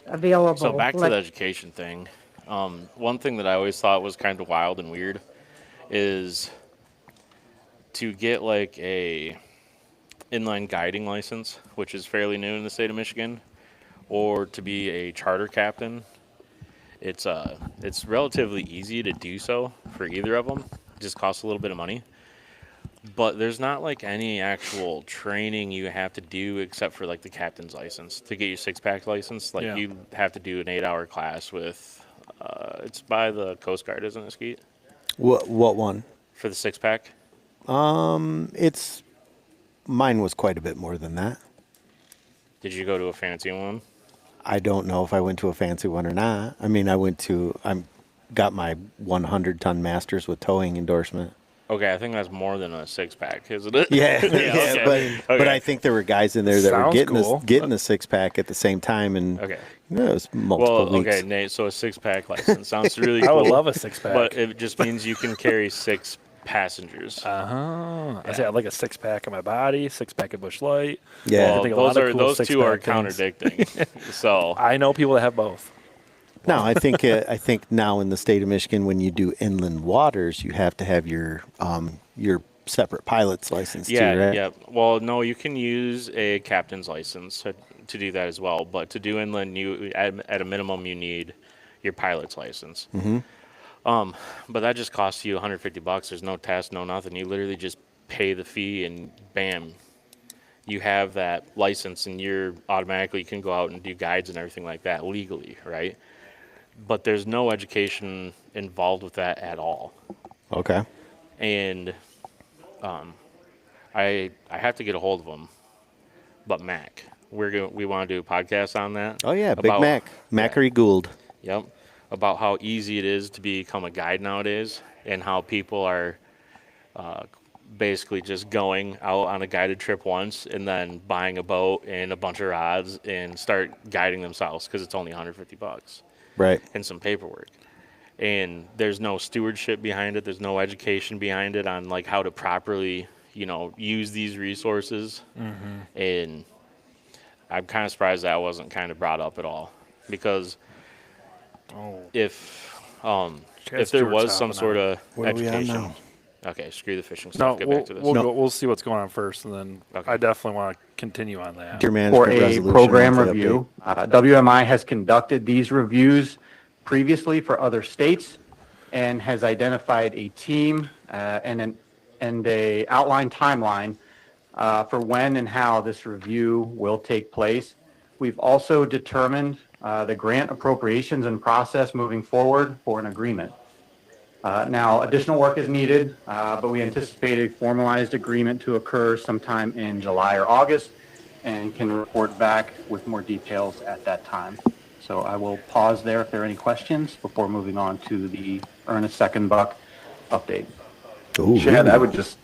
available. So back to the education thing. One thing that I always thought was kind of wild and weird is to get like a inline guiding license, which is fairly new in the state of Michigan, or to be a charter captain. It's relatively easy to do so for either of them. It just costs a little bit of money. But there's not like any actual training you have to do except for like the captain's license. To get your six-pack license, like Yeah. you have to do an 8-hour class with, it's by the Coast Guard, isn't it, Skeet? What one? For the six-pack? It's mine was quite a bit more than that. Did you go to a fancy one? I don't know if I went to a fancy one or not. I mean, I got my 100-ton masters with towing endorsement. Okay, I think that's more than a six-pack, isn't it? Yeah, okay. but I think there were guys in there that were Sounds getting cool. getting the 6-pack at the same time, and Okay. it was multiple Well, weeks. okay, Nate, so a six-pack license sounds really cool. I would love a six-pack. But it just means you can carry 6 passengers. I say I like a 6-pack of my body, 6-pack of Busch Light. Yeah. I Well, think a lot of cool those two are 6-pack things. contradicting. So I know people that have both. No, I think now in the state of Michigan, when you do inland waters, you have to have your separate pilot's license yeah, too, right? yeah. Well, no, you can use a captain's license to do that as well. But to do inland, you at a minimum you need your pilot's license. Mm-hmm. But that just costs you $150. There's no test, no nothing. You literally just pay the fee and bam, you have that license and you're automatically you can go out and do guides and everything like that legally, right? But there's no education involved with that at all. Okay. And I have to get a hold of them. But Mac, we want to do a podcast on that. Oh yeah, Big about- Mac, Mackery Gould. Yep. About how easy it is to become a guide nowadays and how people are basically just going out on a guided trip once and then buying a boat and a bunch of rods and start guiding themselves because it's only $150 Right. and some paperwork. And there's no stewardship behind it. There's no education behind it on like how to properly, use these resources. Mm-hmm. And I'm kind of surprised that wasn't kind of brought up at all because if there was some sort of Where are we on education. now? Okay, screw the fishing No, stuff. Get back to this. we'll see what's going on first, and then Okay. I definitely want to continue on that. Your For management a resolution program monthly review, WMI has conducted these reviews previously for other states and has identified a team and a outline timeline for when and how this review will take place. We've also determined the grant appropriations and process moving forward for an agreement. Now, additional work is needed, but we anticipate a formalized agreement to occur sometime in July or August and can report back with more details at that time. So I will pause there if there are any questions before moving on to the Earn a Second Buck update. Ooh, Chad, I would just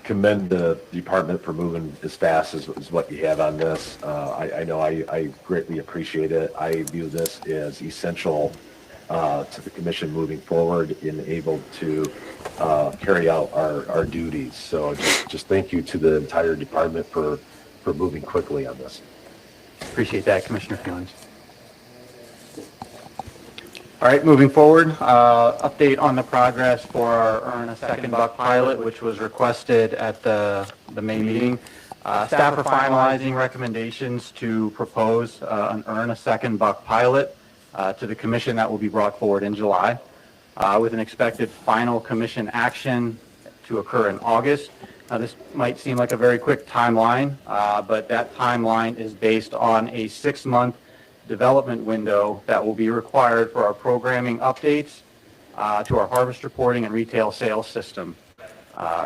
commend the department for moving as fast as what you have on this. I know I greatly appreciate it. I view this as essential to the commission moving forward and able to carry out our duties. So just thank you to the entire department for moving quickly on this. Appreciate that, Commissioner Feelings. All right, moving forward, update on the progress for our Earn a Second Buck pilot, which was requested at the May meeting. Staff are finalizing recommendations to propose an Earn a Second Buck pilot to the commission that will be brought forward in July, with an expected final commission action to occur in August. Now, this might seem like a very quick timeline, but that timeline is based on a 6-month development window that will be required for our programming updates to our harvest reporting and retail sales system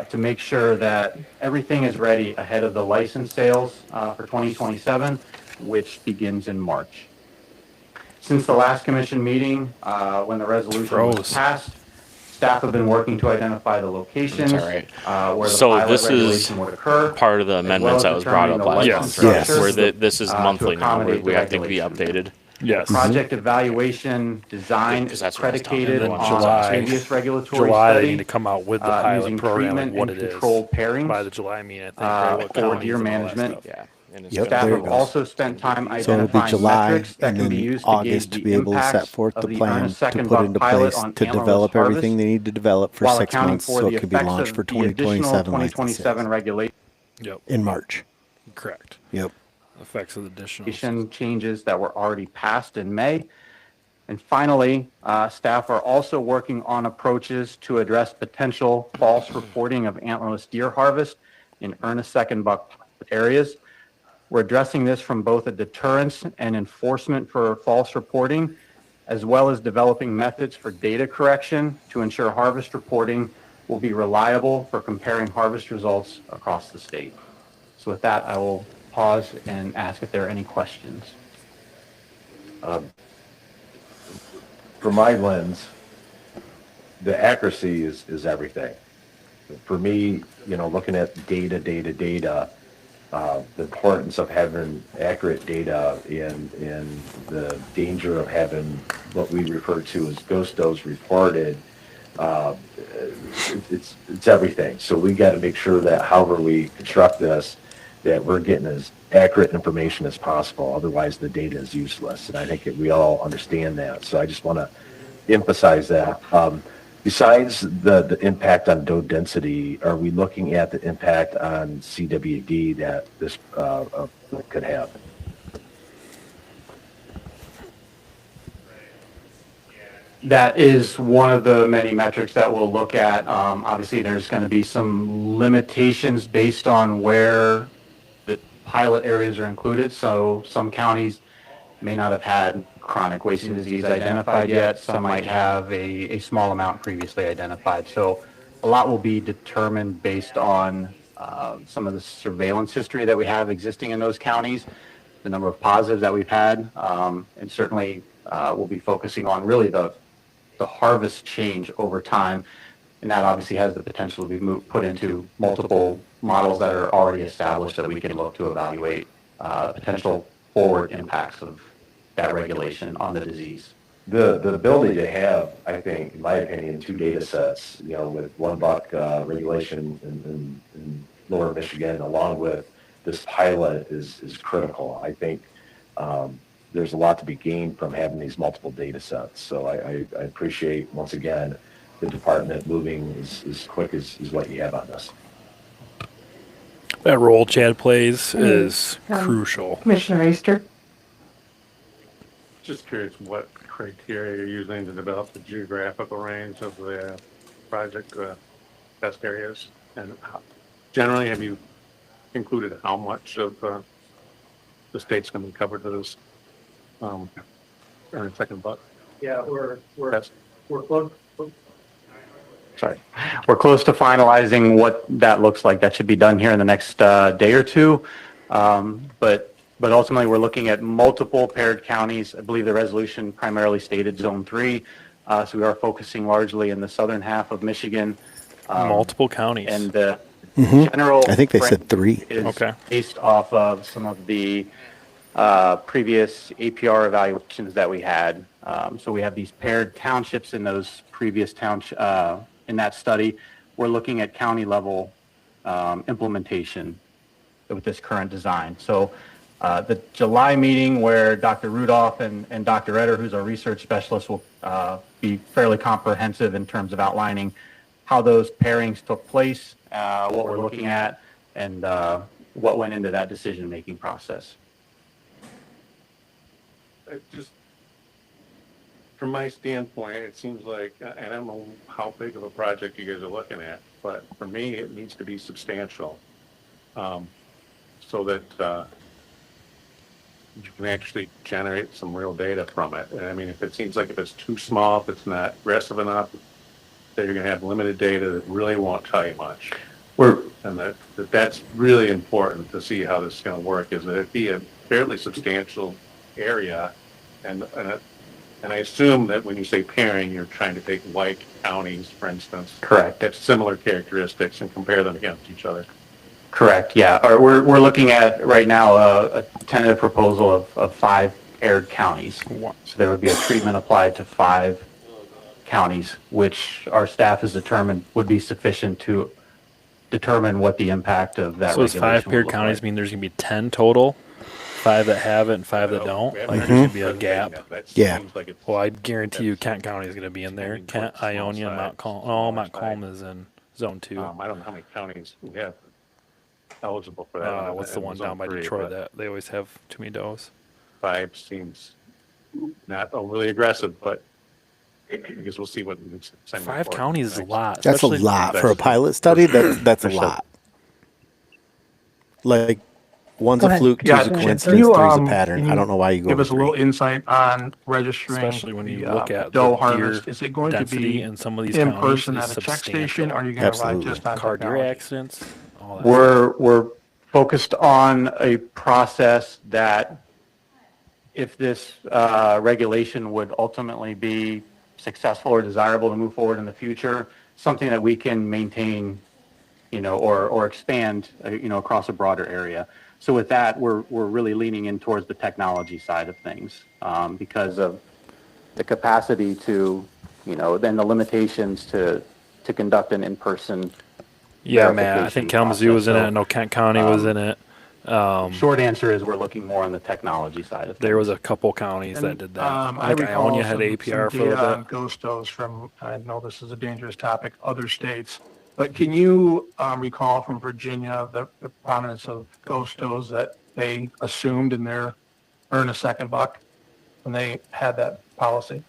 to make sure that everything is ready ahead of the license sales for 2027, which begins in March. Since the last commission meeting, when the resolution was passed, staff have been working to identify the locations where the pilot regulation would occur. Part of the amendments that was brought up last month, Yes. where this is monthly now, where we have to be updated. Yes. Project evaluation design is predicated And then on July- previous regulatory July, they study need to come out with the pilot using program, like treatment what and it is. controlled pairings By the July meeting, I think, right, what for counties deer and all that management. stuff. Yeah. And it's Yep, Staff there it have goes. also spent time So it'll be identifying July metrics that and can be then used August to to gauge be the able to set impacts forth of the the Earn a plan to Second put Buck into pilot place on to antlerless develop harvest, everything they need to develop for while 6 accounting months for so the it could be effects launched of for the additional 2027 license 2027 sales regulation Yep, in March. correct. Yep. Effects of the additional. changes that were already passed in May. And finally, staff are also working on approaches to address potential false reporting of antlerless deer harvest in Earn a Second Buck areas. We're addressing this from both a deterrence and enforcement for false reporting, as well as developing methods for data correction to ensure harvest reporting will be reliable for comparing harvest results across the state. So with that, I will pause and ask if there are any questions. From my lens, the accuracy is everything. For me, looking at data, the importance of having accurate data and the danger of having what we refer to as ghost does reported, it's everything. So we got to make sure that however we construct this, that we're getting as accurate information as possible. Otherwise, the data is useless. And I think that we all understand that. So I just want to emphasize that. Besides the impact on doe density, are we looking at the impact on CWD that this could have? That is one of the many metrics that we'll look at. Obviously, there's going to be some limitations based on where the pilot areas are included. So some counties may not have had chronic wasting disease identified yet. Some might have a small amount previously identified. So a lot will be determined based on some of the surveillance history that we have existing in those counties, the number of positives that we've had, and certainly we'll be focusing on really the harvest change over time. And that obviously has the potential to be put into multiple models that are already established that we can look to evaluate potential forward impacts of that regulation on the disease. The ability to have, I think, in my opinion, 2 data sets, with $1 regulation in lower Michigan, along with this pilot is critical. I think there's a lot to be gained from having these multiple data sets. So I appreciate, once again, the department moving as quick as what you have on this. That role Chad plays is crucial. Commissioner Easter? Just curious what criteria you're using to develop the geographical range of the project best areas, and generally have you included how much of the state's going to be covered to this Earn a Second Buck? Yeah, we're close. Sorry. We're close to finalizing what that looks like. That should be done here in the next day or two. But ultimately, we're looking at multiple paired counties. I believe the resolution primarily stated Zone 3. So we are focusing largely in the southern half of Michigan. Multiple counties. And Mm-hmm. I think they said 3. Is Okay. based off of some of the previous APR evaluations that we had. So we have these paired townships in those previous in that study. We're looking at county level implementation with this current design. So the July meeting where Dr. Rudolph and Dr. Etter, who's our research specialist, will be fairly comprehensive in terms of outlining how those pairings took place, what we're looking at, and what went into that decision-making process. Just from my standpoint, it seems like, and I don't know how big of a project you guys are looking at, but for me, it needs to be substantial, so that you can actually generate some real data from it. And I mean, if it seems like if it's too small, if it's not aggressive enough, that you're going to have limited data that really won't tell you much. And that's really important to see how this is going to work, is that it be a fairly substantial area. And I assume that when you say pairing, you're trying to take like counties, for instance. Correct. Have similar characteristics and compare them against each other. Correct, yeah. Or we're looking at right now a tentative proposal of 5 paired counties. So there would be a treatment applied to 5 counties, which our staff has determined would be sufficient to determine what the impact of that So does 5 regulation would paired look counties like. mean there's going to be 10 total? 5 that have it and 5 that don't? Like there's going to be a gap? Yeah. Well, I guarantee you Kent County is going to be in there. Kent, Ionia, Mount Calm. Oh, Mount Calm is in zone 2. I don't know how many counties we have eligible for that. What's the one down by Detroit that they always have too many does? 5 seems not overly aggressive, but I guess we'll see what. 5 counties is a lot. That's a lot for a pilot study. That's a Sure. lot. Like, one's Go a ahead. fluke, Yeah, two's a can coincidence, you, three's a can pattern. you I don't know why you go Give with us a little 3. insight on registering. Especially when you the, look at dough the harvest. deer Is it going to density be in some of these in counties person is at a check station, substantial. or are you going to rely Absolutely. just on Car deer technology? accidents, all that. We're focused on a process that, if this regulation would ultimately be successful or desirable to move forward in the future, something that we can maintain, or expand, across a broader area. So with that, we're really leaning in towards the technology side of things, because of the capacity to, then the limitations to conduct an in-person. Yeah, Matt. I think Kalamazoo was in it. I know Kent County was in it. Short answer is we're looking more on the technology side of things. There was a couple counties that did that. I Like recall Ionia had some APR for a data little on bit. ghostos from, I know this is a dangerous topic, other states. But can you recall from Virginia the prominence of ghostos that they assumed in their earn a second buck when they had that policy?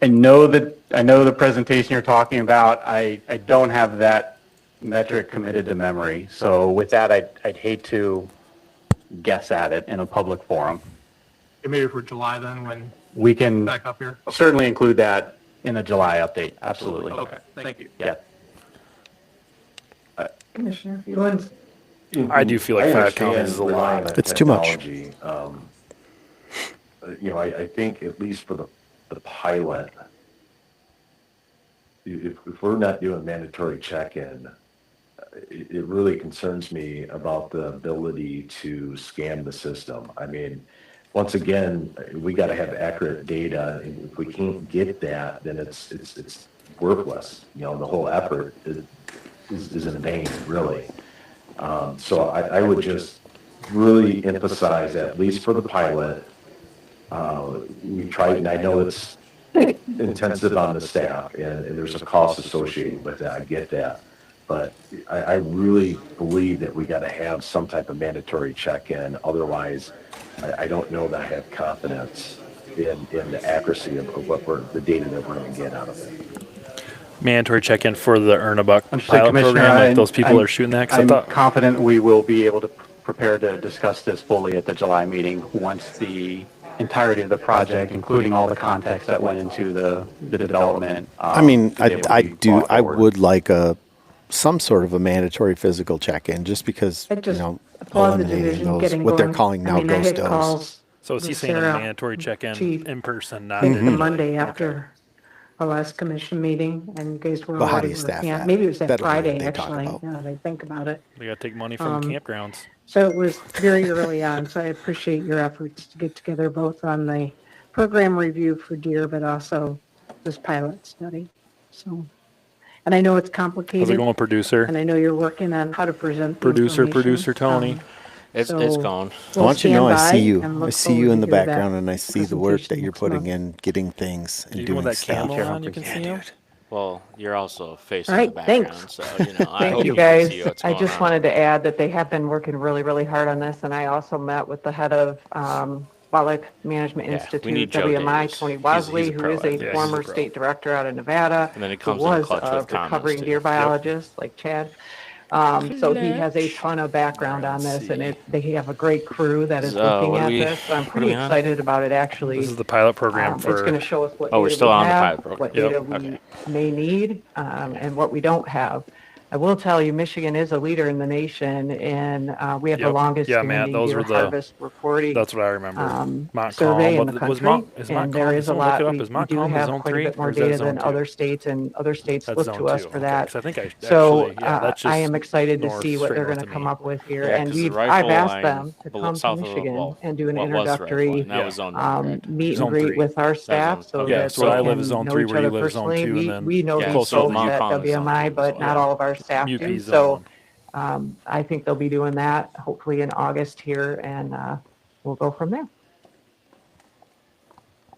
I know the presentation you're talking about. I don't have that metric committed to memory. So with that, I'd hate to guess at it in a public forum. Maybe for July then, when we can back up here, certainly include that in the July update. Absolutely. Okay, thank you. Yeah. Commissioner Fewens? I do feel like 5 understand counties is a relying lot. on It's too much. technology. I think at least for the pilot, if we're not doing mandatory check-in, it really concerns me about the ability to scan the system. I mean, once again, we got to have accurate data. And if we can't get that, then it's worthless. The whole effort is in vain, really. So I would just really emphasize, at least for the pilot, we tried, and I know it's intensive on the staff, and there's a cost associated with that. I get that. But I really believe that we got to have some type of mandatory check-in. Otherwise, I don't know that I have confidence in the accuracy of the data that we're going to get out of it. Mandatory check-in for the Earn a Buck Understood, pilot Commissioner. program. Like I'm- those people I'm- are shooting that. 'Cause I'm I thought confident we will be able to prepare to discuss this fully at the July meeting once the entirety of the project, including all the context that went into the development. I mean, is able to I be do. brought I forward. would like some sort of a mandatory physical check-in, just because I just applaud the eliminating division those getting what they're going. calling now I mean, I had ghostos. calls so. Is he with saying a Sarah, mandatory check-in chief, in person, I not think the digitally? Monday after last commission meeting and you guys were But how do already you staff working on, that? maybe it was that That'll be what Friday, they talk actually, about. now that I think about it. They got to take money from the Um, campgrounds. So it was very early on, so I appreciate your efforts to get together both on the program review for deer, but also this pilot study. So, and I know it's How's it complicated, going, producer? and I know you're working on how to present the Producer information. Tony. It's So gone. I we'll want you to know stand I by see you. and I look see you forward in to the hear that background, and I see the work that presentation you're next putting month. in, getting things and You doing doing that stuff. camel on? You can see him. Well, you're also facing All right, the background, thanks. so you know. I Thank hope you you can guys. see what's I going just on. wanted to add that they have been working really, really hard on this, and I also met with the head of Wildlife Management Yeah, we Institute, need Joe WMI, Davis. Tony He's Bosley, a who pro is at a this. Yeah, he's a former pro. state director out of Nevada, And then it who comes in was clutch a with comments, recovering too. deer Yep. biologist like Chad. So he has a ton of background on this, and they have a great crew that is So, looking what are at we- this. So I'm what are pretty we on? excited about it, actually. This is the pilot program It's going for. to show us what Oh, we're data still we on the have, pilot program. what Yep. data we Okay. may need, and what we don't have. I will tell you, Michigan is a leader in the nation, and we have the Yep. longest Yeah, Matt, standing those deer were the- harvest reporting That's what I remember. Montcalm, survey in the but was country, is and there Montcalm? is a Someone look lot. it up. We Is do Montcalm in have zone quite a 3, bit more or is that data zone than 2? other states, and other states That's look zone to us 2. for Okay, that. 'cause I think So that's I just am excited to north, see what straight they're north going to of come me. up with here, Yeah, and 'cause the I've rifle asked line them to below- come to south of the- Michigan well, and do an what was the rifle introductory line? That was zone 1, correct? meet and Zone greet 3. with our That staff was so zone- Yeah, that so where they I live is can zone know 3, each where you other live zone personally. 2, and then We know Yeah, these closer so to folks you. at Montcalm is zone 2 WMI, as but well. not all of our staff UP do. zone. So I think they'll be doing that hopefully in August here, and we'll go from there.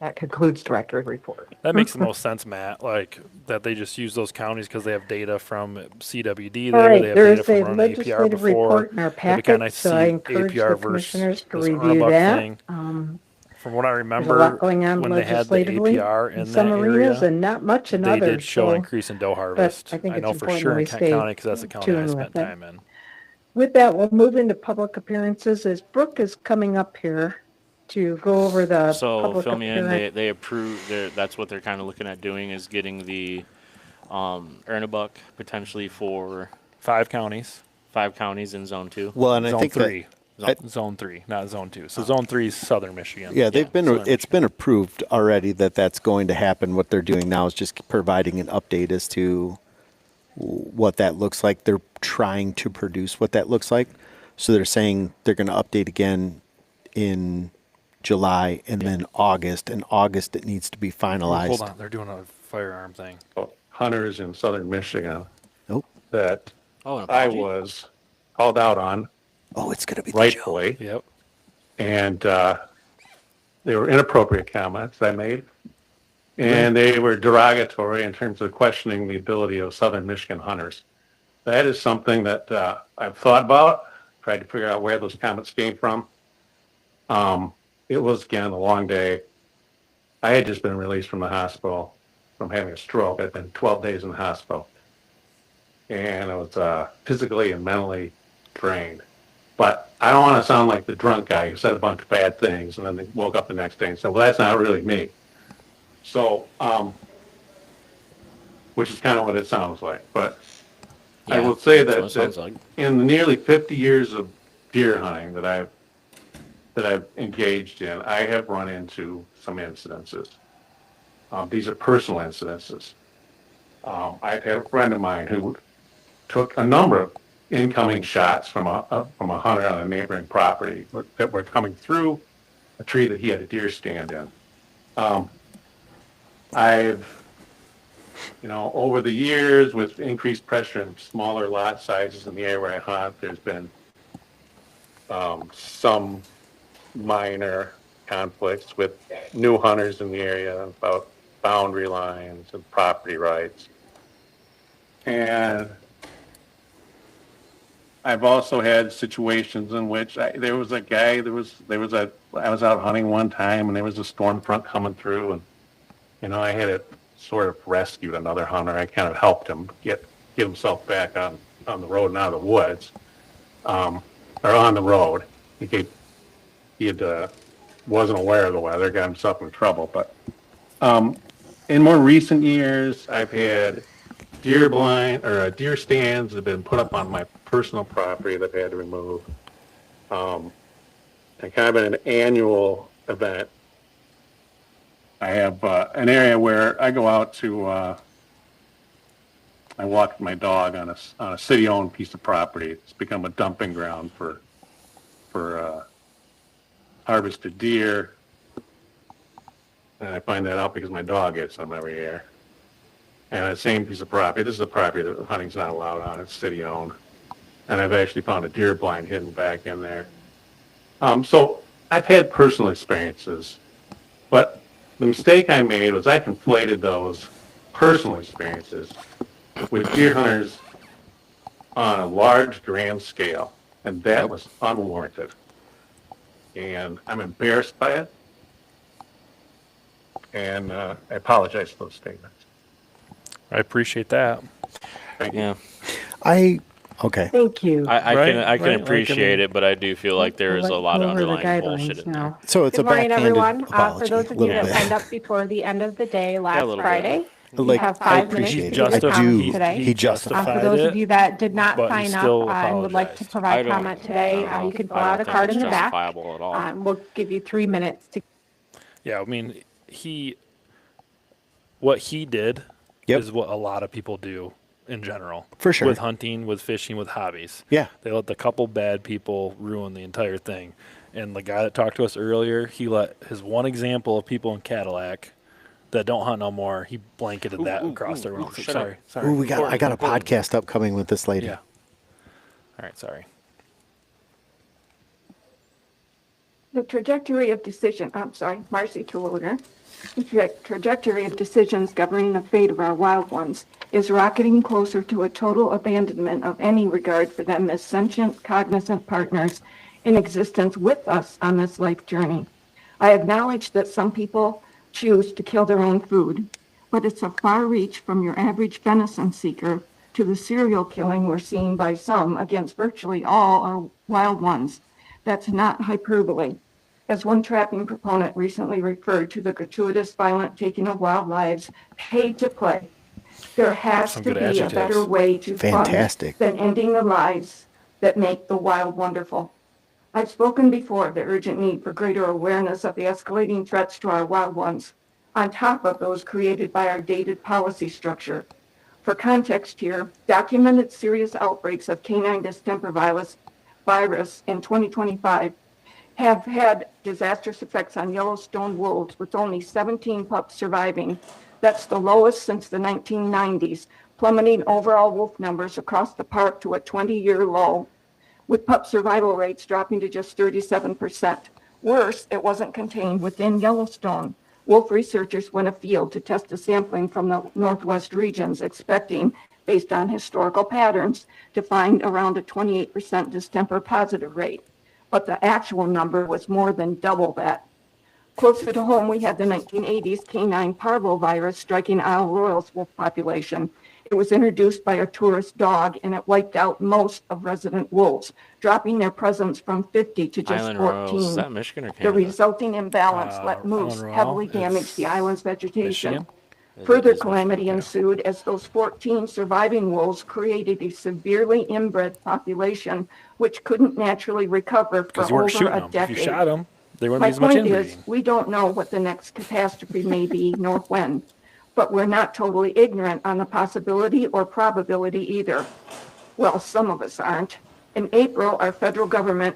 That concludes director's report. That makes the most sense, Matt. Like that they just use those counties because they have data from CWD All there. right, They have there data is from a running APR legislative before. report in our It'd be kinda packet, so I encourage the APR versus commissioners to this review Ernebuck that. thing. From what I There's a remember, lot going on when they had the legislatively APR in in some that arenas area, and not much in they others. did show an So, increase in doe but harvest. I think it's know for important sure we in Kent stay County because that's the county I tuned spent with it. time in. With that, we'll move into public appearances as Brooke is coming up here to go over the So public fill me in. appearance. They approve. That's what they're kind of looking at doing is getting the Ernebuck potentially for 5 counties. 5 counties in Zone 2. Well, and I Zone think 3. that, Zone 3, not Zone 2. So Zone 3 is southern Michigan. yeah, they've been. Southern It's been approved already that that's going to happen. What they're doing now is just providing an update as to what that looks like. They're trying to produce what that looks like. So they're saying they're going to update again in July and then August. In August, it needs to be finalized. Hold on, they're doing a firearm thing. Hunters in southern Michigan Nope. that Oh, an I apology? was called out on Oh, it's going to be the rightfully. Yep. And they were inappropriate comments I made. And they were derogatory in terms of questioning the ability of southern Michigan hunters. That is something that I've thought about, tried to figure out where those comments came from. It was, again, a long day. I had just been released from the hospital from having a stroke. I'd been 12 days in the hospital. And I was physically and mentally drained. But I don't want to sound like the drunk guy who said a bunch of bad things and then they woke up the next day and said, well, that's not really me. So, which is kind of what it sounds like. But I Yeah, will say that's what it that, sounds like. in the nearly 50 years of deer hunting that I've engaged in, I have run into some incidences. These are personal incidences. I had a friend of mine who took a number of incoming shots from a hunter on a neighboring property that were coming through a tree that he had a deer stand in. I've, over the years, with increased pressure and smaller lot sizes in the area where I hunt, there's been some minor conflicts with new hunters in the area about boundary lines and property rights. And I've also had situations in which I was out hunting one time and there was a storm front coming through, and I had it sort of rescued another hunter. I kind of helped him get himself back on the road and out of the woods, or on the road. He wasn't aware of the weather, got himself in trouble. But in more recent years, I've had deer stands that have been put up on my personal property that I've had to remove. And kind of an annual event, I have an area where I go out to, I walk my dog on a city-owned piece of property. It's become a dumping ground for harvested deer. And I find that out because my dog gets them every year. And that same piece of property, this is a property that hunting's not allowed on, it's city-owned. And I've actually found a deer blind hidden back in there. So I've had personal experiences, but the mistake I made was I conflated those personal experiences with deer hunters on a large, grand scale, and that was unwarranted. And I'm embarrassed by it, and I apologize for those statements. I appreciate that. Thank you. Yeah. Okay. Thank you. I Right, can right, like, appreciate it, but I do feel like there is a lot of underlying bullshit in there. So it's Good a morning, backhanded everyone. apology, For those of a you little that bit. signed up before the end of the day last little bit. Friday, you Like, have I 5 minutes to appreciate give it. your I comments do. today. He justified For those it, of you that did not but he sign still up and would like to apologized. provide I don't- comment today, I don't you know. can fill I don't out a think card it's in the back. justifiable at all. We'll give you 3 minutes to Yeah, I mean, what he did Yep. is what a lot of people do in general. For sure. With hunting, with fishing, with hobbies. Yeah. They let the couple bad people ruin the entire thing. And the guy that talked to us earlier, he let his one example of people in Cadillac that don't hunt no more, he blanketed that across everyone else. Sorry. Ooh, I got a podcast upcoming with this lady. Yeah. All right, sorry. The trajectory of decision, Marcy Terwilliger. The trajectory of decisions governing the fate of our wild ones is rocketing closer to a total abandonment of any regard for them as sentient, cognizant partners in existence with us on this life journey. I acknowledge that some people choose to kill their own food, but it's a far reach from your average venison seeker to the serial killing we're seeing by some against virtually all our wild ones. That's not hyperbole. As one trapping proponent recently referred to the gratuitous, violent taking of wild lives, pay to play. There has Some to good be a adjectives. better way to Fantastic. fund than ending the lives that make the wild wonderful. I've spoken before of the urgent need for greater awareness of the escalating threats to our wild ones, on top of those created by our dated policy structure. For context here, documented serious outbreaks of canine distemper virus in 2025 have had disastrous effects on Yellowstone wolves, with only 17 pups surviving. That's the lowest since the 1990s, plummeting overall wolf numbers across the park to a 20-year low, with pup survival rates dropping to just 37%. Worse, it wasn't contained within Yellowstone. Wolf researchers went afield to test a sampling from the Northwest regions, expecting, based on historical patterns, to find around a 28% distemper positive rate. But the actual number was more than double that. Closer to home, we had the 1980s canine parvovirus striking Isle Royale's wolf population. It was introduced by a tourist dog, and it wiped out most of resident wolves, dropping their presence from 50 to just Island 14. Royals, is that Michigan or The Canada? resulting imbalance let moose Island Royale, heavily damage it's the island's vegetation. Michigan? Further It is calamity Michigan, ensued as those 14 surviving wolves created a severely inbred population which couldn't naturally recover for Because you weren't over shooting a them. If decade. you shot them, they wouldn't My be as much point is, inbreeding. we don't know what the next catastrophe may be nor when, but we're not totally ignorant on the possibility or probability either. Well, some of us aren't. In April, our federal government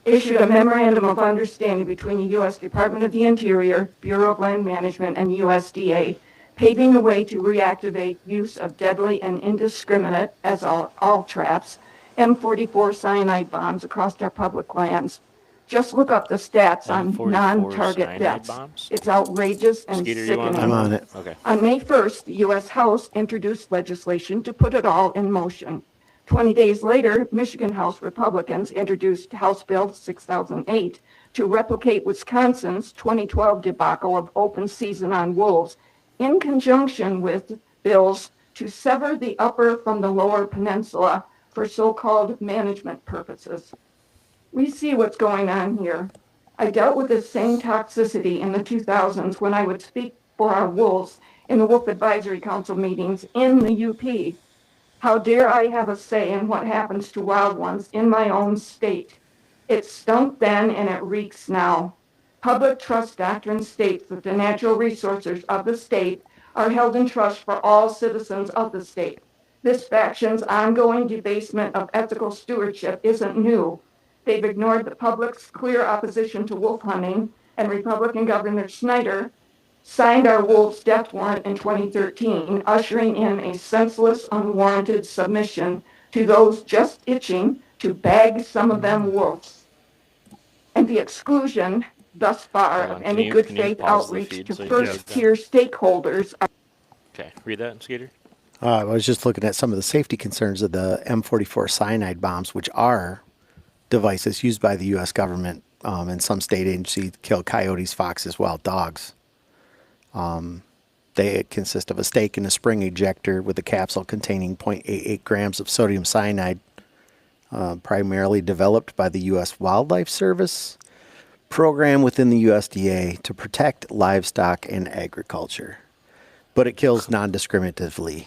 issued a memorandum of understanding between the U.S. Department of the Interior, Bureau of Land Management, and USDA, paving the way to reactivate use of deadly and indiscriminate, as all traps, M44 cyanide bombs across our public lands. Just look up the stats on M44 non-target cyanide deaths. bombs? It's outrageous and Skeeter, you on sickening. that? I'm on it. Okay. On May 1st, the U.S. House introduced legislation to put it all in motion. 20 days later, Michigan House Republicans introduced House Bill 6008 to replicate Wisconsin's 2012 debacle of open season on wolves, in conjunction with bills to sever the upper from the lower peninsula for so-called management purposes. We see what's going on here. I dealt with this same toxicity in the 2000s when I would speak for our wolves in the Wolf Advisory Council meetings in the UP. How dare I have a say in what happens to wild ones in my own state? It stunk then and it reeks now. Public trust doctrine states that the natural resources of the state are held in trust for all citizens of the state. This faction's ongoing debasement of ethical stewardship isn't new. They've ignored the public's clear opposition to wolf hunting, and Republican Governor Snyder signed our wolves' death warrant in 2013, ushering in a senseless, unwarranted submission to those just itching to bag some of them wolves, and the exclusion thus far of any good faith outreach to first-tier stakeholders. Okay, read that, Skeeter. I was just looking at some of the safety concerns of the M44 cyanide bombs, which are devices used by the U.S. government and some state agency to kill coyotes, foxes, wild dogs. They consist of a stake and a spring ejector with a capsule containing 0.88 grams of sodium cyanide, primarily developed by the U.S. Wildlife Service program within the USDA to protect livestock and agriculture. But it kills non-discriminatively.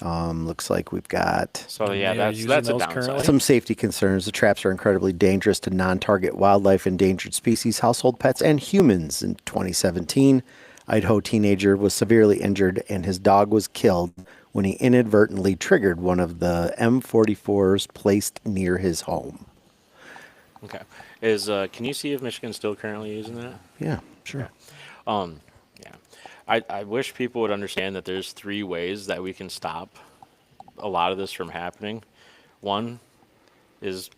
Looks like we've got So yeah, that's a downside. some safety concerns. The traps are incredibly dangerous to non-target wildlife, endangered species, household pets, and humans. In 2017, Idaho teenager was severely injured and his dog was killed when he inadvertently triggered one of the M44s placed near his home. Okay. Can you see if Michigan's still currently using that? Yeah, sure. Yeah. I wish people would understand that there's 3 ways that we can stop a lot of this from happening. One is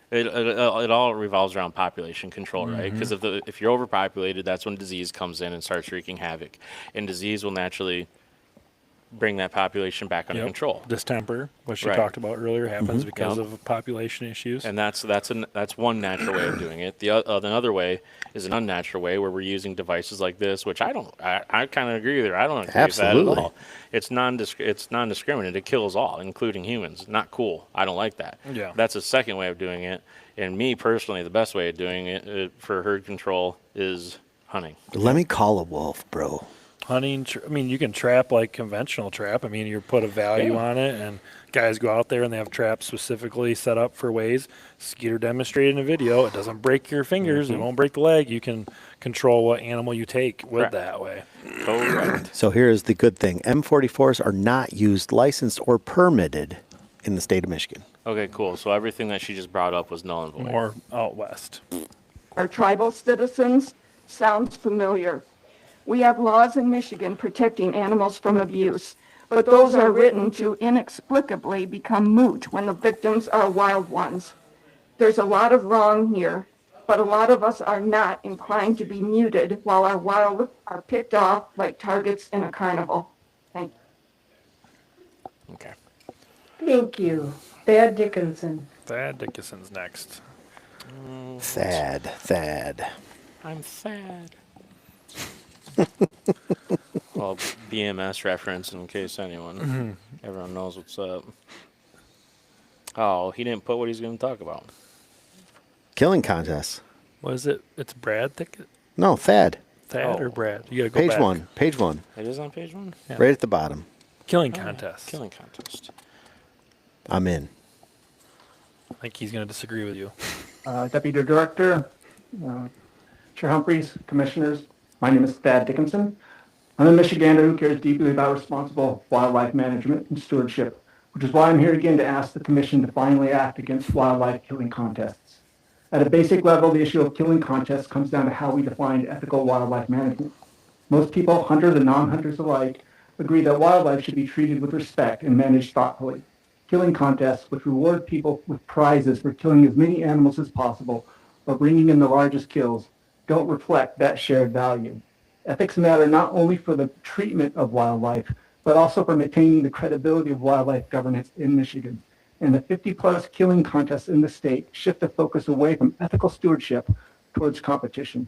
it all revolves around population control, right? Because if you're overpopulated, that's when disease comes in and starts wreaking havoc, and disease will naturally bring that population back under control. Distemper, which you talked about earlier, happens because of population issues. And that's one natural way of doing it. Another way is an unnatural way where we're using devices like this, which I kind of agree with her. I don't agree with that at all. It's non-discriminate. It kills all, including humans. Not cool. I don't like that. Yeah. That's a second way of doing it. And me personally, the best way of doing it for herd control is hunting. Let me call a wolf, bro. Hunting, I mean, you can trap like conventional trap. I mean, you put a value on it, and guys go out there and they have traps specifically set up for ways. Skeeter demonstrated in a video. It doesn't break your fingers. It won't break the leg. You can control what animal you take with that way. Correct. So here's the good thing. M44s are not used, licensed, or permitted in the state of Michigan. Okay, cool. So everything that she just brought up was null and void. More out west. Our tribal citizens sounds familiar. We have laws in Michigan protecting animals from abuse, but those are written to inexplicably become moot when the victims are wild ones. There's a lot of wrong here, but a lot of us are not inclined to be muted while our wild are picked off like targets in a carnival. Thank you. Okay. Thank you. Thad Dickinson. Thad Dickinson's next. Thad. I'm sad. Well, BMS reference in case everyone knows what's up. Oh, he didn't put what he's going to talk about. Killing contests. What is it? It's Brad Dickett? No, Thad. Thad or Brad? You got to go back. Page one. It is on page 1? Yeah. Right at the bottom. Killing contest. Killing contest. I'm in. I think he's going to disagree with you. Deputy Director, Chair Humphreys, Commissioners, my name is Thad Dickinson. I'm a Michigander who cares deeply about responsible wildlife management and stewardship, which is why I'm here again to ask the Commission to finally act against wildlife killing contests. At a basic level, the issue of killing contests comes down to how we define ethical wildlife management. Most people, hunters and non-hunters alike, agree that wildlife should be treated with respect and managed thoughtfully. Killing contests, which reward people with prizes for killing as many animals as possible or bringing in the largest kills, don't reflect that shared value. Ethics matter not only for the treatment of wildlife, but also for maintaining the credibility of wildlife governance in Michigan. And the 50-plus killing contests in the state shift the focus away from ethical stewardship towards competition.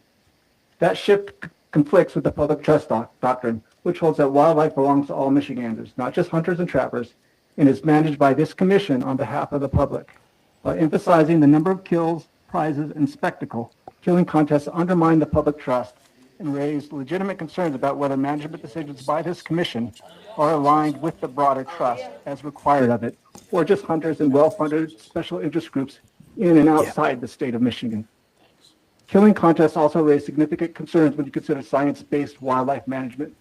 That shift conflicts with the public trust doctrine, which holds that wildlife belongs to all Michiganders, not just hunters and trappers, and is managed by this commission on behalf of the public. By emphasizing the number of kills, prizes, and spectacle, killing contests undermine the public trust and raise legitimate concerns about whether management decisions by this commission are aligned with the broader trust as required of it, or just hunters and well-funded special interest groups in and outside the state of Michigan. Killing contests also raise significant concerns when you consider science-based wildlife management.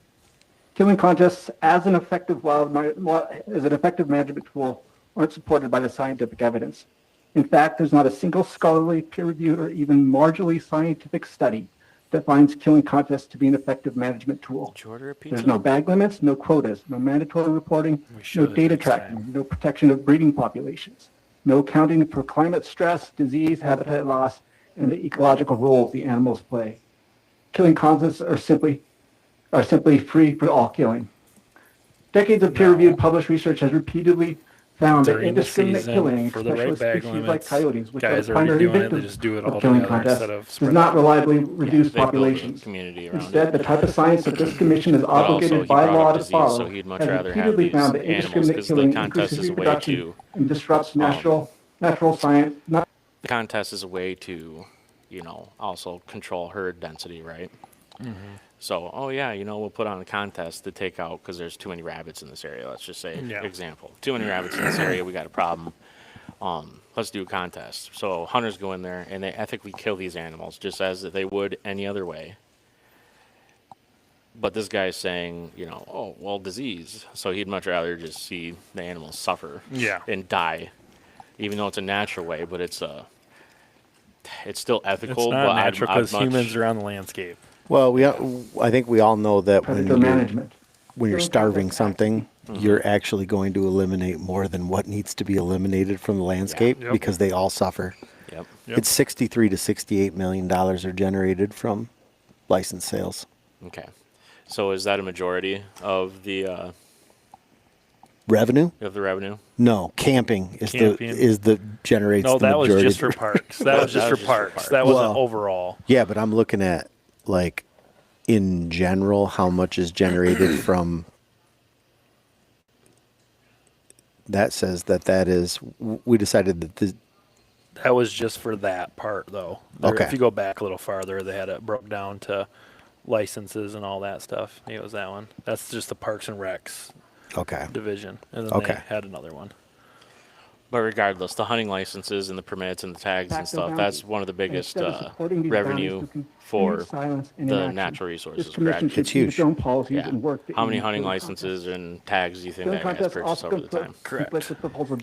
Killing contests as an effective management tool aren't supported by the scientific evidence. In fact, there's not a single scholarly, peer-reviewed, or even marginally scientific study that finds killing contests to be an effective management tool. Did you order a There's pizza? no bag limits, no quotas, no mandatory reporting, no data tracking, no protection of breeding populations, no accounting for climate stress, disease, habitat loss, and the ecological roles the animals play. Killing contests are simply free for all killing. Decades of peer-reviewed published research has repeatedly found that During the indiscriminate season, killing, for the right especially bag species like limits, coyotes, which are guys the are already primary doing it, they victims just do it of all killing together contests, instead of does spread not out. reliably reduce They build a populations. community around Instead, it. the type of science that this commission is But also, obligated he by brought law up to disease, follow so he'd much has rather have repeatedly these found that animals indiscriminate because the killing contest increases is a way reproduction to and disrupts natural science. the contest is a way to, also control herd density, right? So, oh yeah, we'll put on a contest to take out because there's too many rabbits in this area. Let's just say, example, too many rabbits in this area, we got a problem. Let's do a contest. So hunters go in there and they ethically kill these animals just as they would any other way. But this guy's saying, oh, well, disease. So he'd much rather just see the animals suffer and die, even though it's a natural way, but it's still ethical. It's not but natural because humans are on the landscape. Well, I think we all know that Predator management. when you're starving something, you're actually going to eliminate more than what needs to be eliminated from the landscape because they all suffer. Yep. It's 63 to 68 million dollars are generated from license sales. Okay. So is that a majority of the Revenue? revenue? No, camping is Camping. the generates No, the that was majority. just for parks. That was just for parks. That wasn't overall. Yeah, but I'm looking at like in general how much is generated from. That says that is we decided that That was just for that part, though. Okay. If you go back a little farther, they had it broke down to licenses and all that stuff. Maybe it was that one. That's just the Parks and Recs division. And then they had another one. But regardless, the hunting licenses and the permits and the tags and stuff, that's one of the biggest revenue for the natural resources, correct? It's huge. Yeah. How many hunting licenses and tags do you think that guy's purchased over the time? Correct.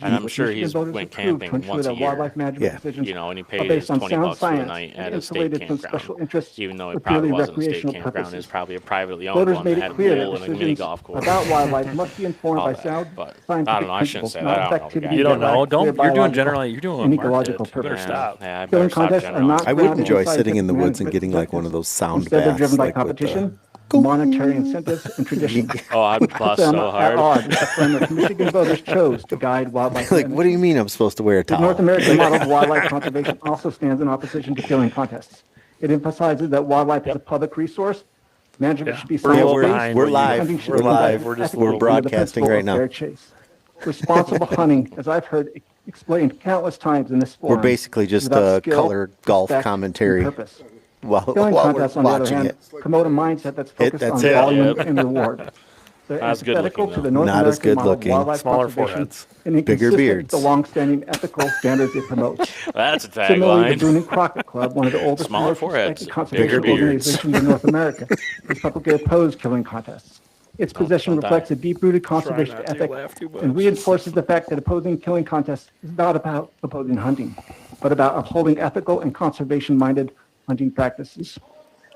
And I'm sure he's went camping once a year. And he paid his $20 for the night at a state campground. Even though it probably wasn't a state campground, it's probably a privately owned one that had a pool and a mini golf course. About wildlife must be informed by sound But I don't know, I shouldn't say that. I don't know the guy. You don't know. You're doing ecological You better purpose. stop. Yeah, I Killing better stop contests are not I would grounded in enjoy sitting in the scientific woods and getting like one of those sound Instead, they're baths. driven by like with the- competition, monetary incentives, and tradition. Oh, I'd bust Them so at hard. odds with the framework Michigan voters chose to guide wildlife. like, what do you mean I'm supposed to wear a The towel? North American model of wildlife conservation also stands in opposition to killing contests. It emphasizes that wildlife is a public resource. Management should be science-based. We're live. Hunting should We're be live. conducted We're ethically broadcasting under right the principle of now. fair chase. Responsible hunting, as I've heard explained countless times in this forum. We're basically just without a skill, color golf respect, and commentary purpose. while Killing we're contests, on the other watching hand, it. promote a mindset that's focused that's on it. volume Yep. and reward. They're Not as good antithetical looking, to the though. North Not as American good model of looking. wildlife Smaller conservation foreheads. and Bigger inconsistent with beards. the long-standing ethical standards it promotes. That's a Similarly, the tagline. Boone and Crockett Club, one of the oldest Smaller most foreheads, respected conservation bigger beards. organizations in North America, has publicly opposed killing contests. Its position don't die. reflects a deep-rooted conservation not to ethic laugh too much. and reinforces the fact that opposing killing contests is not about opposing hunting, but about upholding ethical and conservation-minded hunting practices.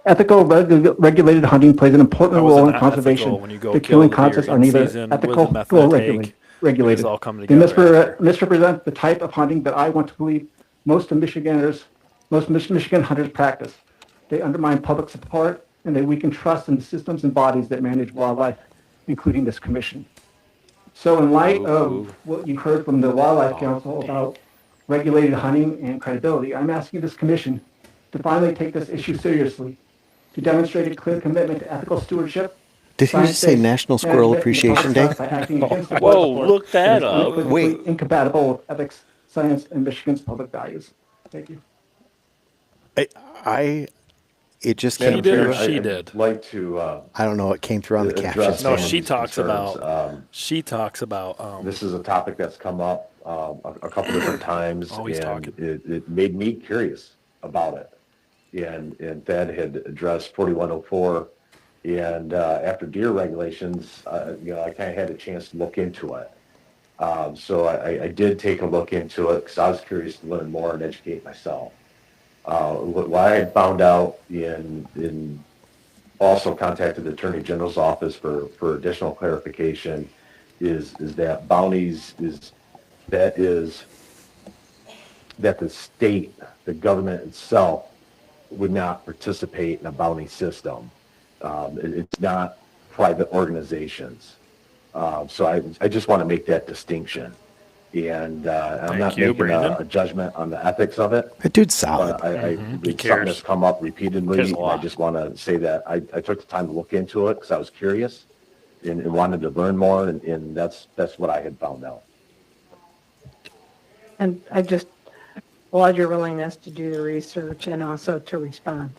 Ethical regulated hunting plays an important That role wasn't in ethical conservation. when you go The kill killing the deer contests are in neither season ethical with a meth nor intake. regulated. These all come They together misrepresent the type of hunting that I want to believe most Michigan hunters practice. They undermine public support and they weaken trust in the systems and bodies that manage wildlife, including this commission. So in light of what you heard from the Wildlife Council about regulated hunting and credibility, I'm asking this commission to finally take this issue seriously, to demonstrate a clear commitment to ethical stewardship. Did he just say science-based National Squirrel management, and Appreciation public Day? trust by acting against the Whoa, support look that is up. unequivocally Wait. incompatible with ethics, science, and Michigan's public values. Thank you. It just He came did through. or she did? I'd like to, I don't know. It came through on the address captions. No, some of she these talks concerns. about. She talks about. This is a topic that's come up a couple different times, Always and talking. it made me curious about it. and Thad had addressed 4104. And after deer regulations, I kind of had a chance to look into it. So I did take a look into it because I was curious to learn more and educate myself. What I had found out in also contacted the Attorney General's office for additional clarification is that bounties that the state, the government itself would not participate in a bounty system. It's not private organizations. So I just want to make that distinction. And I'm not making a judgment on the ethics of it. That dude's solid. It's something that's come up repeatedly, and I just want to say that I took the time to look into it because I was curious and wanted to learn more, and that's what I had found out. And I just applaud your willingness to do the research and also to respond.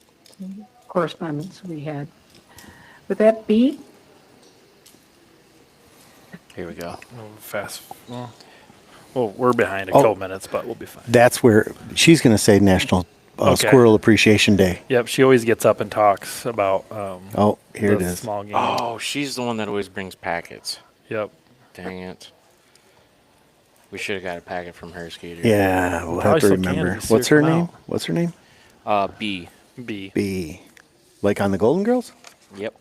Correspondence we had. Would that be? Here we go. Fast. Well, we're behind a couple minutes, but we'll be fine. That's where she's going to say National Squirrel Appreciation Day. Yep, she always gets up and talks about. Here it is. Small game. Oh, she's the one that always brings packets. Yep. Dang it. We should have got a packet from her, Skeeter. Yeah, we'll have to remember. What's her name? What's her name? B. B. Like on the Golden Girls? Yep.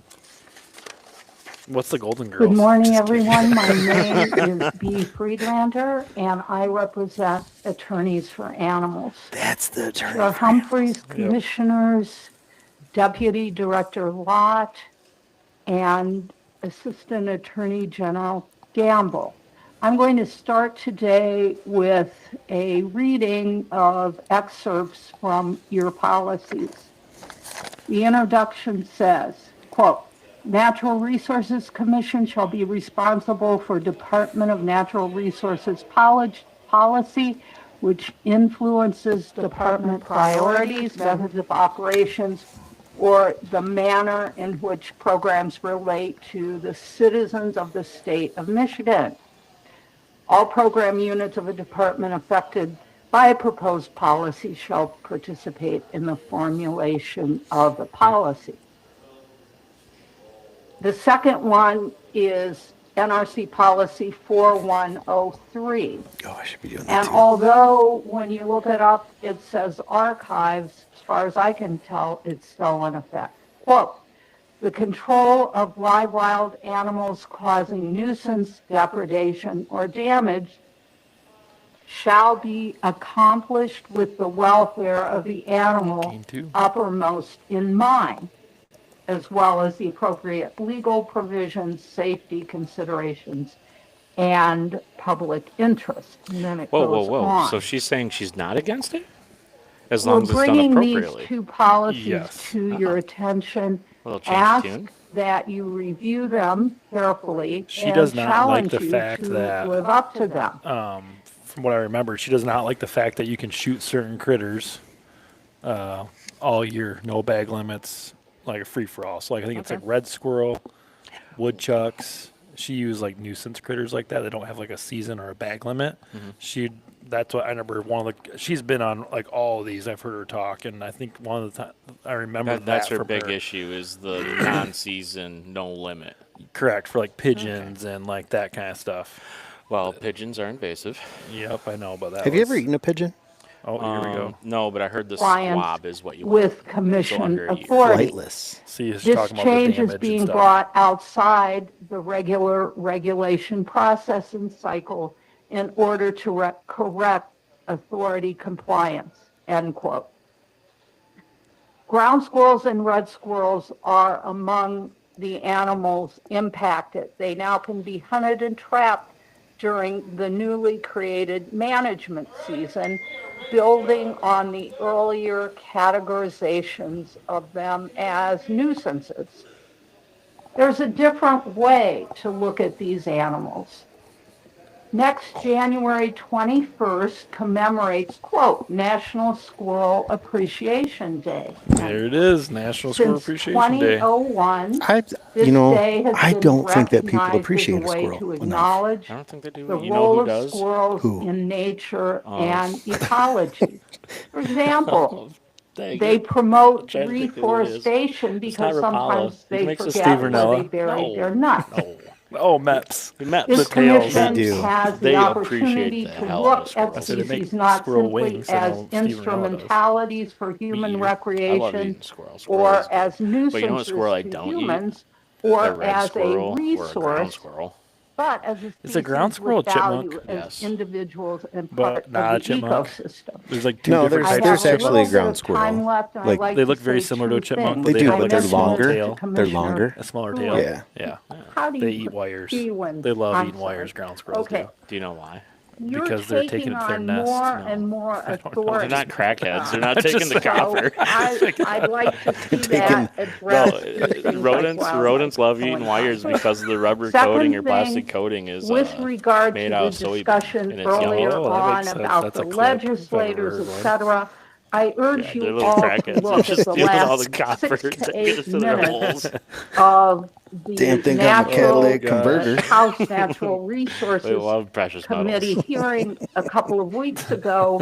What's the Golden Girls? Good morning, everyone. My name is B. Friedlander, and I represent Attorneys for Animals. That's the attorney. Chair Humphreys, Commissioners, Deputy Director Lott, and Assistant Attorney General Gamble. I'm going to start today with a reading of excerpts from your policies. The introduction says, quote, Natural Resources Commission shall be responsible for Department of Natural Resources policy, which influences department priorities, methods of operations, or the manner in which programs relate to the citizens of the state of Michigan. All program units of a department affected by a proposed policy shall participate in the formulation of the policy. The second one is NRC Policy 4103. Oh, I should be doing that And too. although when you look it up, it says archives, as far as I can tell, it's still in effect. Quote, the control of live wild animals causing nuisance, depredation, or damage shall be accomplished with the welfare of the animal uppermost in mind, as well as the appropriate legal provisions, safety considerations, and public interest. And then it goes on. So she's saying she's not against it? As We're long as it's done bringing appropriately. these two policies to your attention. Ask that you review them carefully. She does and not like challenge the you fact to that live up to them. From what I remember, she does not like the fact that you can shoot certain critters all year, no bag limits, like a free for all. So like I think it's like red squirrel, woodchucks. She used like nuisance critters like that. They don't have like a season or a bag limit. That's what I remember. She's been on like all of these. I've heard her talk, and I think one of the time I remember that's her from big issue is the non-season no limit. Correct, for like pigeons and like that kind of stuff. Well, pigeons are invasive. Yep, I know about that. Have you ever eaten a pigeon? Oh, here we go. No, but I heard the Clients swab is what you want. with commission So authority. Flightless. See, it's This talking about the change is damage being and stuff. brought outside the regular regulation process and cycle in order to correct authority compliance, end quote. Ground squirrels and red squirrels are among the animals impacted. They now can be hunted and trapped during the newly created management season, building on the earlier categorizations of them as nuisances. There's a different way to look at these animals. Next January 21st commemorates, quote, National Squirrel Appreciation Day. There it is, National Squirrel Since Appreciation Day. 2001, I don't think that people appreciate a squirrel to enough. acknowledge I don't think they do. the You know role who of does? squirrels Who? in nature and ecology. For example, They promote trying to think who it is. reforestation It's not because Rapala. sometimes He they makes a forget Steve where Rinella. they buried No. their nuts. No. Oh, Mets. Mets. This The tails. commission They do. has the They opportunity appreciate the to hell out of look at I said they make species not squirrel simply wings. I as know Steve Rinella does. instrumentalities for human Meat. I love recreation eating squirrel. Squirrel is or good. as But you know what nuisances squirrel I to don't eat? humans A or red as a squirrel or a ground resource, squirrel. but as a Is a ground species squirrel a with value chipmunk? as Yes. individuals and But part not a of the chipmunk? ecosystem. There's like two No, different I types there's of have a actually little a bit ground of squirrel. time left, and I'd Like, like They to look very say similar to a two chipmunk, things. but They they do, have but like they're a smaller longer. tail. They're longer. A smaller Cool. tail. Yeah. Yeah. How do They you eat wires. see when- They love I'm eating sorry. wires, ground squirrels Okay. do. Do you know why? You're Because they're taking it to their on nest. more No. and more They're authority. not crackheads. They're not Just taking the saying. copper. I'd like to see Taking- that No, addressed through things like rodents wildlife love going eating on. wires because of the rubber Second coating or thing, plastic coating is with regard made to out the of soybean, discussion and it's earlier yellow. Oh, that on makes sense. about That's the a clip if I've ever legislators, heard et one. cetera, I urge Yeah, they're you little all to crackheads. They're look at just the stealing all last the copper 6 and to taking it 8 to their minutes holes. of the Damn thing got my natural catalytic converter. House Natural They Resources love precious Committee metals. hearing a couple of weeks ago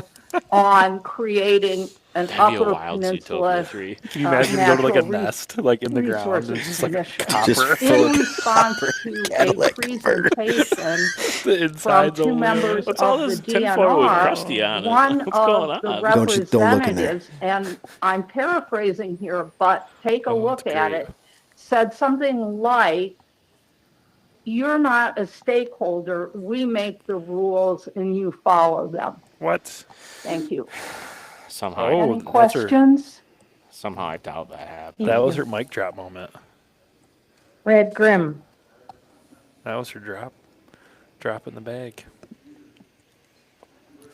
on creating an That'd be a Upper wild Peninsula Zootopia 3. Can you imagine you go to like a natural nest, like in the ground, resources and it's just like commission. copper. Just full In of response to a catalytic converter. presentation the from insides 2 only. members What's all of the this tinfoil with crusty DNR, on it? one What's going of the on? Don't look in there. representatives, and I'm paraphrasing here, but take a Oh, look it's at great. it, said something like, "You're not a stakeholder, we make the rules and you follow them." What? Thank you. Somehow, Oh, Any that's her- questions? somehow I doubt that happened. That was her mic drop moment. Red Grimm. That was her drop. Drop in the bag.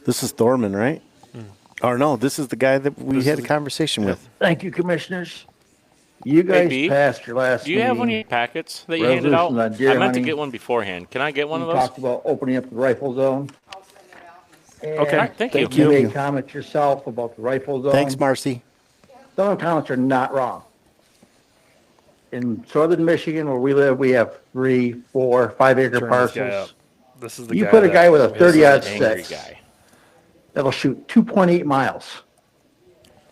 This is Thorman, right? Or no, this is the guy that we This had a is- conversation with. Thank you, commissioners. You guys B, passed your last Do you have one of meeting. your packets that you handed out? Resolution on deer I meant to hunting. get one beforehand. Can I get one You of those? talked about opening up the rifle zone. Okay, And thank thank you you. made comments yourself about the rifle zone. Thanks, Marcy. Some of the comments are not wrong. In southern Michigan, where we live, we have 3, 4, 5 acre Turn this guy up. parcels. This is the You guy put a that guy with a has 30-aught Angry 6 guy. that'll shoot 2.8 miles.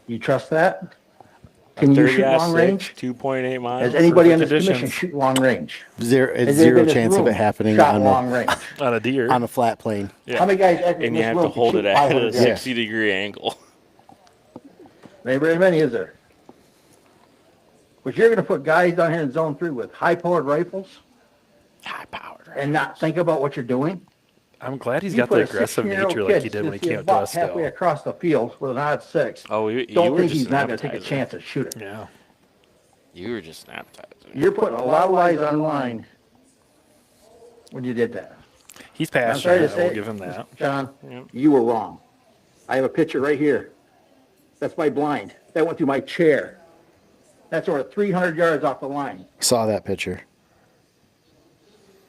You trust that? Can you shoot long range? 2.8 miles. Has anybody on Perfect this commission conditions. shoot long range? It's Has zero anybody in this chance of room it happening shot on long a, range? on a deer. on a flat plane. Yeah. How many guys actually in And you this have room to can hold shoot it at 500 a yards? 60-degree angle. Ain't very many, is there? But you're gonna put guys down here in zone 3 with high-powered rifles High-powered. and not think about what you're doing? I'm glad he's You got put the a aggressive 16-year-old nature like kid he did when he to see a came up to buck us halfway still. across the field with an odd 6. Oh, you Don't were think just he's an not gonna take a appetizer. chance at shooting. Yeah. You were just an appetizer. You're putting a lot of lies on line when you did that. He's I'm sorry to passionate. say, We'll give him that. John, Yep. you were wrong. I have a picture right here. That's my blind. That went through my chair. That's over 300 yards off the line. Saw that picture.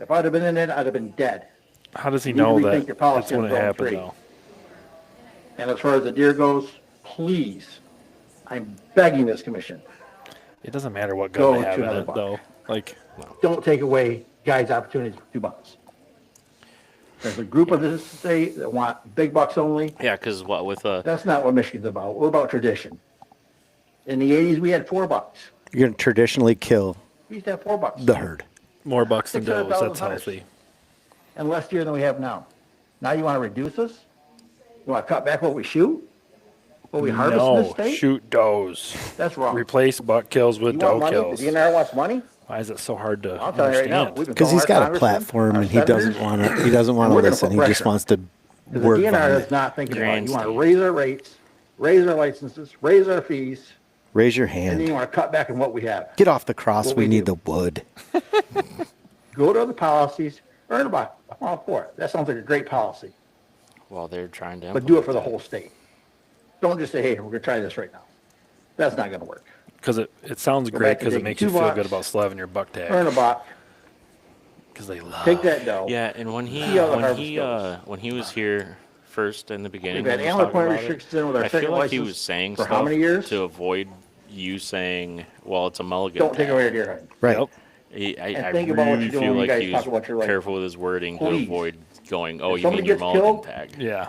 If I'd have been in it, I'd have been dead. How does he You need to know rethink that your policy that's when on it zone happened, 3. though? And as far as the deer goes, please, I'm begging this commission, It doesn't matter what Go gun they to have in another it, buck. though. Like, don't take away guys' opportunities with 2 bucks. There's a group of this state that want big bucks only. Yeah, because what with That's not what Michigan's about. We're about tradition. In the 80s, we had 4 bucks. You're going to traditionally kill We used to have 4 bucks. the herd. more bucks than does. 600,000 That's hunters. healthy. And less deer than we have now. Now you want to reduce us? You want to cut back what we shoot? What we harvest in this No, state? shoot does. That's wrong. Replace buck kills with You doe want money? kills. The DNR wants money? Why is it so hard to I'll tell you right now. understand? we've been Because he's calling our got a congressmen, platform our and he doesn't senators, want to. He doesn't want and to we're gonna listen. put He just pressure. wants to Because work the DNR on is it. not thinking about it. You want to Grandstand. raise our rates, raise our licenses, raise our fees, Raise your and then hand. you want to cut back on what we have. Get off the cross. What We we need do. the wood. Go to other policies, earn a buck. I'm all for it. That sounds like a great policy. well, they're trying to. But do it implement for the that. whole state. Don't just say, hey, we're going to try this right now. That's not going to work. Because it sounds Go great back to because it taking makes you 2 feel bucks, good about slaving your buck Earn tag. a buck, Because they love. take that dough. Yeah, and when he See how the harvest goes. when he was here first in the beginning, We've had when he was antler talking point about it, restrictions in with our I feel second like he license was saying for stuff how many years? to avoid you saying, "Well, it's a mulligan." Don't take tag. away your deer hunting. Right. Yep. I think about what really you're doing feel when you like guys he talk was about your rifle. careful with his wording Please. to avoid going, "Oh, If you somebody mean your gets mulligan killed, tag?" Yeah.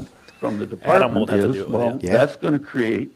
comment from the Adam will department have to is, do it, well, yeah. that's going to create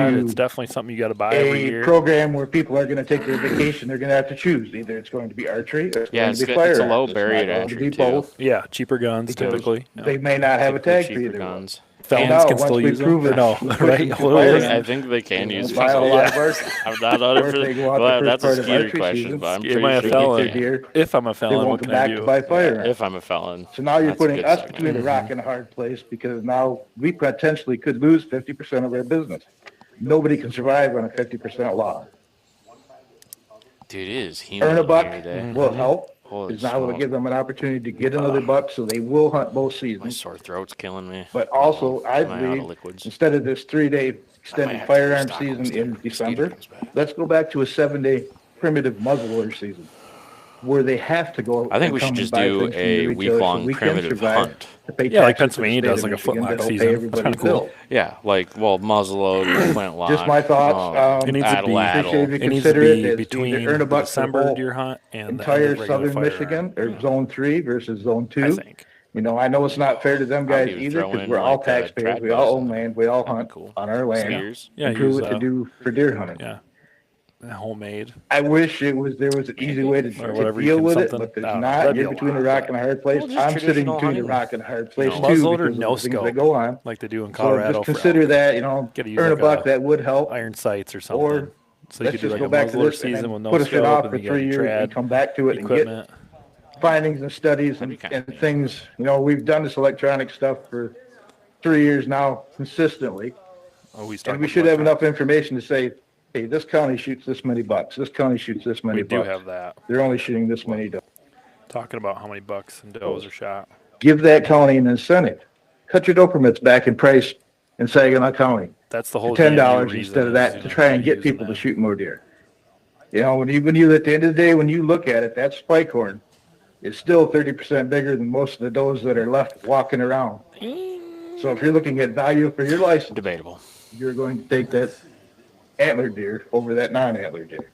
It's definitely something you got to buy every a year. program where people are gonna take their vacation, they're gonna have to choose. Either it's going to be archery or it's Yeah, going to be it's a firearms. low It's barrier not to going to entry be too. both. Yeah, cheaper guns Because typically. they may not have a Typically tag for cheaper either one. guns. Felons Now, can once still we use them. prove Or it, no, we push right? them to What is firearms. I think they can You know, use buy a them. lot of archery. I'm not Or if they go out the well, first that's a part of Skeeter archery question, season, but I'm Am pretty I a sure felon? they can. deer, If I'm a They felon, what won't can come I back to do? buy firearms. If I'm a felon. So now you're That's a putting good us segment. between a rock and a hard place because now we potentially could lose 50% of our business. nobody can survive on a 50% log. Dude, it is humid Earn a in buck here today. will help. Holy Is now will smoke. give them an opportunity to get another buck, so they will hunt both My seasons. sore throat's killing me. But also, I Am I out of believe, liquids? instead of this 3-day extended have to go firearm Stockholm season in Skeeter December, comes back. let's go back to a 7-day primitive muzzleloader season, where they have to go I think and we should come and just buy do things from the a retailer so week-long we can primitive survive hunt. to pay Yeah, like taxes to the Pennsylvania state does of like a Michigan footlock that'll pay season. everybody Kinda to cool. build. Yeah, like, well, muzzleloader, flintlock. Just my thoughts. It needs to be, Appreciate if you it needs to consider it be as between either earn the a buck for the December whole deer hunt and the end entire of regular southern firearm. Michigan, or zone 3 versus zone 2. I think. You know, I know it's not fair to them I'd guys even either, throw because in, we're all like, taxpayers, trad we all bows own in there. land, we all That'd be hunt cool. on our land. Spears. Yeah, And prove use, it to do for deer hunting. Yeah. Homemade. I wish there was an easy way to whatever you deal can with it, something- but there's I don't know. not. That'd be You're a between a lot, rock but- and a hard place. Well, just I'm sitting traditional between a hunting. rock and a hard place too, Muzzleloader, because no of the things scope, that go on. like they do in So Colorado. just for consider elk. that, you know, Gotta use earn a like buck that would help. iron sights or something. Or So you let's could do just like go a back to muzzleloader this and season then with no put it scope, off and for you got 3 your years and trad come back to it and equipment. get findings and studies and things. You know, we've done this electronic stuff for 3 years now consistently. Oh, And we should have enough information to say, hey, this county shoots this many bucks. This county shoots this many We do bucks. have that. They're only shooting this many does. Talking about how many bucks and does are shot. Give that county an incentive. Cut your doe permits back in price in Saginaw County. That's the whole to $10 DMU instead of reason that is, to try and get people to shoot more deer. You know, when you at the end of the day, when you look at it, that spike horn is still 30% bigger than most of the does that are left walking around. So if you're looking at value for your license, debatable. You're going to take that antlered deer over that non-antlered deer.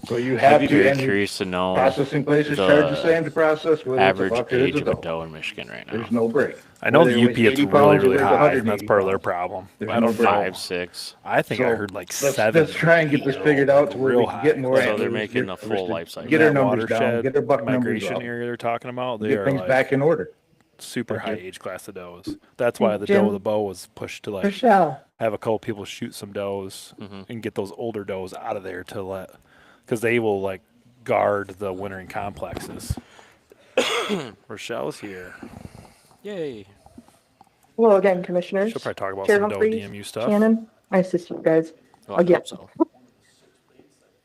So you have I'd be to. very and curious to know processing places charge the same to process. Whether it's a average buck or it's age a of a doe. doe in Michigan right now. There's no break. I know Whether the it UP weighs it's 80 really, pounds or really weighs high, and that's 180 part of their pounds. problem. There's I no don't break. know. 5, 6. I think I So heard like let's 7. try and get this figured out to where real we can get high. more So they're antlers, making a get- full life cycle. Get our That numbers down, watershed get our buck numbers migration up, area they're talking about. They get are things like back in order. super Thank high you. age class of does. That's why the Jim. doe with the bow was pushed to like Rochelle, have a couple people shoot some does and get those older does out of there to let, because they will like guard the wintering complexes. Rochelle's here. Yay. Hello again, Commissioners. She'll probably talk about Chair some doe Humphreys, DMU stuff. Shannon, nice to see you guys Well, I again. hope so.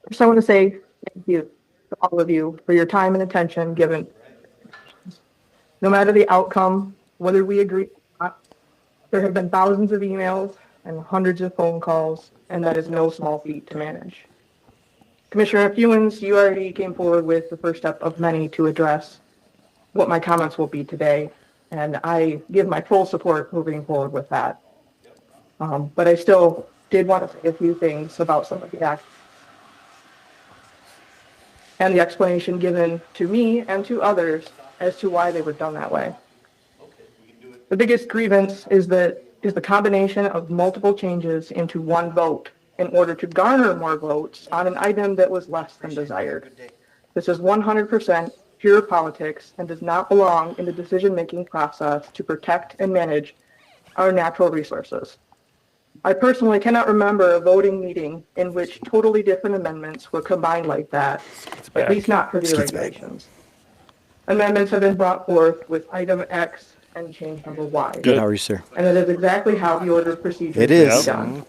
First, I want to say thank you to all of you for your time and attention given. No matter the outcome, whether we agree or not, there have been thousands of emails and hundreds of phone calls, and that is no small feat to manage. Commissioner Fewens, you already came forward with the first step of many to address what my comments will be today, and I give my full support moving forward with that. But I still did want to say a few things about some of the actions and the explanation given to me and to others as to why they were done that way. The biggest grievance is the combination of multiple changes into one vote in order to garner more votes on an item that was less than desired. This is 100% pure politics and does not belong in the decision-making process to protect and manage our natural resources. I personally cannot remember a voting meeting in which totally different amendments were combined like that, at least not for the regulations. Amendments have been brought forth with item X and change number Y. Good, how are you, sir? And that is exactly how the order of procedure It should is. be done.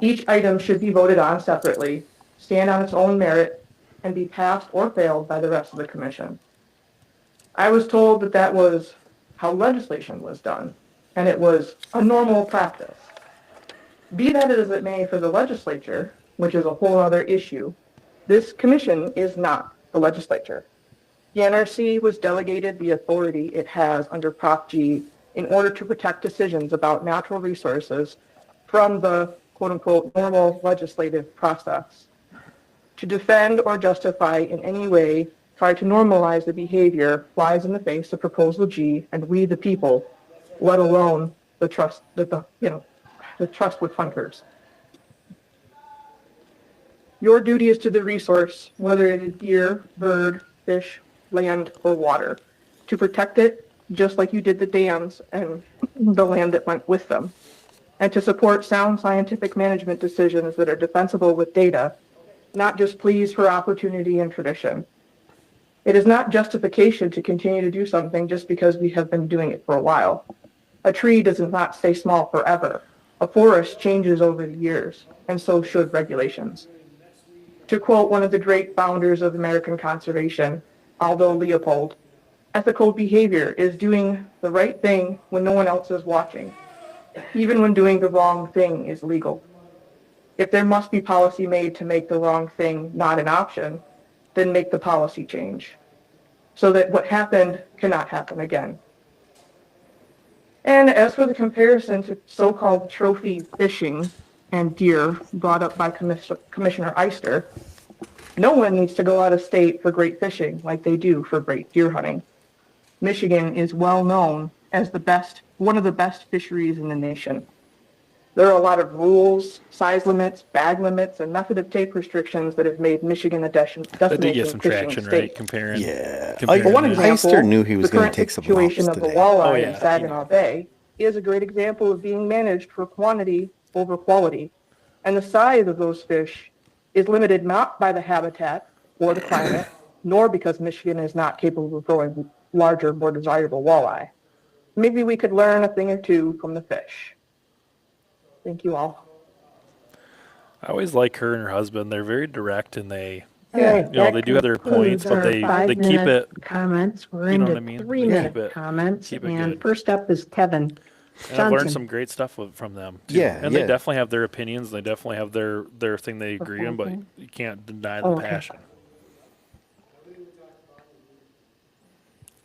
Each item should be voted on separately, stand on its own merit, and be passed or failed by the rest of the commission. I was told that that was how legislation was done, and it was a normal practice. Be that as it may for the legislature, which is a whole other issue, this commission is not the legislature. The NRC was delegated the authority it has under Prop G in order to protect decisions about natural resources from the quote-unquote normal legislative process. To defend or justify in any way, try to normalize the behavior flies in the face of Proposal G and we the people, let alone the trust that the trust with hunters. Your duty is to the resource, whether it is deer, bird, fish, land, or water, to protect it just like you did the dams and the land that went with them, and to support sound scientific management decisions that are defensible with data, not just pleas for opportunity and tradition. It is not justification to continue to do something just because we have been doing it for a while. A tree does not stay small forever. A forest changes over the years, and so should regulations. To quote one of the great founders of American conservation, Aldo Leopold, ethical behavior is doing the right thing when no one else is watching, even when doing the wrong thing is legal. If there must be policy made to make the wrong thing not an option, then make the policy change, so that what happened cannot happen again. And as for the comparison to so-called trophy fishing and deer brought up by Commissioner Eyster, no one needs to go out of state for great fishing like they do for great deer hunting. Michigan is well known as one of the best fisheries in the nation. There are a lot of rules, size limits, bag limits, and method of take restrictions that have made Michigan a They did get destination some fishing traction, state. right? Comparing. Yeah. comparing For one that. example, Eyster knew he was the gonna current take some situation lumps of the today. walleye Oh, in yeah. Saginaw Bay is a great example of being managed for quantity over quality. And the size of those fish is limited not by the habitat or the climate, nor because Michigan is not capable of growing larger, more desirable walleye. Maybe we could learn a thing or two from the fish. Thank you all. I always like her and her husband. They're very direct, and they, Okay, you know, they do have their points, but they keep it. Comments. We're You know into what I mean? They 3-minute keep it- comments. keep it And good. first up is Kevin And I've learned Johnson. some great stuff from them. Too. Yeah, and yeah. they definitely have their opinions. They definitely have their thing they agree on, but you can't deny the Okay. passion.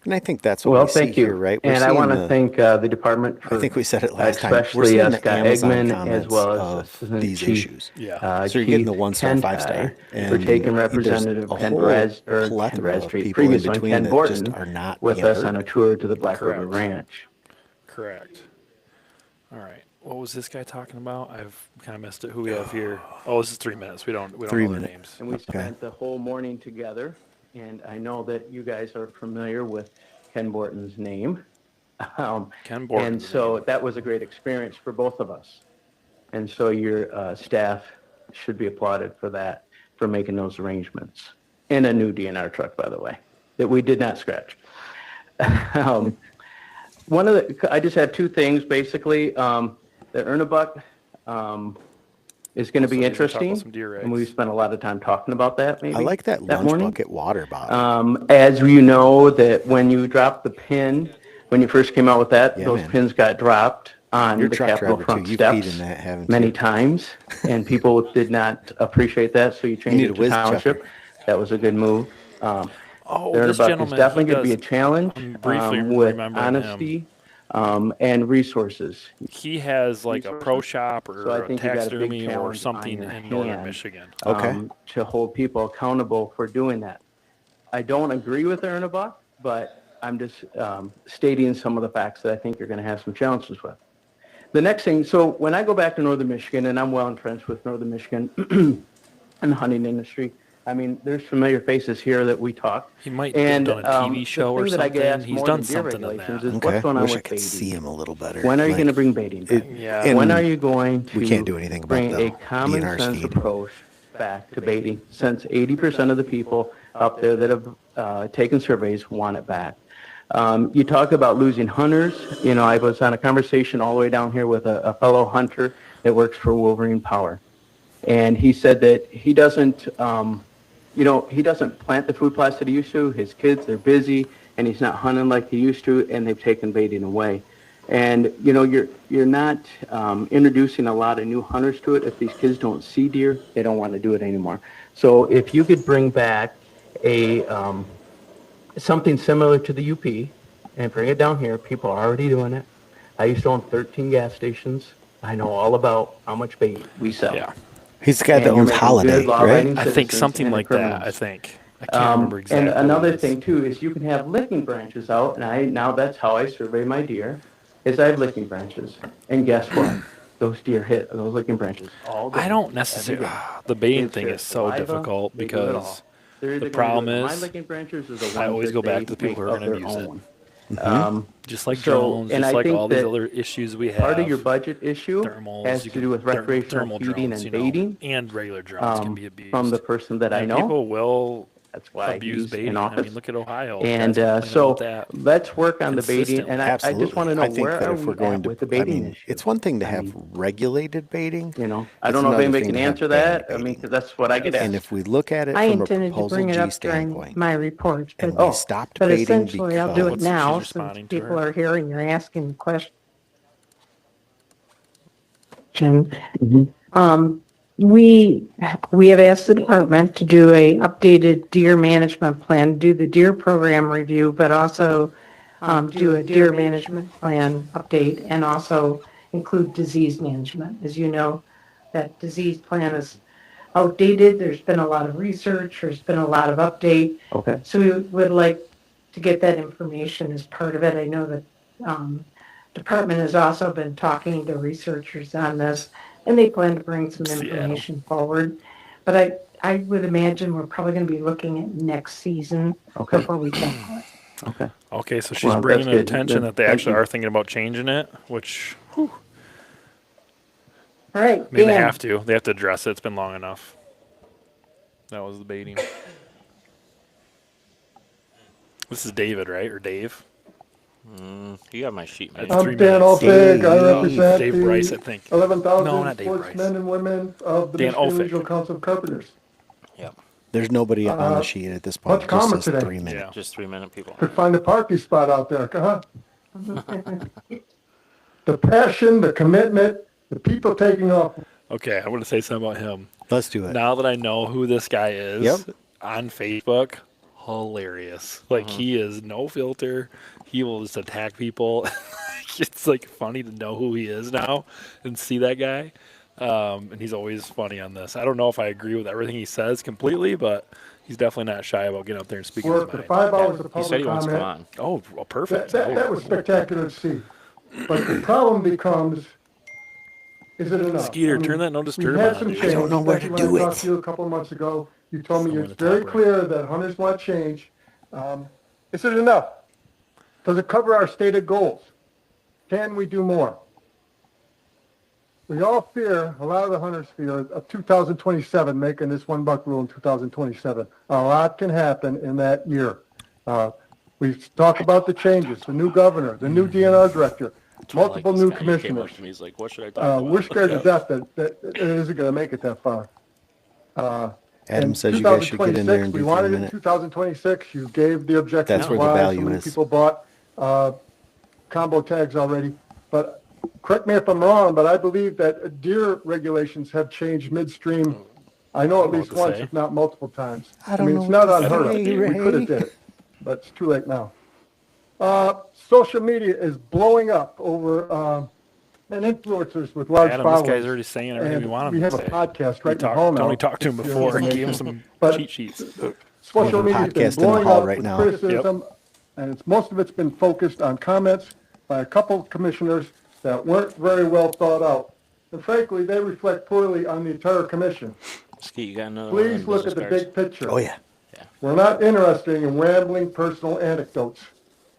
And I think that's what Well, we see thank you. here, right? We're And I want to seeing thank the department for, I think we said it last time. especially We're seeing the Scott Amazon Eggman, as comments well as of Assistant these Chief, issues. Yeah. So you're getting the Keith 1-star, Kentai 5-star, for and taking there's Representative a Ken whole Ken plethora of Bradstreet, people in previous one, between Ken that Borton, just are not with being us heard. on a tour to the Black River Correct. Ranch. Correct. All right. What was this guy talking about? I've kind of missed it. Who we have here? Oh, this is 3 minutes. We don't know their names. And we spent the whole morning together, and I know that you guys are familiar with Ken Borton's name. Ken Borton. And so that was a great experience for both of us. And so your staff should be applauded for that, for making those arrangements. And a new DNR truck, by the way, that we did not scratch. I just had two things, basically. The Ernebuck is going to be interesting, and we spent a lot of time talking about that, maybe. I like that lunch morning. bucket water bottle. As you know, that when you dropped the pin, when you first came out with that, Yeah, those man. pins got dropped on You're a the truck Capitol driver, front too. You've peed steps in that, haven't many you? times, and people did not appreciate that, so you changed need it a to whiz township. checker. That was a good move. Oh, the this Ernebuck gentleman, is definitely he going to be a does- challenge I'm briefly with remembering him. honesty and resources. He has like a pro shop or So I a think you got a big taxidermy or challenge something on your in northern hand, Michigan. To hold people accountable for doing that. I don't agree with Ernebuck, but I'm just stating some of the facts that I think you're going to have some challenges with. The next thing, so when I go back to northern Michigan, and I'm well entrenched with northern Michigan and the hunting industry, I mean, there's familiar faces here that we talk. He might and, have done a TV show or the thing that I get something. asked He's more done than deer something in regulations that. is Okay. what's going on Wish I with could baiting? see him a little better. When are you Like, going to bring baiting back? Yeah. When are you going to we can't do anything about bring the a common DNR sense speed. approach back to baiting, since 80% of the people up there that have taken surveys want it back? You talk about losing hunters. You know, I was on a conversation all the way down here with a fellow hunter that works for Wolverine Power. And he said that he doesn't, he doesn't plant the food plots that he used to. His kids, they're busy, and he's not hunting like he used to, and they've taken baiting away. And, you know, you're not introducing a lot of new hunters to it. If these kids don't see deer, they don't want to do it anymore. So if you could bring back something similar to the UP and bring it down here, people are already doing it. I used to own 13 gas stations. I know all about how much bait we sell. Yeah. He's the guy And that you're owns making Holiday, good law-abiding right? I think citizens something and the like that. criminals. I think. I can't remember exactly. And what it another is. thing too is you can have licking branches out, and now that's how I survey my deer, is I have licking branches. And guess what? Those deer hit those licking branches all day. I don't every necessarily. day. The baiting It's thing their is so saliva, difficult they do it all. because They're either the gonna problem do it with is my licking branches or the I ones always that go back they to the people who are make going to of abuse their it. own. Just like so- drones, and just I like think all these that other issues we have. Part of your budget issue thermals, has you to can- do with therm- recreational thermal feeding drones, and you know, baiting. and regular drones can be abused. From the person that I And know. people will That's why Abuse he's baiting. in I office. mean, look at Ohio. And Guys complaining so about that let's work on the baiting. consistently. And I just want to know, I think where that are if we we're going at to, with the I baiting mean, issue? it's one thing to I have mean, regulated baiting. you know, I It's don't know if another anybody thing can to have answer banned that. I mean, baiting. because that's what I get And asked. if we look at it I from a intended to proposal bring it G up during standpoint, my reports, and but, we stopped but baiting essentially I'll do it because She's now since responding to people her. are here and you're asking questions. We have asked the department to do a updated deer management plan, do the deer program review, but also do a deer management plan update and also include disease management. As you know, that disease plan is outdated. There's been a lot of research. There's been a lot of update. Okay. So we would like to get that information as part of it. I know that department has also been talking to researchers on this, and they plan to bring some information forward. But I would imagine we're probably going to be looking at next season before we tackle it. Okay. Okay, so she's Well, bringing that's good. attention that they Thank actually you. are thinking about changing it, which whew, All right, I mean, they Dan. have to. They have to address it. It's been long enough. That was the baiting. This is David, right? Or Dave? You got my sheet, man. It's I'm 3 Dan minutes. Olfig. I represent Dave Bryce, I the think. 11,000 No, not Dave Bryce. sportsmen and women of the Dan Michigan Olfig. Regional Council of Carpenters. Yep. there's nobody on Uh, the sheet at this point. much It just comment says today. 3 minutes. Yeah. Just 3-minute people. Could find a parking spot out there, huh? The passion, the commitment, the people taking off. Okay, I want to say something about him. Let's do it. Now that I know who this guy is Yep. on Facebook, hilarious. Like, he is no filter. He will just attack people. It's like funny to know who he is now and see that guy. And he's always funny on this. I don't know if I agree with everything he says completely, but he's definitely not shy about getting up there and speaking his Worked for mind. 5 hours of He said public he wants to come comment. on. Oh, well, perfect. That was spectacular to see. But the problem becomes, is it enough? Skeeter, I mean, turn that no we disturb had on, some dude. change. I don't know where to Especially do when I it. talked to you a couple of months ago, you told me Somewhere it's in the top very right. clear that hunters want change. Is it enough? Does it cover our stated goals? Can we do more? We all fear, a lot of the hunters fear, of 2027, making this $1 rule in 2027. A lot can happen in that year. We've talked about the changes, the new governor, the new DNR director, multiple new commissioners. He's like, what should I talk about? We're scared to death that it isn't going to make it that far. Adam In says you guys should get in there 2026, and we do wanted 3 it in minutes. 2026. You gave the objective That's where the why so value many is. people bought combo tags already. But correct me if I'm wrong, but I believe that deer regulations have changed midstream. I know at least once, if not multiple times. I don't mean, know it's what not to unheard of. say, We could have did it, but it's too late now. Social media is blowing up over and influencers with large Adam, followings. this guy's already saying everything And we want him we to have say. a podcast right We in the hall now. Tony talked to him It's your before and gave him information. some But cheat sheets. social media has been podcast in the blowing hall up right with now. criticism, and most of it's been focused on comments by a couple of commissioners that weren't very well thought out. And frankly, they reflect poorly on the entire commission. Skeet, you got another Please one look of at the those big picture. Oh, yeah. We're not interested in rambling personal anecdotes.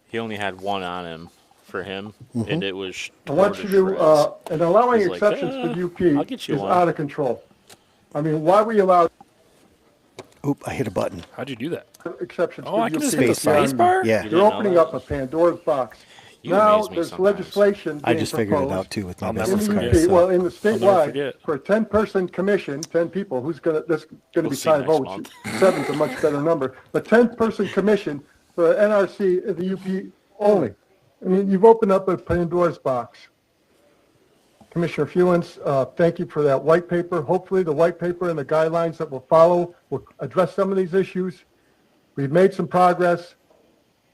He only had one on him for him, and it was. I want you to, and allowing He's like, exceptions for I'll UP get you is one. out of control. I mean, why we allow Oop, I hit a button. How'd you do that? exceptions Oh, for I can UP? just hit the Space bar. space bar? Yeah. You You're didn't know opening that? up a Pandora's box. You Now, amaze me there's sometimes. legislation I being just figured it proposed out too with my I'll never in business the card. UP, so- well, in the never statewide, forget. for a 10-person commission, 10 people, that's gonna be We'll see five next votes. month. 7's a much better number, but 10-person commission for NRC in the UP only. I mean, you've opened up a Pandora's box. Commissioner Fewens, thank you for that white paper. Hopefully, the white paper and the guidelines that will follow will address some of these issues. We've made some progress.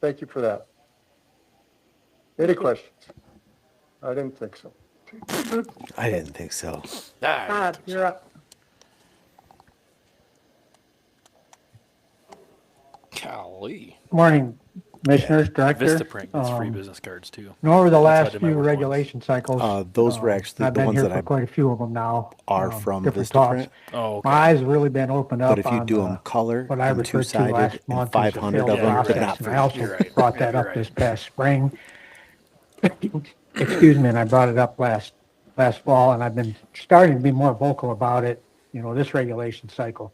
Thank you for that. Any questions? I didn't think so. I didn't think so. Todd, you're up. Golly. Morning, Commissioners, Director. Vistaprint gets free business cards too. And over the That's how I last did my few work once. regulation cycles. Those were actually I've the been ones here that for I quite a few of them now. are from different Vistaprint. talks. Oh, okay. My eyes have really been opened up But if you on do them color what I and referred to two-sided last and month as 500 the of failed them, but process. not And I free. also You're right. brought that You're up right. this past spring. Excuse me, and I brought it up last fall, and I've been starting to be more vocal about it, this regulation cycle.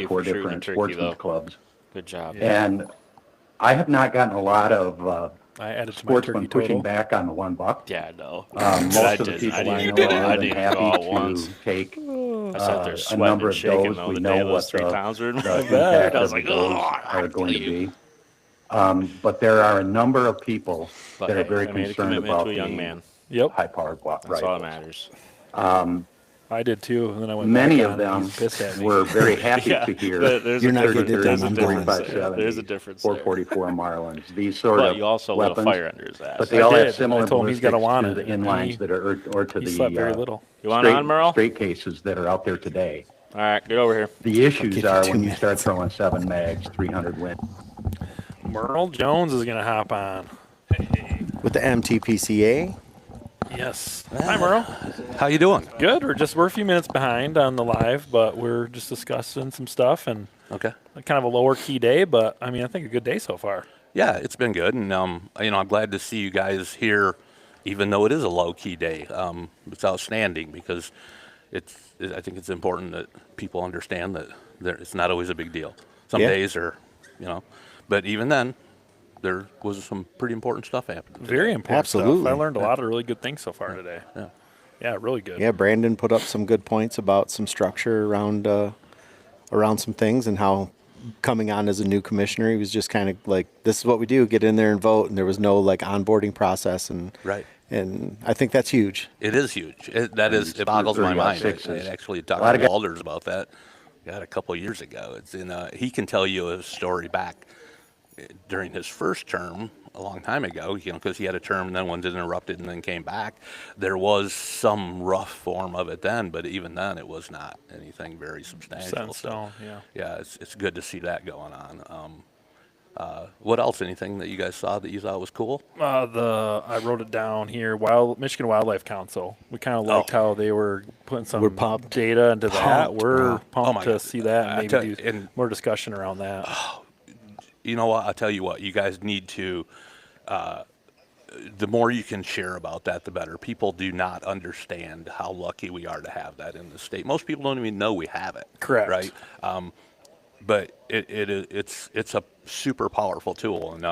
you four for shooting a different turkey, sportsman's though. clubs. Good job. And I have not gotten a lot of I added to my sportsmen turkey pushing total. back on the $1. Yeah, no. Most I of the didn't. people I I didn't know go. are I more than didn't happy go all to once. take I sat there a sweating number and of shaking those. though We the know day those what 3 pounds were in my the bag. impact I was of like, those oh, are going to be. But there are a number of people but that are hey, very I made a concerned commitment about to a young the man. Yep. high-powered That's all that rifles. matters. I did too, and then I went Many back of on, and them he's pissed at me. were very happy Yeah, to hear there's You're a not gonna difference. get There's done, a I'm difference going. there. There's a difference there. 444 Marlins, these sort But of you also lit a weapons. fire under his ass. But they I all did. have similar I told him he's gotta ballistics want to it, the and inlines he- that are, or to he the slept very little. You want on, Merle? straight cases that are out there today. All right, get over here. The issues give you are 2 when you start minutes. throwing 7 mags, 300 win. Merle Jones is gonna hop on. With the MTPCA, Yes. Hi, Merle. How you doing? Good. We're a few minutes behind on the live, but we're just discussing some stuff and Okay. kind of a lower key day, but I mean, I think a good day so far. Yeah, it's been good, and I'm glad to see you guys here, even though it is a low key day. It's outstanding because I think it's important that people understand that it's not always a big deal. Some Yeah. days are, but even then, there was some pretty important stuff happening today. Very important Absolutely. stuff. I learned a lot of really good things so far today. Yeah. Yeah, really good. yeah, Brandon put up some good points about some structure around some things and how coming on as a new commissioner, he was just kind of like, this is what we do, get in there and vote. And there was no like onboarding process. And Right. And I think that's huge. It is huge. It boggles my mind. I actually talked to Walders about that. A couple of years ago. It's he can tell you a story back during his first term a long time ago, because he had a term and then one interrupted and then came back. There was some rough form of it then, but even then it was not anything very substantial. Yeah, it's good to see that going on. What else? Anything that you guys saw that you thought was cool? I wrote it down here. Michigan Wildlife Council. We kind of liked how they were putting some data into that. We're pumped to see that and maybe do more discussion around that. You know what? I'll tell you what. You guys need to. The more you can share about that, the better. People do not understand how lucky we are to have that in the state. Most people don't even know we have it. Correct. Right. But it's a super powerful tool, and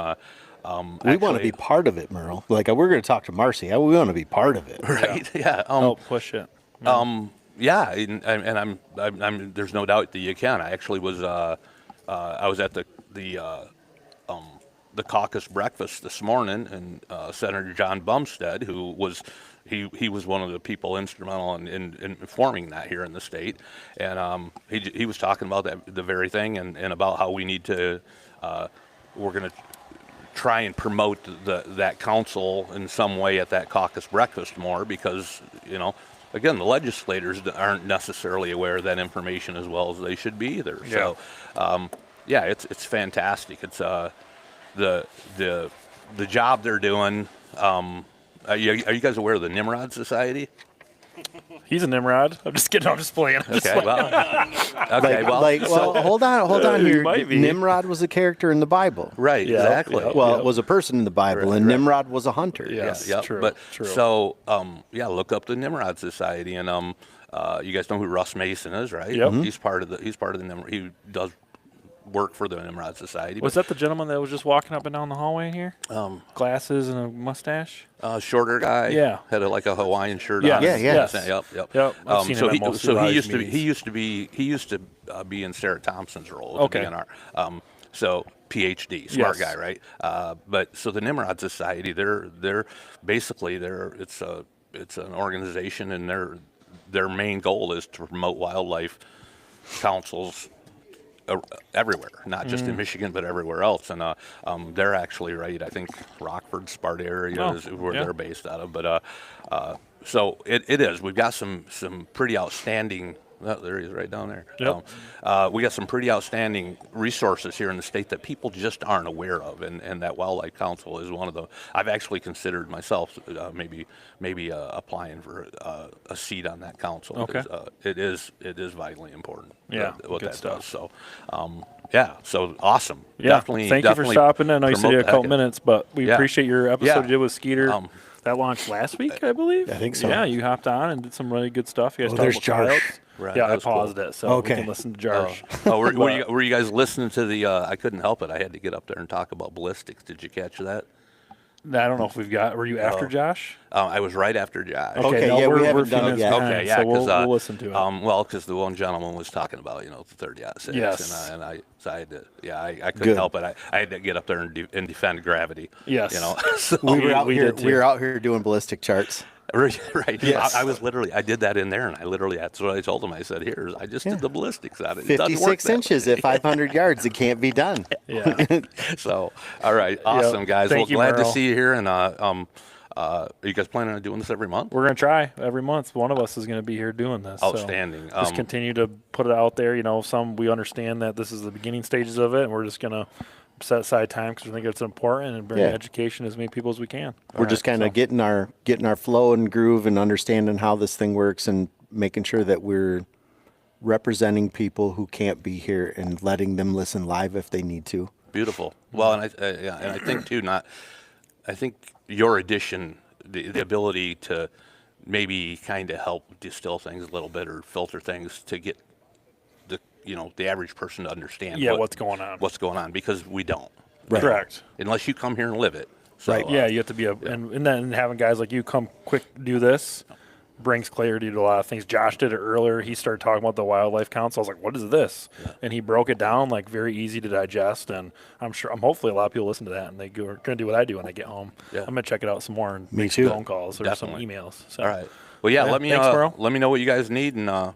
we want to be part of it, Merle. Like we're going to talk to Marcy. We want to be part of it, right? Yeah. Help push it. Yeah, and I'm. There's no doubt that you can. I actually was. I was at the caucus breakfast this morning, and Senator John Bumstead, who was. He was one of the people instrumental in forming that here in the state, and he was talking about the very thing and about how we need to we're going to try and promote that council in some way at that caucus breakfast more, because again, the legislators aren't necessarily aware of that information as well as they should be either. Yeah. So yeah, it's fantastic. It's the job they're doing. Are you guys aware of the Nimrod Society? He's a Nimrod. I'm just kidding. I'm just playing. Okay, well, hold on here. Might be. Nimrod was a character in the Bible. Right, exactly. It was a person in the Bible, and Nimrod was a hunter. Yes, true. But true. So, look up the Nimrod Society, and you guys know who Russ Mason is, right? Yep. He's part of the Nimrod. He does work for the Nimrod Society. Was that the gentleman that was just walking up and down the hallway here? Glasses and a mustache. Shorter guy. Yeah. Had like a Hawaiian shirt Yeah. on. Yes. Yep. I've seen him at most of he these used to be in Sarah Thompson's role at the DNR. So PhD, smart guy, right? But so the Nimrod Society, they're basically it's an organization, and their main goal is to promote wildlife councils everywhere, not just in Michigan, but everywhere else. And they're actually right. I think Rockford, Sparta area is where they're based out of. But so it is. We've got some pretty outstanding. Oh, there he is, right down there. Yep. We got some pretty outstanding resources here in the state that people just aren't aware of, and that Wildlife Council is one of them. I've actually considered myself maybe applying for a seat on that council. Okay. It is vitally important. Yeah, what good that stuff. does. So, so awesome. Yeah, Definitely. thank you for stopping in. I know you said you had a couple minutes, but we Yeah. appreciate your episode you did with Skeeter. That launched last week, I believe. I think so. Yeah, you hopped on and did some really good stuff. You guys talked there's about Jarsh. coyotes. Right, Yeah, that I was paused cool. it so Okay. we can listen to Jarsh. Were you guys listening to the? I couldn't help it. I had to get up there and talk about ballistics. Did you catch that? I don't know if we've got. Were you after Josh? I was right after Josh. Okay, no, yeah, we we're haven't a few done it minutes yet. behind, Okay, yeah, so because we'll listen to it. well, because the one gentleman was talking about the 30-06, Yes. and I had to, I couldn't Good. help it. I had to get up there and defend gravity. Yes. So, We were out we here. did too. We were out here doing ballistic charts. right. Yes. I did that in there, and that's what I told him. I said, "Here, I just did the ballistics on it. It doesn't work 56 that inches way." at 500 yards. It can't be done. Yeah. So, all right, awesome, guys. Thank you, Glad to Merle. see you here, and are you guys planning on doing this every month? We're gonna try every month. One of us is gonna be here doing this. Outstanding. So just continue to put it out there. We understand that this is the beginning stages of it, and we're just gonna set aside time because we think it's important and bring education to as many people as we can. We're just kind of getting our flow and groove and understanding how this thing works and making sure that we're representing people who can't be here and letting them listen live if they need to. Beautiful. Well, and I think too, I think your addition, the ability to maybe kind of help distill things a little bit or filter things to get the average person to understand what's going on. What's going on, because we don't. Right. Correct. Unless you come here and live it. So, Right. Yeah, you have to be and then having guys like you come quick do this brings clarity to a lot of things. Josh did it earlier. He started talking about the Wildlife Council. I was like, "What is this?" Yeah. And he broke it down like very easy to digest. And hopefully a lot of people listen to that and they are going to do what I do when I get home. Yeah. I'm going to check it out some more and Me make too. some phone calls or Definitely. some emails. So. All right. Well, yeah. Let me Thanks, Merle. let me know what you guys need, and I'll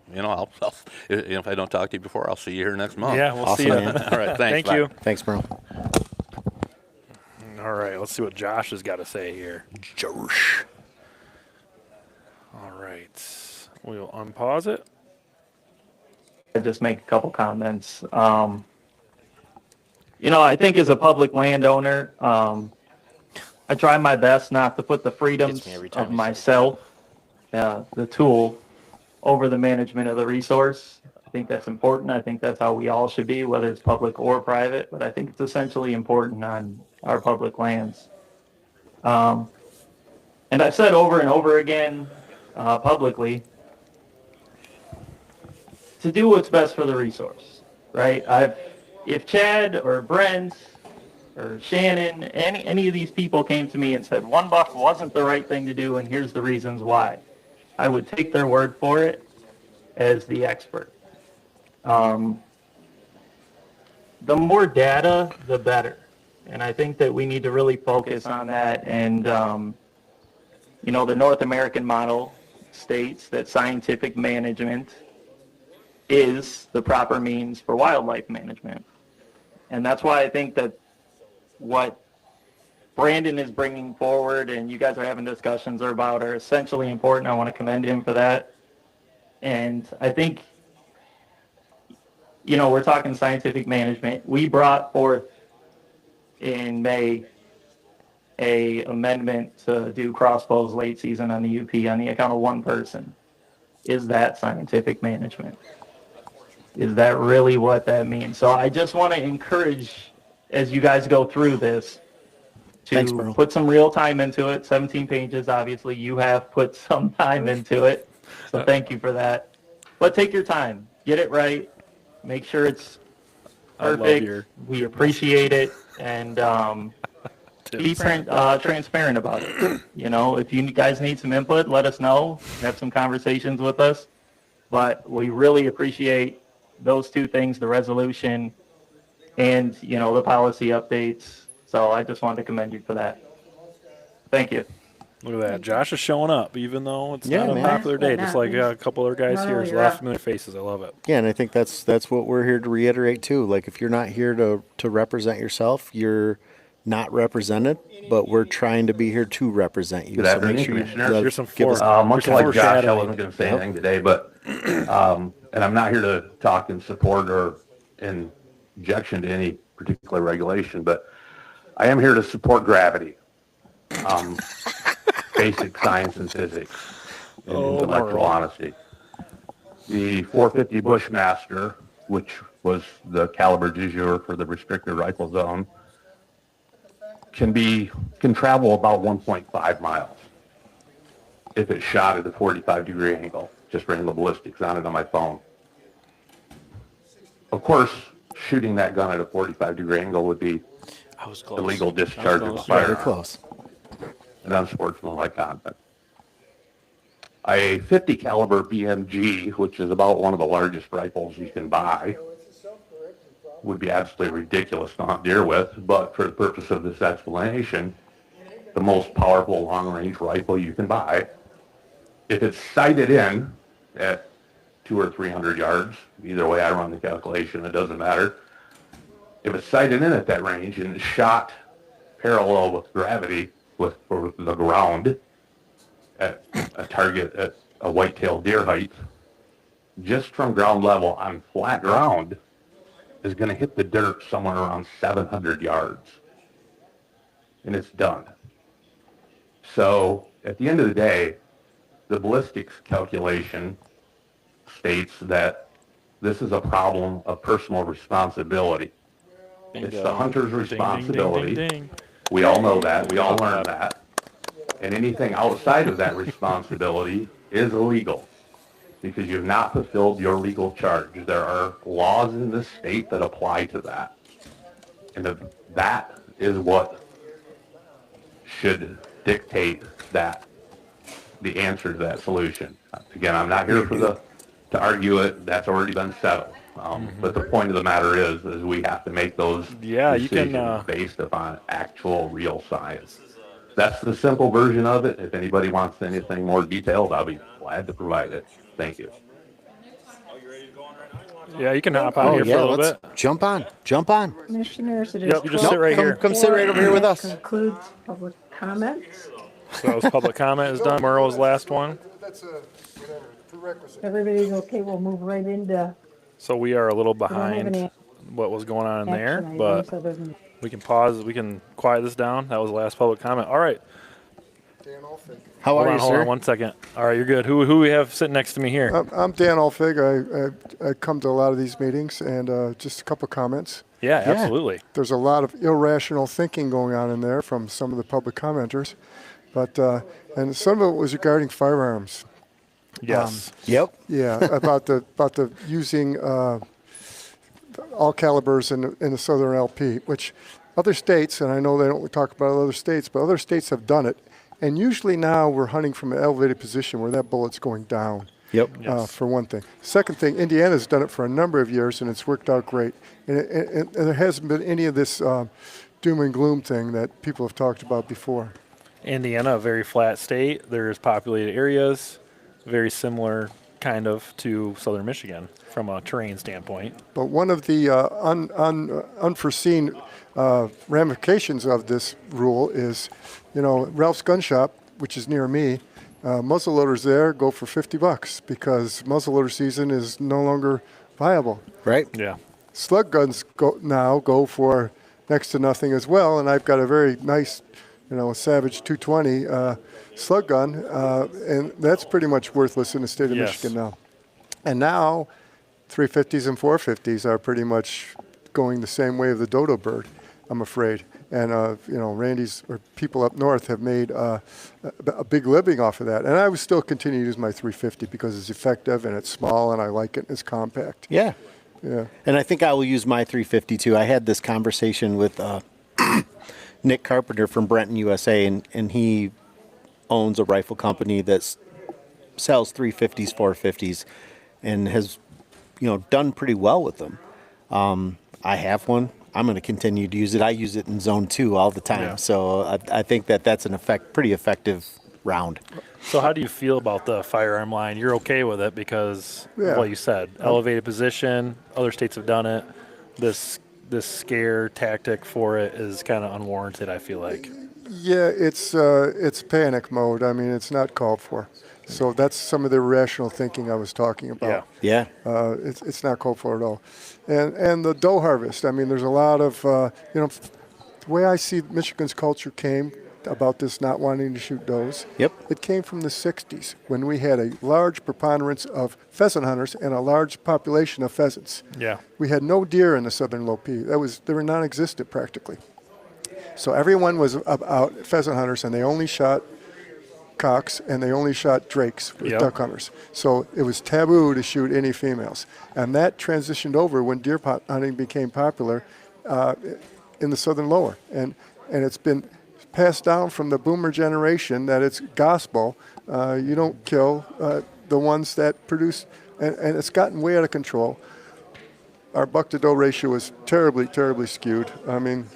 if I don't talk to you before, I'll see you here next month. Yeah, we'll Awesome, see you. man. All right. Thanks. Thank Bye. you. Thanks, bro. All right, let's see what Josh has got to say here. Josh. All right, we'll unpause it. Just make a couple comments. I think as a public landowner, I try my best not to put the freedoms of myself, the tool, over the management of the resource. I think that's important. I think that's how we all should be, whether it's public or private, but I think it's essentially important on our public lands. And I've said over and over again publicly, to do what's best for the resource, right? If Chad or Brent or Shannon, any of these people came to me and said $1 wasn't the right thing to do and here's the reasons why, I would take their word for it as the expert. The more data, the better. And I think that we need to really focus on that. And, the North American model states that scientific management is the proper means for wildlife management. And that's why I think that what Brandon is bringing forward and you guys are having discussions about are essentially important. I want to commend him for that. And I think, we're talking scientific management. We brought forth in May a amendment to do crossbows late season on the UP on the account of one person. Is that scientific management? Is that really what that means? So I just want to encourage, as you guys go through this, to put some real time into it. 17 pages, obviously. You have put some time into it. So thank you for that. But take your time. Get it right. Make sure it's perfect. We appreciate it. And be transparent about it. If you guys need some input, let us know. Have some conversations with us. But we really appreciate those two things, the resolution and, the policy updates. So I just wanted to commend you for that. Thank you. Look at that. Josh is showing up, even though it's not a man. popular day. Just like a couple other guys here. There's a lot of familiar faces. I love it. Yeah, and I think that's what we're here to reiterate too. Like, if you're not here to represent yourself, you're not represented, but we're trying to be here to represent you. Good afternoon, Commissioner. Here's some give us- much like Josh, I wasn't going to say anything today, but and I'm not here to talk in support or in objection to any particular regulation, but I am here to support gravity, basic science and physics, and intellectual honesty. The 450 Bushmaster, which was the caliber du jour for the restricted rifle zone, can travel about 1.5 miles if it's shot at a 45-degree angle. Just ran the ballistics on it on my phone. Of course, shooting that gun at a 45-degree angle would be illegal discharge of a Very firearm. close. and unsportsmanlike conduct. A 50 caliber BMG, which is about one of the largest rifles you can buy, would be absolutely ridiculous to hunt deer with, but for the purpose of this explanation, the most powerful long-range rifle you can buy, if it's sighted in at 200 or 300 yards, either way I run the calculation, it doesn't matter. If it's sighted in at that range and it's shot parallel with gravity, with the ground, at a target at a white-tailed deer height, just from ground level on flat ground, is going to hit the dirt somewhere around 700 yards. And it's done. So at the end of the day, the ballistics calculation states that this is a problem of personal responsibility. It's the hunter's responsibility. Ding, ding, ding, ding. We all know that. We all learn that. And anything outside of that responsibility is illegal because you've not fulfilled your legal charge. There are laws in this state that apply to that. And that is what should dictate that, the answer to that solution. Again, I'm not here to argue it. That's already been settled. But the point of the matter is we have to make those decisions based upon actual real science. That's the simple version of it. If anybody wants anything more detailed, I'll be glad to provide it. Thank you. Yeah, you can hop out here for a little bit. Jump on. Commissioners, it is. Yep, you just sit right here. Come sit right over here with us. Concludes public comments. So that was public comment is done. Murrow's last one. That's a prerequisite. Everybody's okay, we'll move right into So we are a little have behind any what was going on in there, action but items other than we can pause. We can quiet this down. That was the last public comment. All right. How are you, Hold sir? on 1 second. All right, you're good. Who we have sitting next to me here? I'm Dan Alfig. I come to a lot of these meetings, and just a couple comments. Yeah, absolutely. There's a lot of irrational thinking going on in there from some of the public commenters, but and some of it was regarding firearms. Yes. Yep. Yeah, about the using all calibers in the Southern LP, which other states, and I know they don't talk about other states, but other states have done it. And usually now we're hunting from an elevated position where that bullet's going down. Yep. For one thing. Second thing, Indiana's done it for a number of years, and it's worked out great. And there hasn't been any of this doom and gloom thing that people have talked about before. Indiana, a very flat state. There's populated areas, very similar kind of to southern Michigan from a terrain standpoint. But one of the unforeseen ramifications of this rule is, Ralph's Gun Shop, which is near me, muzzleloaders there go for $50 because muzzleloader season is no longer viable. Right. Yeah. Slug guns go for next to nothing as well, and I've got a very nice, Savage 220 slug gun, and that's pretty much worthless in the state of Michigan now. And now 350s and 450s are pretty much going the same way of the dodo bird, I'm afraid. And, Randy's or people up north have made a big living off of that. And I would still continue to use my 350 because it's effective and it's small and I like it and it's compact. Yeah. Yeah. And I think I will use my 350 too. I had this conversation with Nick Carpenter from Brenton, USA, and he owns a rifle company that sells 350s, 450s, and has, done pretty well with them. I have one. I'm going to continue to use it. I use it in Zone 2 all the time. Yeah. So I think that's pretty effective round. So how do you feel about the firearm line? You're okay with it because of what you said. Elevated position, other states have done it. This scare tactic for it is kind of unwarranted, I feel like. Yeah, it's panic mode. I mean, it's not called for. So that's some of the irrational thinking I was talking about. Yeah. It's not called for at all. And the doe harvest. I mean, there's a lot of, the way I see Michigan's culture came about this not wanting to shoot does. Yep. It came from the 60s when we had a large preponderance of pheasant hunters and a large population of pheasants. Yeah. We had no deer in the southern low P. They were non-existent practically. So everyone was out pheasant hunters, and they only shot cocks and they only shot drakes with duck hunters. So it was taboo to shoot any females. And that transitioned over when deer hunting became popular in the southern lower. And it's been passed down from the boomer generation that it's gospel. You don't kill the ones that produce, and it's gotten way out of control. Our buck to doe ratio is terribly, terribly skewed. I mean,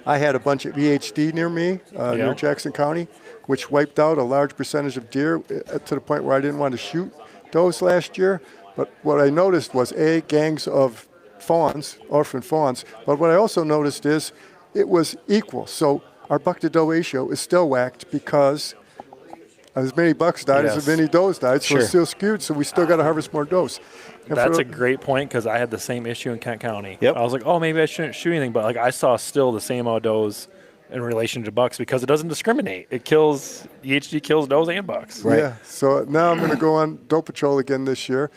I had a bunch of VHD near me, near Jackson County, which wiped out a large percentage of deer to the point where I didn't want to shoot does last year. But what I noticed was gangs of fawns, orphan fawns. But what I also noticed is it was equal. So our buck to doe ratio is still whacked because as many bucks died as many does died. So it's still skewed. So we still got to harvest more does. That's a great point because I had the same issue in Kent County. I was like, oh, maybe I shouldn't shoot anything, but like I saw still the same amount of does in relation to bucks because it doesn't discriminate. It kills EHD kills does and bucks. Right. Yeah. So now I'm going to go on doe patrol again this year.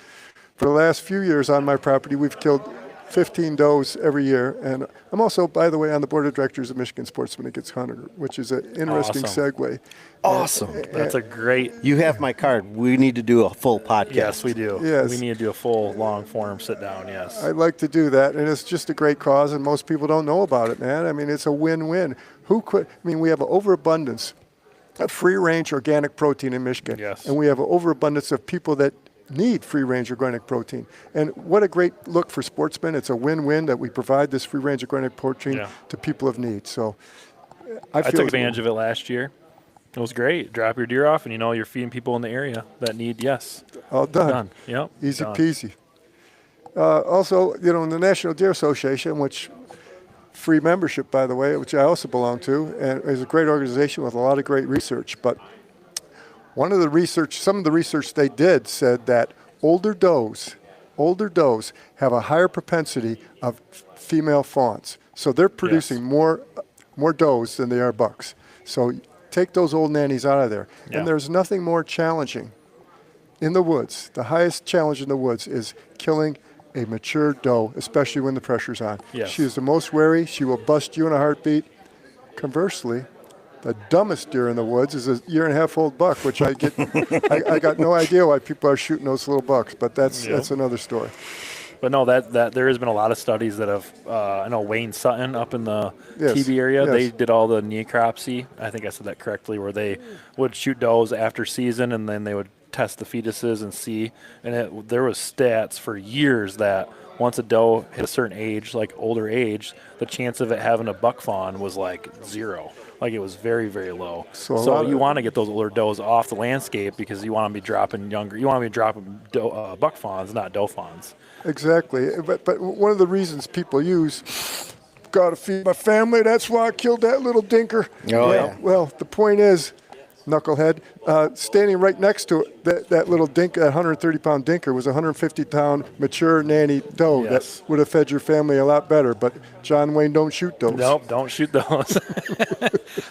For the last few years on my property, we've killed 15 does every year, and I'm also, by the way, on the board of directors of Michigan Sportsman Against Hunter, which is an interesting segue. Awesome. That's a great. You have my card. We need to do a full podcast. Yes, we do. Yes. We need to do a full, long form sit down. Yes. I'd like to do that, and it's just a great cause, and most people don't know about it, man. I mean, it's a win-win. We have an overabundance of free-range organic protein in Michigan, and we have an overabundance of people that need free-range organic protein. And what a great look for sportsmen. It's a win-win that we provide this free-range organic protein to people of need. So I took advantage of it last year. It was great. Drop your deer off, and you're feeding people in the area that need. All done. Yep. Easy peasy. Also, in the National Deer Association, which free membership, by the way, which I also belong to, and is a great organization with a lot of great research. But some of the research they did said that older does have a higher propensity of female fawns. So they're producing more does than they are bucks. So take those old nannies out of there. Yeah. And there's nothing more challenging in the woods. The highest challenge in the woods is killing a mature doe, especially when the pressure's on. Yes. She is the most wary. She will bust you in a heartbeat. Conversely, the dumbest deer in the woods is a 1.5-year-old buck, which I get. I got no idea why people are shooting those little bucks, but that's another story. But no, that there has been a lot of studies that have. I know Wayne Sutton up in the TV area. They did all the necropsy. I think I said that correctly, where they would shoot does after season, and then they would test the fetuses and see. And there was stats for years that once a doe hit a certain age, like older age, the chance of it having a buck fawn was like 0. Like it was very, very low. So you want to get those older does off the landscape because you want to be dropping younger. You want to be dropping buck fawns, not doe fawns. Exactly. But one of the reasons people use, got to feed my family, that's why I killed that little dinker. Oh, yeah. Well, the point is, knucklehead, standing right next to it, that little dink, that 130-pound dinker was a 150-pound mature nanny doe that would have fed your family a lot better. But John Wayne, don't shoot those. Nope, don't shoot those.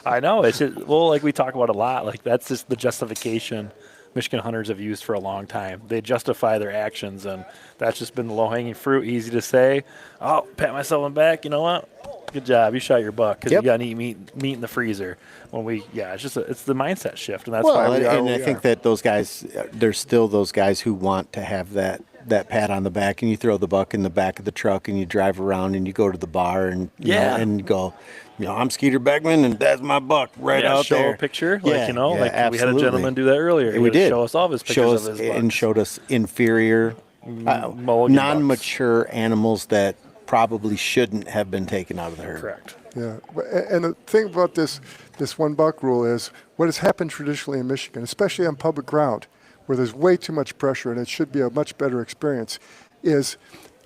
I know. It's just, like we talk about a lot. Like that's just the justification Michigan hunters have used for a long time. They justify their actions, and that's just been the low-hanging fruit. Easy to say, oh, pat myself on the back. You know what? Good job. You shot your buck because you got to eat meat in the freezer. It's the mindset shift, and that's why we are. And I think that those guys, there's still those guys who want to have that pat on the back, and you throw the buck in the back of the truck, and you drive around, and you go to the bar, and and go, I'm Skeeter Beckman, and that's my buck out there. Show a picture, like absolutely. we had a gentleman do that earlier. We did. Show us all of his pictures of his bucks. And showed us inferior, non-mature animals that probably shouldn't have been taken out of the herd. Correct. Yeah, and the thing about this one buck rule is what has happened traditionally in Michigan, especially on public ground, where there's way too much pressure and it should be a much better experience, is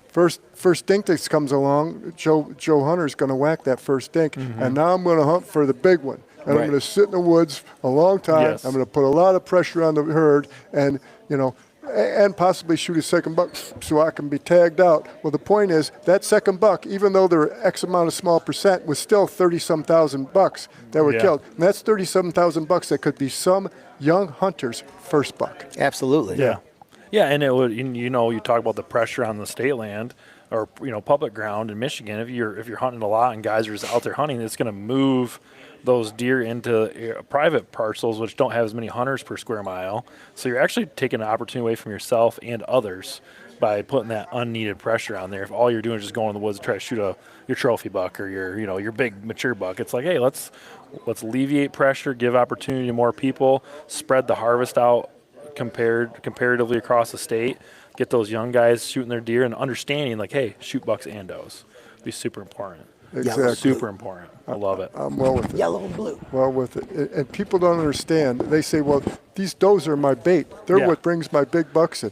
first dink that comes along, Joe Hunter's going to whack that first dink, and now I'm going to hunt for the big one. And I'm going to sit in the woods a long time. Yes. I'm going to put a lot of pressure on the herd and, and possibly shoot a second buck so I can be tagged out. Well, the point is that second buck, even though there were X amount of small percent, was still 30-some thousand bucks that were killed. And that's 37,000 bucks that could be some young hunter's first buck. Absolutely. Yeah. Yeah, and it would. You talk about the pressure on the state land or public ground in Michigan. If you're hunting a lot and guys are just out there hunting, it's going to move those deer into private parcels, which don't have as many hunters per square mile. So you're actually taking an opportunity away from yourself and others by putting that unneeded pressure on there. If all you're doing is just going in the woods to try to shoot your trophy buck or your big mature buck, it's like, hey, let's let's alleviate pressure, give opportunity to more people, spread the harvest out comparatively across the state, get those young guys shooting their deer and understanding like, hey, shoot bucks and does. Be super important. Exactly. Super important. I love it. I'm well with it. Yellow and blue. Well with it. And people don't understand. They say, well, these does are my bait. They're Yeah. what brings my big bucks in.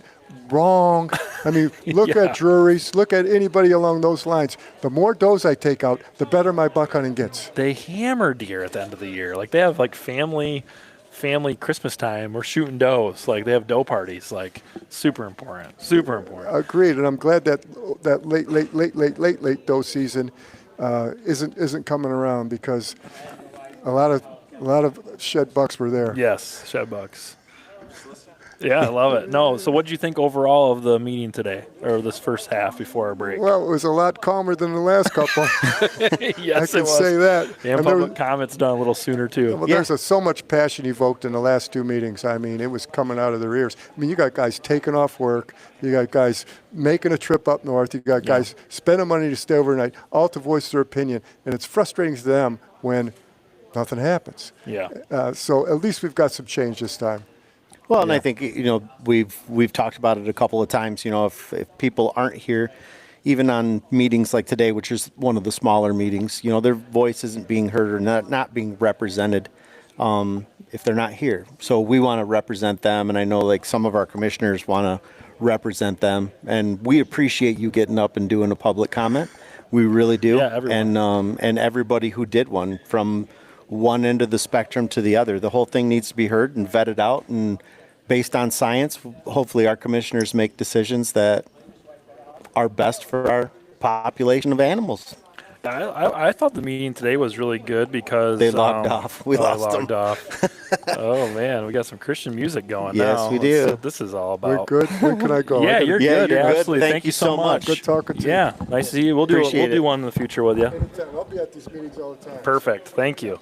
Wrong. I mean, look Yeah. at Drury's, look at anybody along those lines. The more does I take out, the better my buck hunting gets. They hammer deer at the end of the year. Like they have like family Christmas time. We're shooting does. Like they have doe parties. Like super important. Super important. Agreed, and I'm glad that late doe season isn't coming around because a lot of shed bucks were there. Yes, shed bucks. Yeah, I love it. No, so what did you think overall of the meeting today, or this first half before our break? Well, it was a lot calmer than the last couple. Yes, I can say that. And And there public was- comments done a little sooner too. Well, there's so much passion evoked in the last two meetings. I mean, it was coming out of their ears. I mean, you got guys taking off work. You got guys making a trip up north. You got guys spending money to stay overnight, all to voice their opinion. And it's frustrating to them when nothing happens. Yeah. So at least we've got some change this time. Well, and I think, we've talked about it a couple of times. If people aren't here, even on meetings like today, which is one of the smaller meetings, their voice isn't being heard or not being represented if they're not here. So we want to represent them, and I know like some of our commissioners want to represent them, and we appreciate you getting up and doing a public comment. We really do. Yeah, everyone. And everybody who did one from one end of the spectrum to the other. The whole thing needs to be heard and vetted out, and based on science, hopefully our commissioners make decisions that are best for our population of animals. I thought the meeting today was really good because They logged off. We lost logged them. off. Oh man, we got some Christian music going Yes, now. we do. What this is all about. We're good. When can I go? Yeah, you're good. you're good. Absolutely. Thank you so so much. Good talking to you. Yeah, nice to see you. We'll do Appreciate it. one in the future with you. Anytime. I'll be at these meetings all the time. Perfect. Thank you.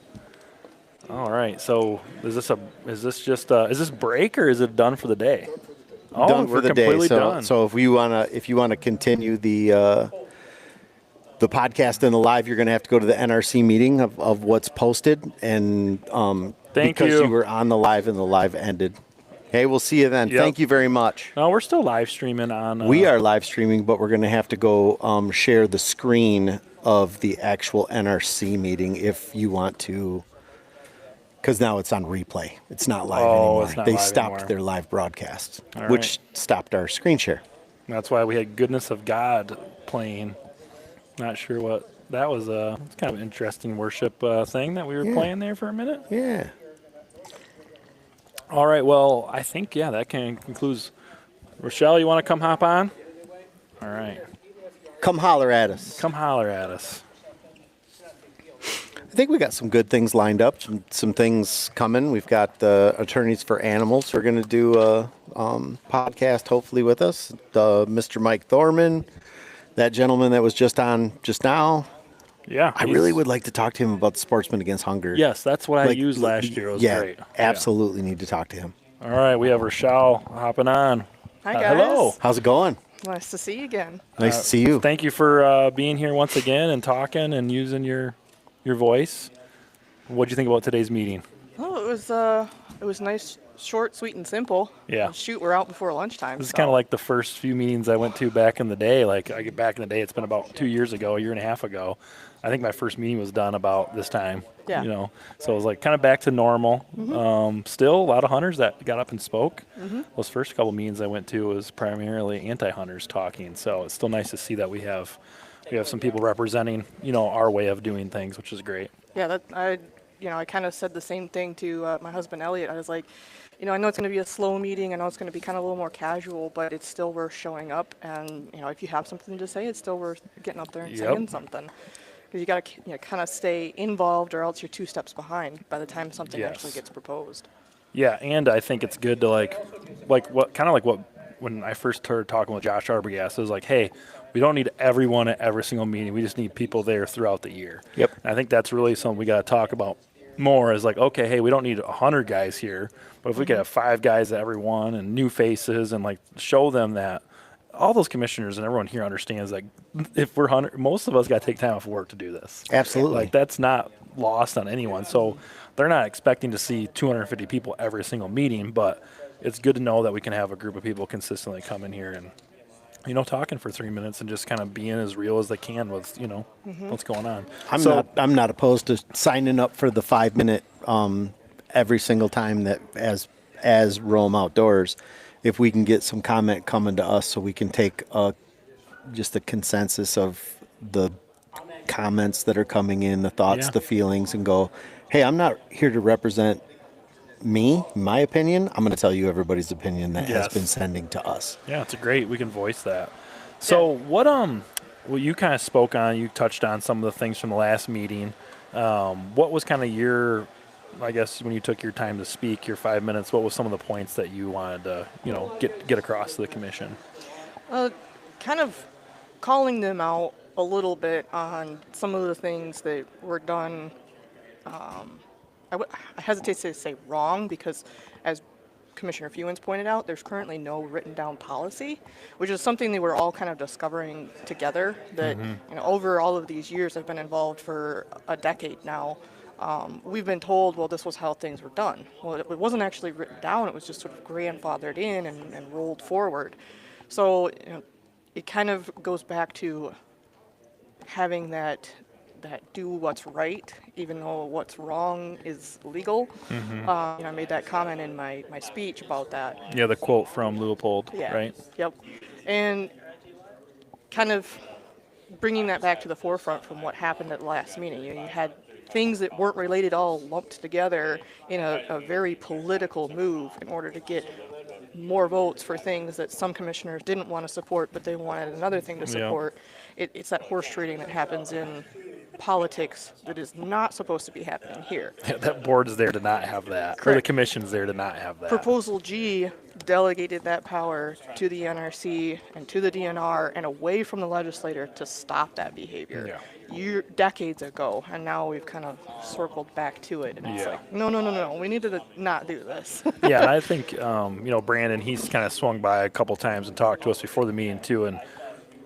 All right. So is this break or is it done for the day? Oh, Done we're for the day. completely So, done. so if you wanna continue the podcast and the live, you're gonna have to go to the NRC meeting of what's posted, and Thank because you. you were on the live and the live ended. Hey, we'll see you then. Yep. Thank you very much. No, we're still live streaming on. We are live streaming, but we're going to have to go share the screen of the actual NRC meeting if you want to, because now it's on replay. It's not live anymore. It's not They live stopped anymore. their live broadcast, All which stopped our screen share. That's why we had "Goodness of God" playing. Not sure what that was. It's kind of an interesting worship thing that we were playing there for a minute. Yeah. All right. Well, I think that can concludes. Rochelle, you want to come hop on? All right. Come holler at us. Come holler at us. I think we got some good things lined up, some things coming. We've got the attorneys for animals who are going to do a podcast hopefully with us. Mr. Mike Thorman, that gentleman that was just on just now. Yeah. I really would like to talk to him about the Sportsman Against Hunger. Yes, that's what I used last year. It was great. Absolutely need to talk to him. All right. We have Rochelle hopping on. Hi, guys. Hello. How's it going? Nice to see you again. Nice to see you. Thank you for being here once again and talking and using your voice. What do you think about today's meeting? Oh, it was nice, short, sweet, and simple. Yeah. Shoot, we're out before lunchtime. This is kind of like the first few meetings I went to back in the day. Like I get back in the day, it's been about 2 years ago, a year and a half ago. I think my first meeting was done about this time. Yeah. So it was like kind of back to normal. Mhm. Still a lot of hunters that got up and spoke. Mhm. Those first couple meetings I went to was primarily anti-hunters talking. So it's still nice to see that we have some people representing, our way of doing things, which is great. Yeah, I kind of said the same thing to my husband Elliot. I was like, I know it's going to be a slow meeting. I know it's going to be kind of a little more casual, but it's still worth showing up. And if you have something to say, it's still worth getting up there and saying something. Because you got to kind of stay involved, or else you're 2 steps behind by the time something actually gets proposed. Yeah, and I think it's good to like what when I first started talking with Josh Arbogast, it was like, hey, we don't need everyone at every single meeting. We just need people there throughout the year. Yep. And I think that's really something we got to talk about more is like, okay, hey, we don't need 100 guys here, but if we could have 5 guys at every one and new faces and like show them that all those commissioners and everyone here understands that if we're most of us got to take time off work to do this. Absolutely. Like that's not lost on anyone. So they're not expecting to see 250 people every single meeting, but it's good to know that we can have a group of people consistently come in here and, talking for 3 minutes and just kind of being as real as they can with, what's going on. I'm not opposed to signing up for the 5 minute every single time that as Rome Outdoors, if we can get some comment coming to us so we can take just a consensus of the comments that are coming in, the thoughts, the feelings, and go, hey, I'm not here to represent my opinion. I'm going to tell you everybody's opinion that has been sending to us. Yeah, it's we can voice that. So what you kind of spoke on, you touched on some of the things from the last meeting. What was kind of your, I guess, when you took your time to speak, your 5 minutes, what was some of the points that you wanted to, get across to the commission? Kind of calling them out a little bit on some of the things that were done. I hesitate to say wrong because, as Commissioner Fewens pointed out, there's currently no written down policy, which is something that we're all kind of discovering together. That over all of these years, I've been involved for a decade now. We've been told, well, this was how things were done. Well, it wasn't actually written down. It was just sort of grandfathered in and rolled forward. So it kind of goes back to having that do what's right, even though what's wrong is legal. I made that comment in my speech about that. Yeah, the quote from Leopold, right? Yep. And kind of bringing that back to the forefront from what happened at the last meeting. You had things that weren't related all lumped together in a very political move in order to get more votes for things that some commissioners didn't want to support, but they wanted another thing to support. It's that horse trading that happens in politics that is not supposed to be happening here. That board's there to not have that. Correct. Or the commission's there to not have that. Proposal G delegated that power to the NRC and to the DNR and away from the legislator to stop that behavior. Decades ago, and now we've kind of circled back to it, and it's like, no, we need to not do this. Yeah, and I think, Brandon, he's kind of swung by a couple times and talked to us before the meeting too, and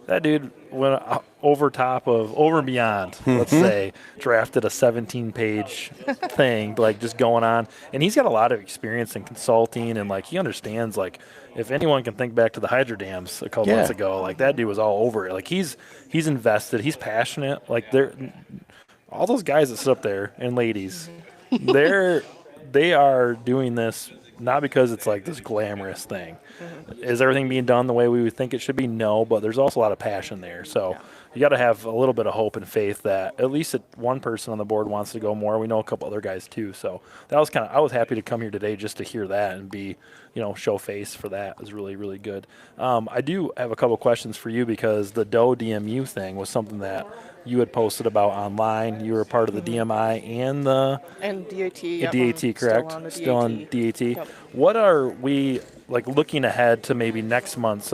that dude went over and beyond, let's say, drafted a 17-page thing, like just going on. And he's got a lot of experience in consulting, and like he understands, like if anyone can think back to the hydro dams a couple months ago, like that dude was all over it. Like he's invested, he's passionate. Like all those guys that sit up there and ladies, they are doing this not because it's like this glamorous thing. Is everything being done the way we would think it should be? No, but there's also a lot of passion there. So you got to have a little bit of hope and faith that at least one person on the board wants to go more. We know a couple other guys too. So that was I was happy to come here today just to hear that and be, show face for that. It was really, really good. I do have a couple questions for you because the DOE DMU thing was something that you had posted about online. You were part of the DMI and DAT. Yep, DAT, correct? Still on DAT. Yep. What are we looking ahead to maybe next month's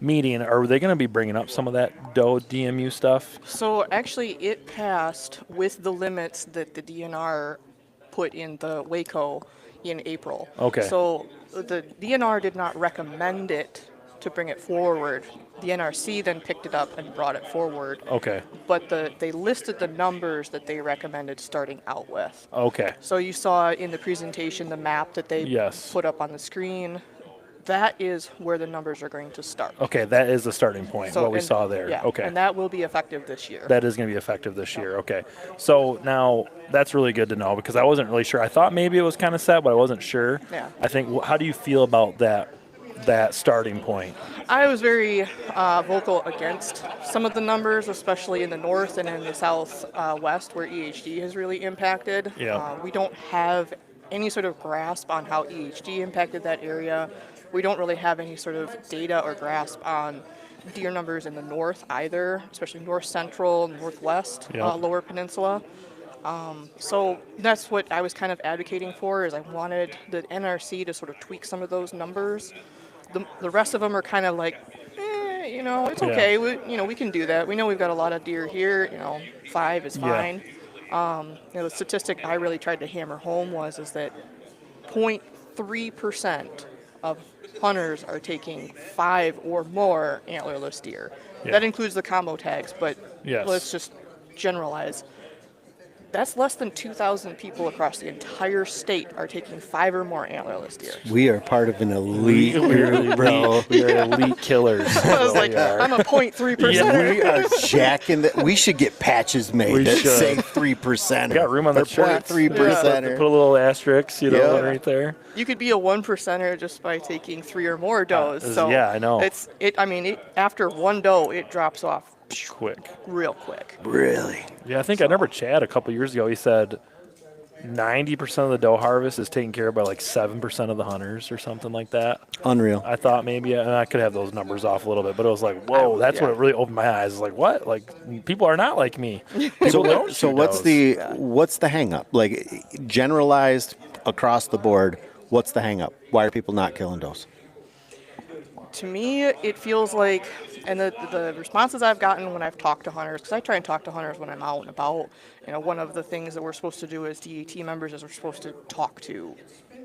meeting? Are they going to be bringing up some of that DOE DMU stuff? So actually, it passed with the limits that the DNR put in the WACO in April. Okay. So the DNR did not recommend it to bring it forward. The NRC then picked it up and brought it forward. Okay. But they listed the numbers that they recommended starting out with. Okay. So you saw in the presentation the map that they put up on the screen. That is where the numbers are going to start. Okay, that is the starting point, what we saw there. Yeah, okay. And that will be effective this year. That is going to be effective this year. Okay. So now that's really good to know because I wasn't really sure. I thought maybe it was kind of set, but I wasn't sure. Yeah. I think, how do you feel about that starting point? I was very vocal against some of the numbers, especially in the north and in the southwest where EHD has really impacted. Yeah. We don't have any sort of grasp on how EHD impacted that area. We don't really have any sort of data or grasp on deer numbers in the north either, especially north central, northwest, lower peninsula. So that's what I was kind of advocating for, is I wanted the NRC to sort of tweak some of those numbers. The rest of them are kind of like, it's okay. We can do that. We know we've got a lot of deer here. 5 is fine. The statistic I really tried to hammer home is that 0.3% of hunters are taking 5 or more antlerless deer. Yeah. That includes the combo tags, but Yes. let's just generalize. That's less than 2,000 people across the entire state are taking 5 or more antlerless deer. We are part of an elite group, bro. We are elite killers. I was like, I'm a 0.3%. We are jacking the. We should get patches made We that should. say 3%. Got room on the shirt. 3%. Put a little asterisk, you know, Yeah. right there. You could be a 1%er just by taking 3 or more does. So yeah, I know. After one doe, it drops off Quick. real quick. Really? Yeah, I think I remember Chad a couple years ago. He said 90% of the doe harvest is taken care of by like 7% of the hunters or something like that. Unreal. I thought maybe, and I could have those numbers off a little bit, but it was like, whoa, that's what it really opened my eyes. It's like, what? Like, people are not like me. People don't So shoot what's does. what's the hang up? Like generalized across the board, what's the hang up? Why are people not killing does? To me, it feels like, and the responses I've gotten when I've talked to hunters, because I try and talk to hunters when I'm out and about, one of the things that we're supposed to do as DET members is we're supposed to talk to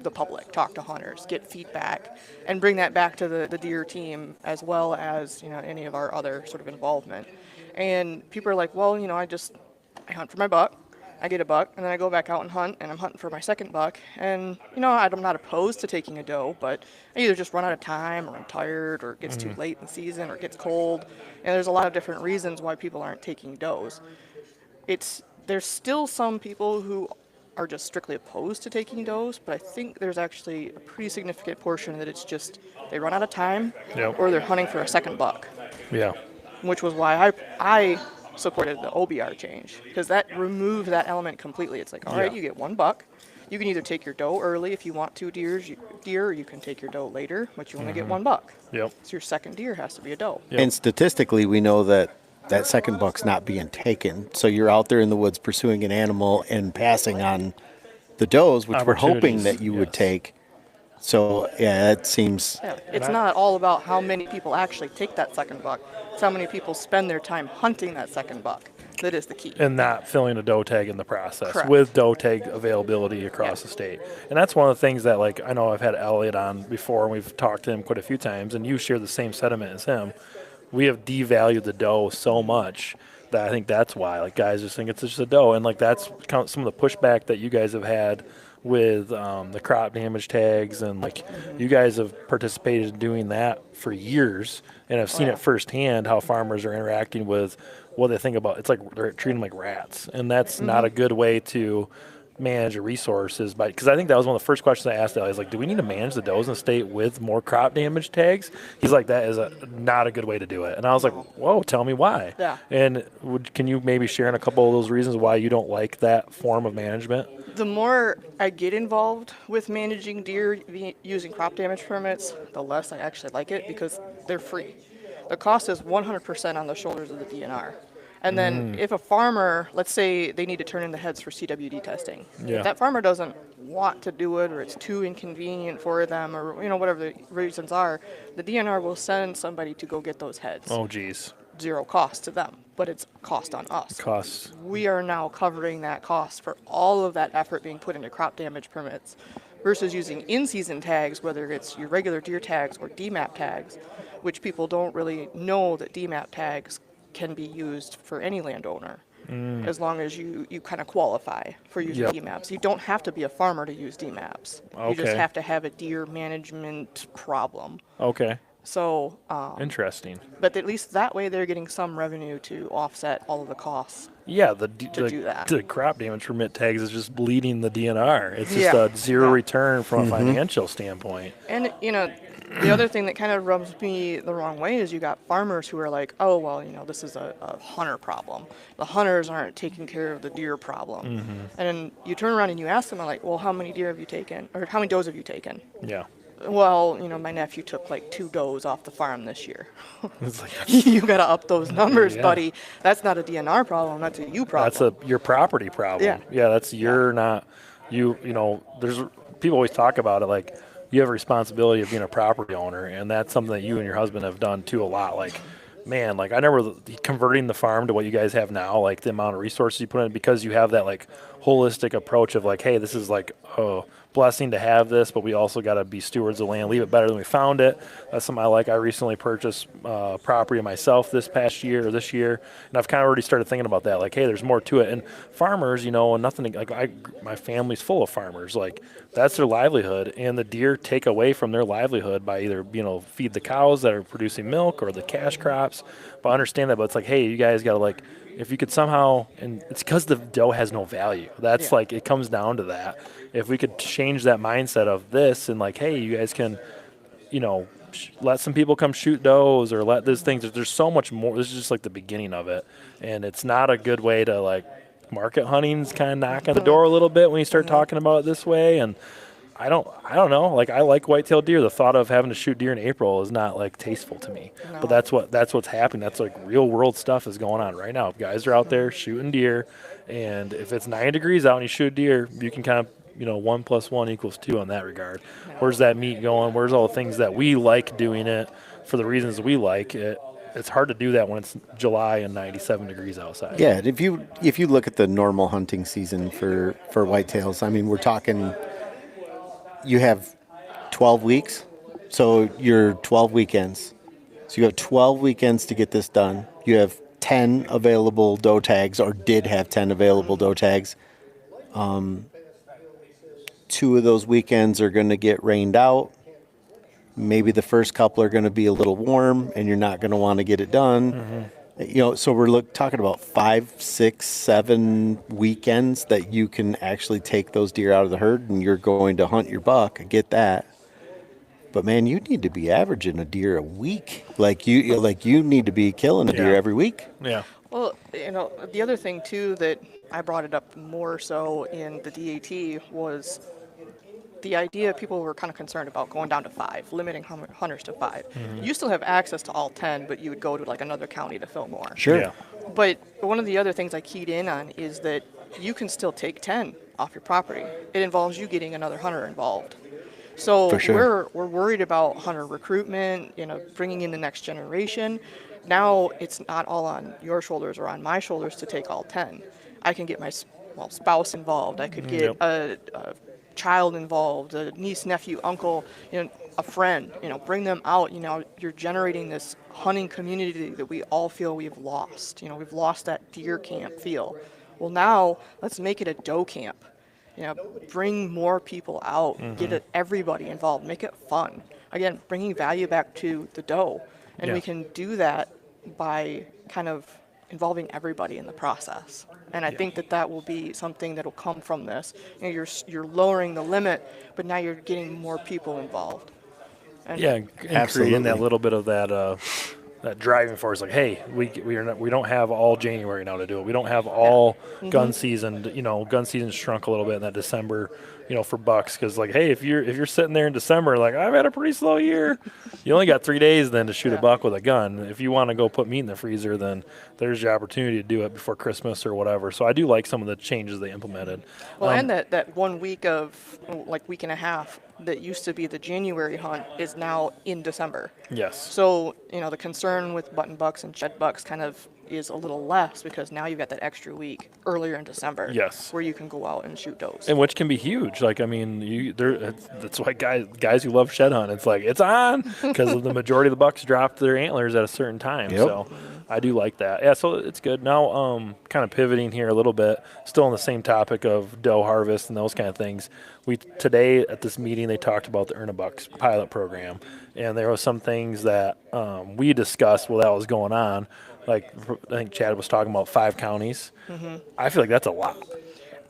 the public, talk to hunters, get feedback, and bring that back to the deer team as well as, any of our other sort of involvement. And people are like, well, I hunt for my buck. I get a buck, and then I go back out and hunt, and I'm hunting for my second buck. And, I'm not opposed to taking a doe, but I either just run out of time, or I'm tired, or it gets too late in the season, or it gets cold. And there's a lot of different reasons why people aren't taking does. There's still some people who are just strictly opposed to taking does, but I think there's actually a pretty significant portion that it's just they run out of time, or they're hunting for a second buck. Yeah. Which was why I supported the OBR change, because that removed that element completely. It's like, all right, you get one buck. You can either take your doe early if you want 2 deer, or you can take your doe later, but you only get one buck. Yep. So your second deer has to be a doe. And statistically, we know that second buck's not being taken. So you're out there in the woods pursuing an animal and passing on the does, which we're hoping that you would take. So, yeah, it seems... Yeah, it's not all about how many people actually take that second buck. It's how many people spend their time hunting that second buck. That is the key. And not filling a doe tag in the process. Correct. With doe tag availability across the state. And that's one of the things that, like, I know I've had Elliot on before, and we've talked to him quite a few times, and you share the same sentiment as him. We have devalued the doe so much that I think that's why, like, guys just think it's just a doe. And, like, that's kind of some of the pushback that you guys have had with the crop damage tags, and like you guys have participated in doing that for years, and I've seen it firsthand how farmers are interacting with what they think about. It's like they're treating them like rats, and that's not a good way to manage your resources. Because I think that was one of the first questions I asked Ellie. I was like, do we need to manage the does in the state with more crop damage tags? He's like, that is not a good way to do it. And I was like, whoa, tell me why. Yeah. And can you maybe share in a couple of those reasons why you don't like that form of management? The more I get involved with managing deer using crop damage permits, the less I actually like it, because they're free. The cost is 100% on the shoulders of the DNR. And then if a farmer, let's say they need to turn in the heads for CWD testing, if that farmer doesn't want to do it, or it's too inconvenient for them, or whatever the reasons are, the DNR will send somebody to go get those heads. Oh, geez. Zero cost to them, but it's cost on us. Costs. We are now covering that cost for all of that effort being put into crop damage permits, versus using in-season tags, whether it's your regular deer tags or DMAP tags, which people don't really know that DMAP tags can be used for any landowner, as long as you kind of qualify for using DMAPs. You don't have to be a farmer to use DMAPs. You just have to have a deer management problem. Okay. So interesting. But at least that way they're getting some revenue to offset all of the costs. Yeah, to do that. The crop damage permit tags is just bleeding the DNR. It's just a zero return from a financial standpoint. And the other thing that kind of rubs me the wrong way is you got farmers who are like, oh, well, this is a hunter problem. The hunters aren't taking care of the deer problem. And then you turn around and you ask them, like, well, how many deer have you taken? Or how many does have you taken? Yeah. Well, my nephew took like 2 does off the farm this year. It's like, you got to up those numbers, buddy. That's not a DNR problem. That's a you problem. That's your property problem. Yeah. That's not you. There's people always talk about it like you have a responsibility of being a property owner, and that's something that you and your husband have done too a lot. Like, man, like I remember converting the farm to what you guys have now, like the amount of resources you put in, because you have that like holistic approach of like, hey, this is like a blessing to have this, but we also got to be stewards of land, leave it better than we found it. That's something I like. I recently purchased property myself this year, and I've kind of already started thinking about that. Like, hey, there's more to it. And farmers, and nothing like my family's full of farmers. Like, that's their livelihood, and the deer take away from their livelihood by either feed the cows that are producing milk or the cash crops. But I understand that. But it's like, hey, you guys got to like, if you could somehow, and it's because the doe has no value. That's like, it comes down to that. If we could change that mindset of this and like, hey, you guys can, let some people come shoot does or let those things. There's so much more. This is just like the beginning of it, and it's not a good way to like market hunting's kind of knock on the door a little bit when you start talking about it this way. And I don't know. Like, I like white-tailed deer. The thought of having to shoot deer in April is not like tasteful to me. No. But that's what's happening. That's like real world stuff is going on right now. Guys are out there shooting deer, and if it's 90 degrees out and you shoot deer, you can kind of 1 + 1 = 2 on that regard. Where's that meat going? Where's all the things that we like doing it for the reasons we like it? It's hard to do that when it's July and 97 degrees outside. Yeah, if you look at the normal hunting season for whitetails, I mean, we're talking, you have 12 weeks, so you're 12 weekends. So you have 12 weekends to get this done. You have 10 available doe tags, or did have 10 available doe tags. 2 of those weekends are going to get rained out. Maybe the first couple are going to be a little warm, and you're not going to want to get it done. Mm-hmm. So we're talking about 5, 6, 7 weekends that you can actually take those deer out of the herd, and you're going to hunt your buck. I get that. But man, you need to be averaging a deer a week. Like you need to be killing a deer every week. Yeah. Well, the other thing too that I brought it up more so in the DAT was the idea people were kind of concerned about going down to 5, limiting hunters to 5. Mm-hmm. You still have access to all 10, but you would go to like another county to fill more. Sure. Yeah. But one of the other things I keyed in on is that you can still take 10 off your property. It involves you getting another hunter involved. So we're worried about hunter recruitment, bringing in the next generation. Now it's not all on your shoulders or on my shoulders to take all 10. I can get my spouse involved. I could get a child involved, a niece, nephew, uncle, a friend, bring them out. You're generating this hunting community that we all feel we've lost. We've lost that deer camp feel. Well, now let's make it a doe camp. Bring more people out, get everybody involved, make it fun. Again, bringing value back to the doe. And we can do that by kind of involving everybody in the process. And I think that will be something that will come from this. You're lowering the limit, but now you're getting more people involved. And creating that little bit of that driving force, like, hey, we don't have all January now to do it. We don't have all gun season. Gun season shrunk a little bit in that December, for bucks. Because like, hey, if you're sitting there in December, like, I've had a pretty slow year. You only got 3 days then to shoot a buck with a gun. If you want to go put meat in the freezer, then there's your opportunity to do it before Christmas or whatever. So I do like some of the changes they implemented. Well, and that 1 week of week and a half that used to be the January hunt is now in December. Yes. So, the concern with button bucks and shed bucks kind of is a little less because now you've got that extra week earlier in December. Yes. Where you can go out and shoot does. And which can be huge. Like, I mean, that's why guys who love shed hunt, it's like, it's on because the majority of the bucks dropped their antlers at a certain time. Yep. So I do like that. Yeah, so it's good. Now, kind of pivoting here a little bit, still on the same topic of doe harvest and those kind of things. Today at this meeting, they talked about the Earn a Bucks pilot program, and there were some things that we discussed while that was going on. Like, I think Chad was talking about 5 counties. Mm-hmm. I feel like that's a lot.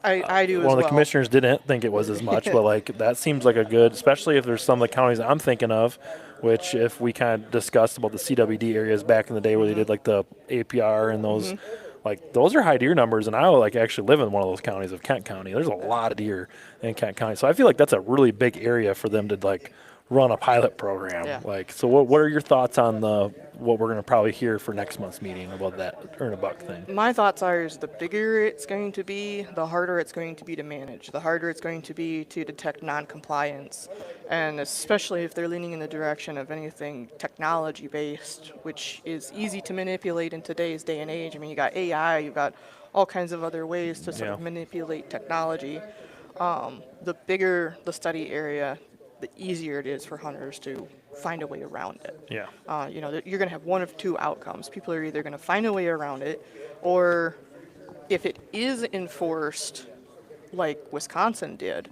I do as well. One of the commissioners didn't think it was as much, but like that seems like a good, especially if there's some of the counties I'm thinking of, which if we kind of discussed about the CWD areas back in the day where they did like the APR and those, like those are high deer numbers, and I actually live in one of those counties of Kent County. There's a lot of deer in Kent County, so I feel like that's a really big area for them to like run a pilot program. Yeah. Like, so what are your thoughts on what we're going to probably hear for next month's meeting about that earn a buck thing. My thoughts are is the bigger it's going to be, the harder it's going to be to manage, the harder it's going to be to detect non-compliance, and especially if they're leaning in the direction of anything technology-based, which is easy to manipulate in today's day and age. I mean, you got AI, you've got all kinds of other ways to sort of manipulate technology. The bigger the study area, the easier it is for hunters to find a way around it. Yeah. You know, you're going to have one of two outcomes. People are either going to find a way around it, or if it is enforced like Wisconsin did,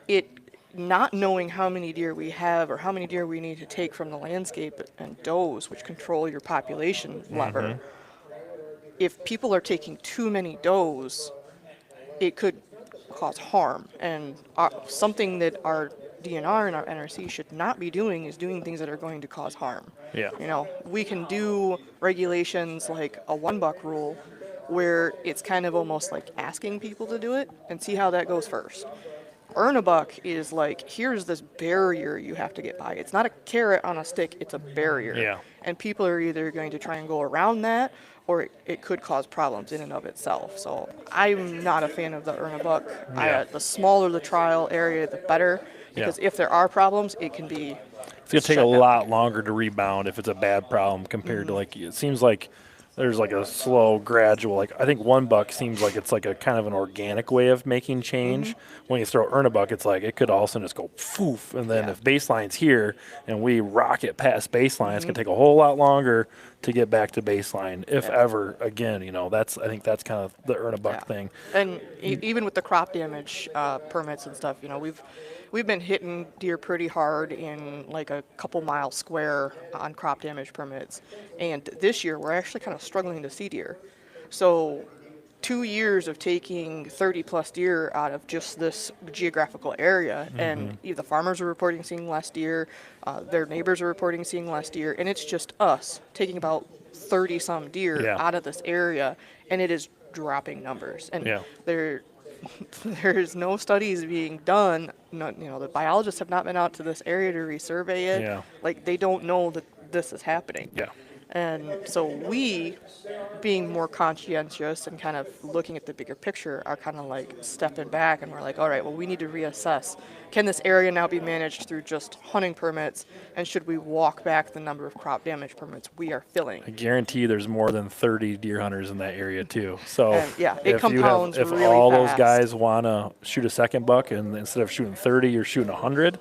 it not knowing how many deer we have or how many deer we need to take from the landscape and does, which control your population lever, if people are taking too many does, it could cause harm. And something that our DNR and our NRC should not be doing is doing things that are going to cause harm. Yeah. You know, we can do regulations like a 1 buck rule where it's kind of almost like asking people to do it and see how that goes first. Earn a buck is like, here's this barrier you have to get by. It's not a carrot on a stick, it's a barrier. Yeah. And people are either going to try and go around that, or it could cause problems in and of itself. So I'm not a fan of the earn a buck. Yeah. The smaller the trial area, the better, because if there are problems, it can be It's going to take a lot longer to rebound if it's a bad problem compared to like, it seems like there's like a slow, gradual, like I think 1 buck seems like it's like a kind of an organic way of making change. When you throw earn a buck, it's like it could all of a sudden just go poof. And then if baseline's here and we rocket past baseline, it's going to take a whole lot longer to get back to baseline, if ever again. You know, I think that's kind of the earn a buck thing. And even with the crop damage permits and stuff, you know, we've been hitting deer pretty hard in like a couple mile square on crop damage permits. And this year we're actually kind of struggling to see deer. So 2 years of taking 30 plus deer out of just this geographical area, and the farmers are reporting seeing less deer, their neighbors are reporting seeing less deer, and it's just us taking about 30 some deer out of this area, and it is dropping numbers. And there's no studies being done. You know, the biologists have not been out to this area to resurvey it. Yeah. Like, they don't know that this is happening. Yeah. And so we, being more conscientious and kind of looking at the bigger picture, are kind of like stepping back, and we're like, all right, well, we need to reassess. Can this area now be managed through just hunting permits, and should we walk back the number of crop damage permits we are filling? I guarantee there's more than 30 deer hunters in that area too. So And, it compounds if really all fast. those guys want to shoot a second buck, and instead of shooting 30, you're shooting 100,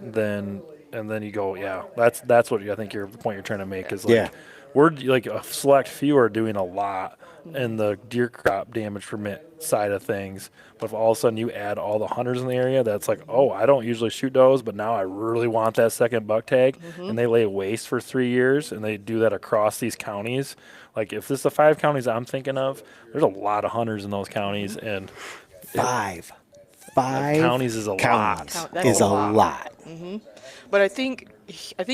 then you go, that's what I think the point you're trying to make is like, we're like a select few are doing a lot in the deer crop damage permit side of things. But if all of a sudden you add all the hunters in the area, that's like, oh, I don't usually shoot those, but now I really want that second buck tag, and they lay waste for 3 years, and they do that across these counties. Like, if this is the 5 counties I'm thinking of, there's a lot of hunters in those counties, and Five counties is a lot. Is a lot. But I think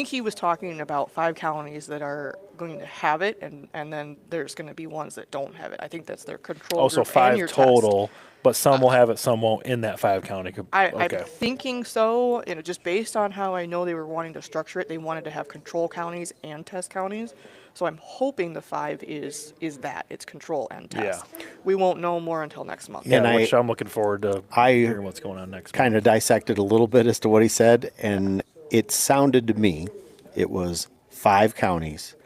he was talking about 5 counties that are going to have it, and then there's going to be ones that don't have it. I think that's their control Also, group and your 5 total, test. but some will have it, some won't in that 5 county. I'm thinking so. You know, just based on how I know they were wanting to structure it, they wanted to have control counties and test counties. So I'm hoping the 5 is that it's control and test. We won't know more until next month. Which I'm looking forward to hearing what's going on next month. Kind of dissected a little bit as to what he said, and it sounded to me it was 5 counties,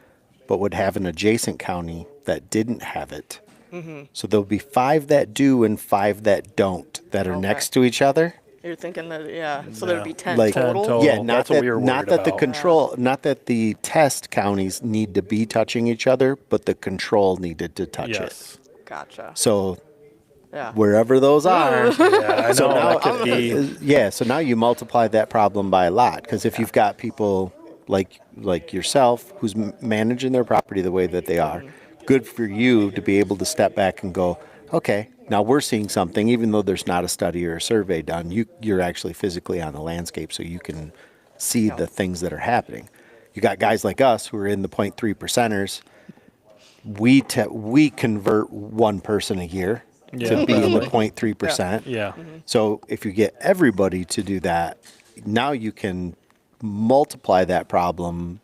but would have an adjacent county that didn't have it. So there'll be 5 that do and 5 that don't that are next to each other. You're thinking that, so there'd be 10 like, total? Yeah, That's what we were not worried that the about. control, not that the test counties need to be touching each other, but the control needed to touch it. Gotcha. So wherever those are, I so know, now, that could be. so now you multiply that problem by a lot, because if you've got people like yourself who's managing their property the way that they are, good for you to be able to step back and go, okay, now we're seeing something, even though there's not a study or a survey done, you're actually physically on the landscape, so you can see the things that are happening. You got guys like us who are in the 0.3 percenters. We convert one person a year to be in the 0.3%. Yeah. So if you get everybody to do that, now you can multiply that problem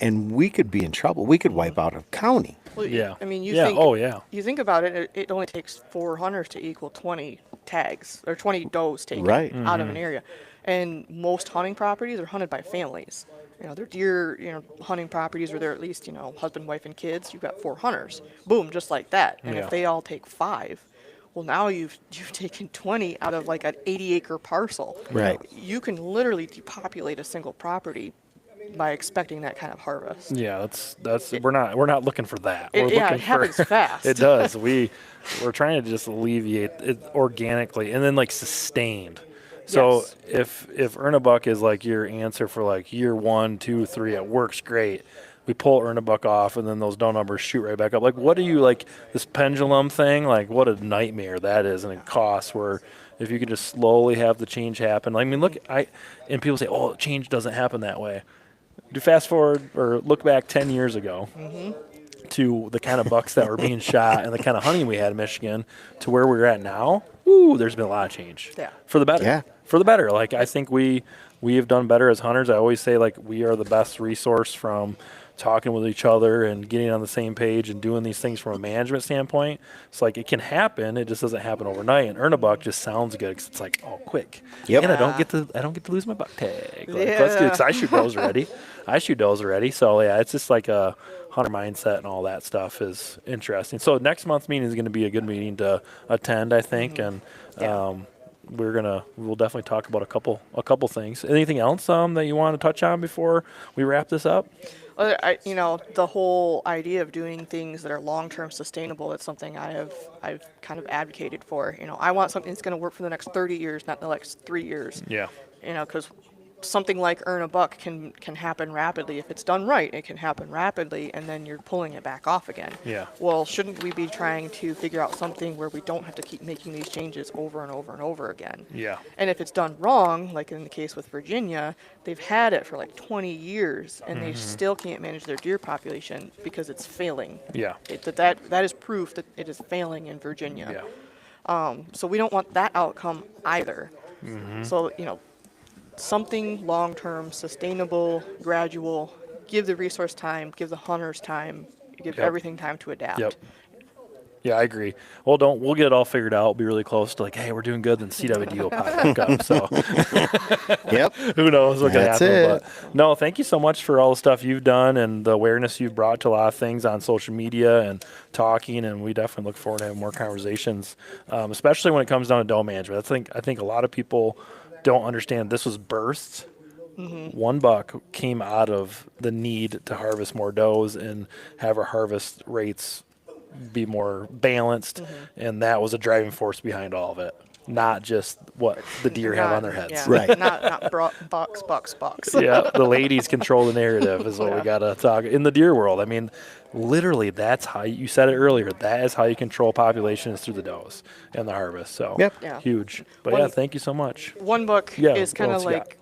and we could be in trouble. We could wipe out a county. Well, Yeah. I mean, you Yeah. think. Oh, yeah. You think about it. It only takes 4 hunters to equal 20 tags or 20 does taken Right. out of an area, and most hunting properties are hunted by families. They're deer, hunting properties where they're at least, husband, wife, and kids. You've got 4 hunters. Boom, just like that. And Yeah. if they all take 5, well, now you've taken 20 out of like an 80-acre parcel. Right. You can literally depopulate a single property by expecting that kind of harvest. Yeah, that's we're not looking for that. We're Yeah, looking it happens for, fast. It does. We're trying to just alleviate it organically and then like sustained. So Yes. if Ernebuck is like your answer for like year 1, 2, 3, it works great. We pull Ernebuck off and then those doe numbers shoot right back up. Like what do you like this pendulum thing? Like what a nightmare that is and it costs where if you could just slowly have the change happen. I mean look and people say, oh, change doesn't happen that way. Do fast forward or look back 10 years ago to the kind of bucks that were being shot and the kind of hunting we had in Michigan to where we're at now. Ooh, there's been a lot of change. Yeah. For the better. Yeah. For the better. Like I think we have done better as hunters. I always say like we are the best resource from talking with each other and getting on the same page and doing these things from a management standpoint. It's like it can happen. It just doesn't happen overnight. And Ernebuck just sounds good because it's like, oh, quick. Yep. And I don't get to lose my buck tag. Like, let's do it 'cause I shoot those already. So yeah, it's just like a hunter mindset and all that stuff is interesting. So next month's meeting is going to be a good meeting to attend, I think, and we'll definitely talk about a couple things. Anything else that you want to touch on before we wrap this up? The whole idea of doing things that are long-term sustainable, that's something I've kind of advocated for. I want something that's going to work for the next 30 years, not the next 3 years. Yeah. Because something like earn a buck can happen rapidly. If it's done right, it can happen rapidly, and then you're pulling it back off again. Yeah. Well, shouldn't we be trying to figure out something where we don't have to keep making these changes over and over and over again? Yeah. And if it's done wrong, like in the case with Virginia, they've had it for like 20 years, and they still can't manage their deer population because it's failing. Yeah. That is proof that it is failing in Virginia. Yeah. So we don't want that outcome either. So, something long-term, sustainable, gradual, give the resource time, give the hunters time, give everything time to adapt. Yep. Yeah, I agree. Well, we'll get it all figured out. We'll be really close to like, hey, we're doing good. Then CWD will pop back up. So, Yep. Who knows what can That's happen? it. But no, thank you so much for all the stuff you've done and the awareness you've brought to a lot of things on social media and talking. And we definitely look forward to having more conversations, especially when it comes down to doe management. I think a lot of people don't understand this was birthed. One buck came out of the need to harvest more does and have our harvest rates be more balanced, and that was a driving force behind all of it, not just what the deer have on their heads. Yeah, Right. Not box. Yeah, the ladies control the narrative is what we got to talk in the deer world. I mean, literally, that's how you said it earlier. That is how you control populations through the does and the harvest. So Yep. Yeah. huge. But thank you so much. One buck Yeah, is kind what of else you like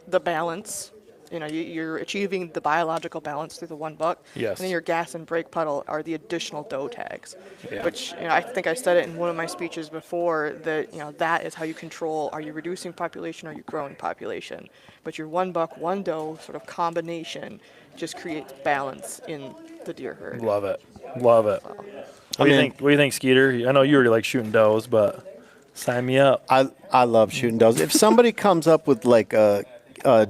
the balance. You're achieving the biological balance through the one buck. Yes. And then your gas and brake pedal are the additional doe tags, Yeah. which I think I said it in one of my speeches before that that is how you control. Are you reducing population? Or are you growing population? But your one buck, one doe sort of combination just creates balance in the deer herd. Love it. What do you think? What do you think, Skeeter? I know you already like shooting does, but sign me up. I love shooting does. If somebody comes up with like a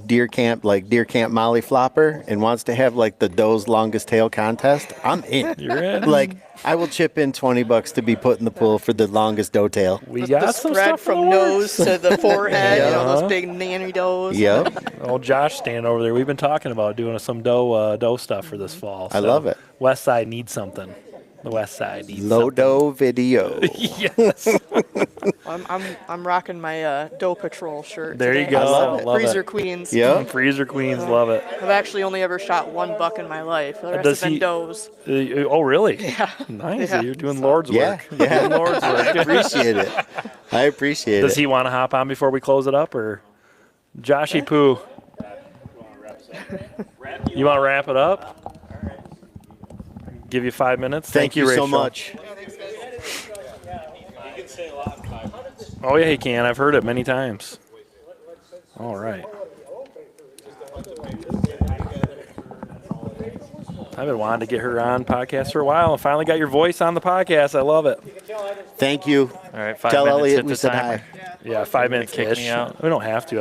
deer camp Molly Flopper and wants to have like the doe's longest tail contest, I'm in. You're in. Like I will chip in $20 to be put in the pool for the longest doe tail. We The got some spread stuff from nose to the forehead, those big nanny does. Yep. Old Josh standing over there. We've been talking about doing some doe stuff for this fall. I love it. West Side needs something. The West Side needs Lodo video. Yes. I'm rocking my Doe Patrol shirt. There you today. go. I love it. Freezer Queens. Yep. Freezer Queens, love it. I've actually only ever shot one buck in my life. The rest Does have been he- does. Oh, really? Yeah. Nice. Yeah. You're doing Lord's Yeah, work. yeah. Doing Lord's I work. appreciate it. I appreciate Does it. he want to hop on before we close it up, or Joshy Poo? You want to wrap it up? Give you 5 minutes. Thank you Rachel. so much. Oh yeah, he can. I've heard it many times. All right. I've been wanting to get her on podcast for a while, and finally got your voice on the podcast. I love it. Thank you. All right, Tell 5 minutes, Elliot hit we the said timer. hi. Yeah, 5 minutes Kick ish. me out. We don't have to.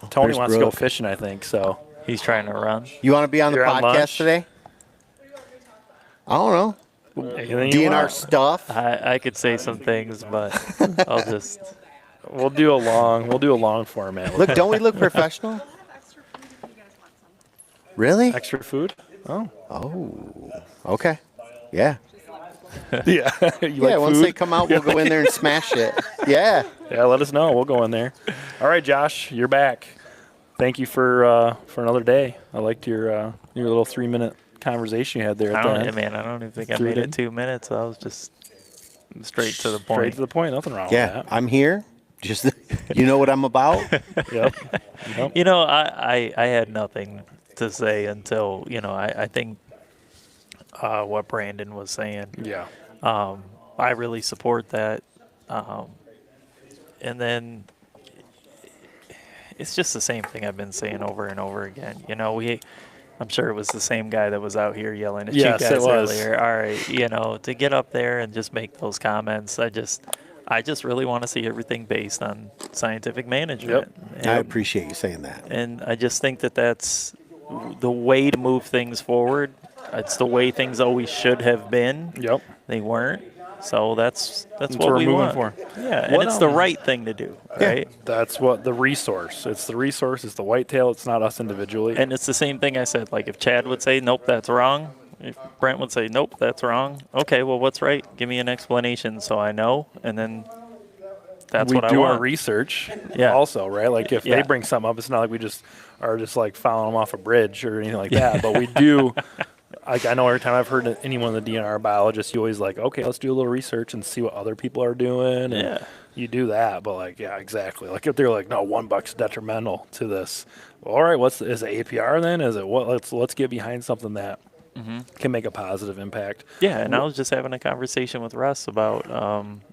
Tony There's wants to go Brooke. fishing, I think. So He's trying to run. You want to be on the You're on podcast lunch? today? I don't know. anything you DNR want. stuff. I could say some things, but I'll just. We'll do a long format. Look, don't we look professional? Really? Extra food? Oh. Oh. Okay. Yeah. Yeah. You Yeah. like Once food? they come out, we'll go in there and smash it. Yeah. Yeah, let us know. We'll go in there. All right, Josh, you're back. Thank you for another day. I liked your little 3-minute conversation you had there at the end. Man, I don't even think I Threw made it it in. 2 minutes. I was just straight to the Straight point. to the point. Nothing wrong Yeah. with I'm here. Just, you know what I'm about? that. Yep. You know, I had nothing to say until, I think what Brandon was saying. Yeah. I really support that. And then it's just the same thing I've been saying over and over again. I'm sure it was the same guy that was out here yelling at Yes, you it guys was. earlier. All right, to get up there and just make those comments, I just really want to see everything based on scientific management. Yep. I appreciate you saying that. And I just think that that's the way to move things forward. It's the way things always should have been. Yep. They weren't. So that's what we're we moving want. for. Yeah, and What, it's the right thing to do, right? That's what the resource. It's the resource. It's the whitetail. It's not us individually. And it's the same thing I said. Like if Chad would say, nope, that's wrong. If Brent would say, nope, that's wrong. Okay, well, what's right? Give me an explanation so I know. And then that's we what I do want. our research Yeah. also, right? Like if Yeah. they bring something up, it's not like we just are just like following them off a bridge or anything like that. But we do. Like I know every time I've heard anyone in the DNR biologist, you always like, okay, let's do a little research and see what other people are doing. And Yeah. you do that, but like, yeah, exactly. Like if they're like, no, $1 detrimental to this. Well, all right, is it APR then? Is it what? Let's get behind something that can make a positive impact. Yeah, and I was just having a conversation with Russ about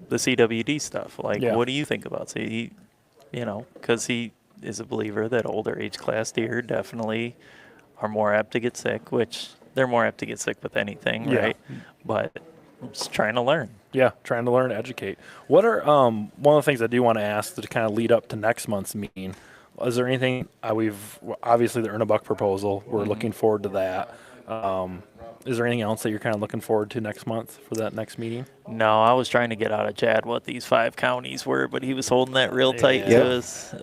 the CWD stuff. Like, Yeah. what do you think about? So because he is a believer that older age class deer definitely are more apt to get sick, which they're more apt to get sick with anything, Yeah. right? But I'm just trying to learn. Yeah, trying to learn, educate. What are one of the things I do want to ask to kind of lead up to next month's meeting? Is there anything we've obviously the Earn a Buck proposal? We're looking forward to that. Is there anything else that you're kind of looking forward to next month for that next meeting? No, I was trying to get out of Chad what these 5 counties were, but he was holding that real tight Yeah. to us.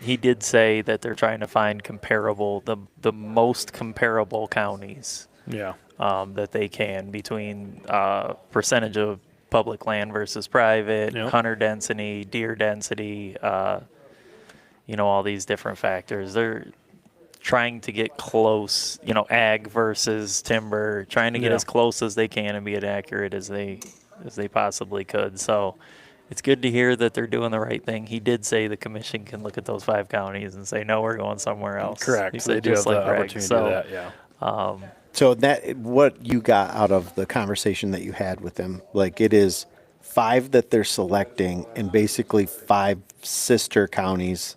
He did say that they're trying to find the most comparable counties Yeah. that they can between percentage of public land versus private, Yep. hunter density, deer density, all these different factors. They're trying to get close, ag versus timber, trying to get Yeah. as close as they can and be as accurate as they possibly could. So it's good to hear that they're doing the right thing. He did say the commission can look at those 5 counties and say, no, we're going somewhere else. Correct. He They said do have just the like Greg. opportunity So, to do that, yeah. So what you got out of the conversation that you had with them, like it is 5 that they're selecting and basically 5 sister counties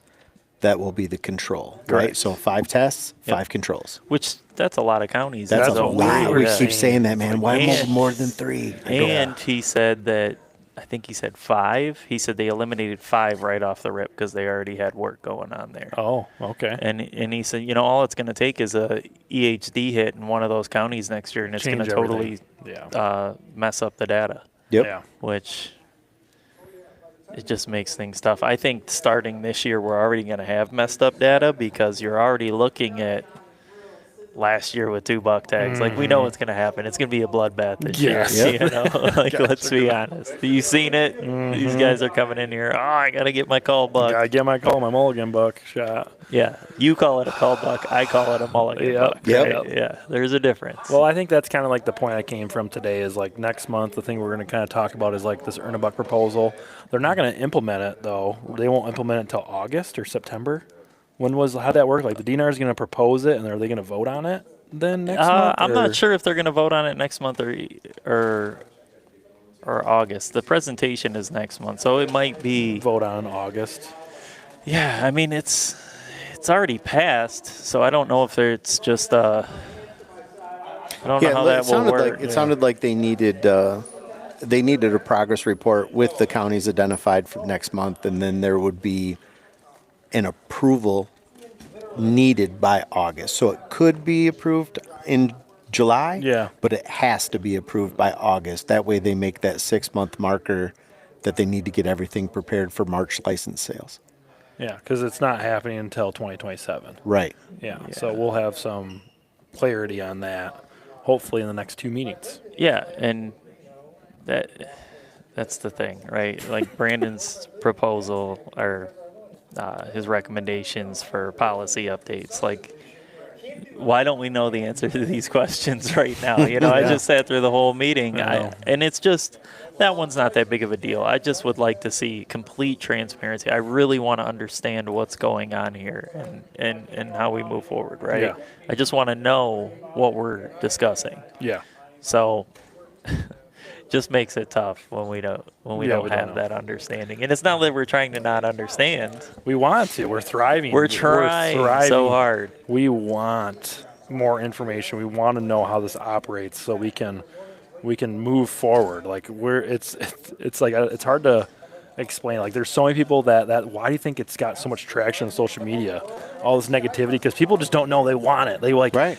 that will be the control, right? Correct. So 5 tests, Yep. 5 controls. Which that's a lot of counties. That's So a lot. We yeah. keep saying that, man. Why And- more than 3? And he said that, I think he said 5. He said they eliminated 5 right off the rip because they already had work going on there. Oh, okay. And he said, all it's going to take is a EHD hit in one of those counties next year, and it's going to Change totally everything. mess up the data. Yep. Yeah. Which it just makes things tough. I think starting this year, we're already going to have messed up data because you're already looking at last year with 2 buck tags. Like, we know what's going to happen. It's going to be a bloodbath this Yes. year. Yep. Like, Guys let's are be gonna- honest. You seen it? These guys are coming in here. Oh, I got to get my call buck. Gotta get my call, my mulligan buck shot. Yeah, you call it a call buck. I call it a mulligan Yep. buck. Yep. Right? Yeah, there's a difference. Well, I think that's kind of like the point I came from today is like next month, the thing we're going to kind of talk about is like this Earn a Buck proposal. They're not going to implement it though. They won't implement it until August or September. How'd that work? Like the DNR is going to propose it and are they going to vote on it then next month? I'm or- not sure if they're going to vote on it next month or August. The presentation is next month, so it might be vote on in August. Yeah, I mean it's already passed, so I don't know if it's just I don't know how that will work. It sounded like they needed a progress report with the counties identified for next month, and then there would be an approval needed by August. So it could be approved in July, but it has to be approved by August. That way they make that 6-month marker that they need to get everything prepared for March license sales. Yeah, because it's not happening until 2027. Right. Yeah, so we'll have some clarity on that, hopefully in the next 2 meetings. Yeah, and that's the thing, right? Like Brandon's proposal or his recommendations for policy updates, like, why don't we know the answer to these questions right now? You know, I just sat through the whole meeting, and it's just, that one's not that big of a deal. I just would like to see complete transparency. I really want to understand what's going on here and how we move forward, right? Yeah. I just want to know what we're discussing. Yeah. So just makes it tough when we don't have that understanding. And it's not that we're trying to not understand. We want to. We're thriving. We're trying so hard. We want more information. We want to know how this operates so we can move forward. Like it's like it's hard to explain. Like there's so many people that why do you think it's got so much traction on social media? All this negativity because people just don't know they want it. They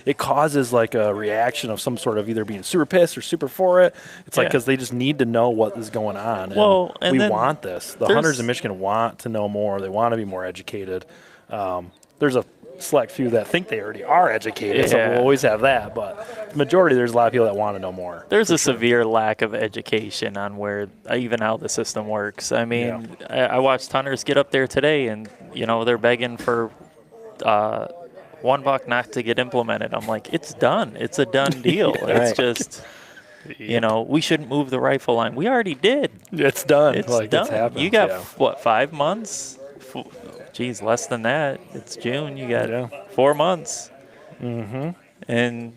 it causes like a reaction of some sort of either being super pissed or super for it. It's like because they just need to know what is going on. Well, and we want this. The hunters in Michigan want to know more. They want to be more educated. There's a select few that think they already are educated, so we'll always have that. But the majority, there's a lot of people that want to know more. There's a severe lack of education on even how the system works. I mean, I watched hunters get up there today, and they're begging for $1 not to get implemented. I'm like, it's done. It's a done deal. It's just, we shouldn't move the rifle line. We already did. It's done. It's done. It's happened. You got 5 months? Geez, less than that. It's June. You got 4 months. Mm-hmm. And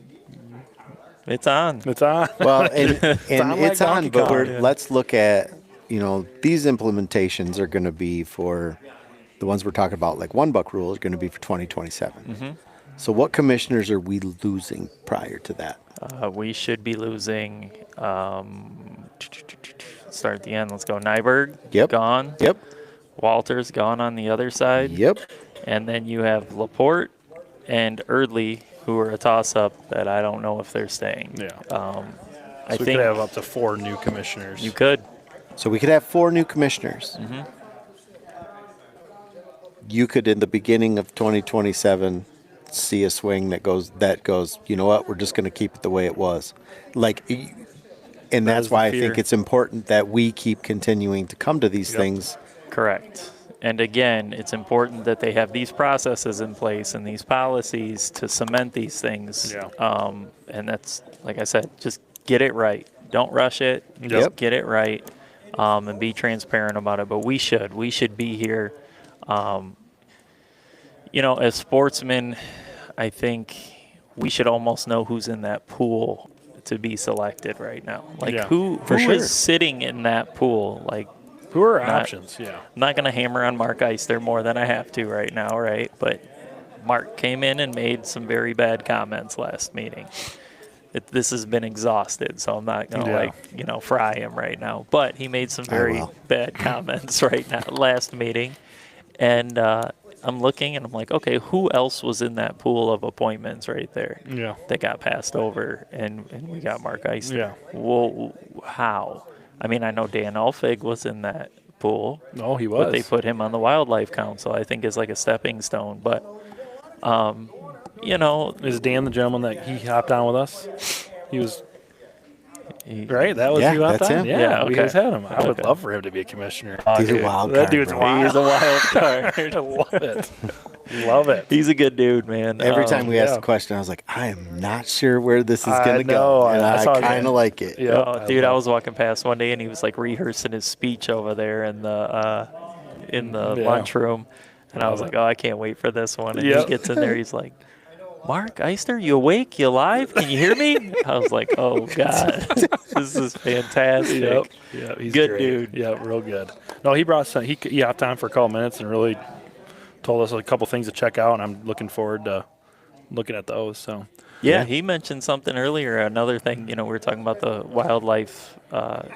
it's on. It's on. Well, it's on, but let's look at, these implementations are going to be for the ones we're talking about, like $1 rule is going to be for 2027. Mm-hmm. So what commissioners are we losing prior to that? We should be losing, start at the end. Let's go. Nyberg, gone. Yep. Walter's gone on the other side. Yep. And then you have Laporte and Erdley, who are a toss-up that I don't know if they're staying. Yeah. I think we could have up to 4 new commissioners. You could. So we could have 4 new commissioners. Mm-hmm. You could, in the beginning of 2027, see a swing that goes, you know what, we're just going to keep it the way it was. And that's why I think it's important that we keep continuing to come to these things. Correct. And again, it's important that they have these processes in place and these policies to cement these things. Yeah. And that's, like I said, just get it right. Don't rush it. Just get it right, and be transparent about it. But we should be here. As sportsmen, I think we should almost know who's in that pool to be selected right now. Like who is sitting in that pool? Like, who are options? I'm not going to hammer on Mark Eister more than I have to right now, right? But Mark came in and made some very bad comments last meeting. This has been exhausted, so I'm not going to fry him right now. But he made some very bad comments right now last meeting. And I'm looking and I'm like, okay, who else was in that pool of appointments right there that got passed over and we got Mark Eister? Yeah. Well, how? I mean, I know Dan Alfig was in that pool. No, he was. But they put him on the Wildlife Council, I think, as like a stepping stone. But, Is Dan the gentleman that he hopped on with us? He was... Right? That was who hopped that's on? him. Yeah, we always had him. I would love for him to be a commissioner. He's a wild That card, dude's bro. wild. He's a wild card. I love it. Love it. He's a good dude, man. Every time we asked the question, I was like, I am not sure where this is going to go. And I kind of like it. Yeah, dude, I was walking past one day and he was like rehearsing his speech over there in the lunchroom. And I was like, oh, I can't wait for this one. And he gets in there, he's like, Mark Eister, you awake? You alive? Can you hear me? I was like, oh, God. This is fantastic. Yep, he's good great. dude. Yeah, real good. No, he brought some. He hopped on for a couple minutes and really told us a couple things to check out, and I'm looking forward to looking at those. So Yeah, he mentioned something earlier. Another thing, we were talking about the Wildlife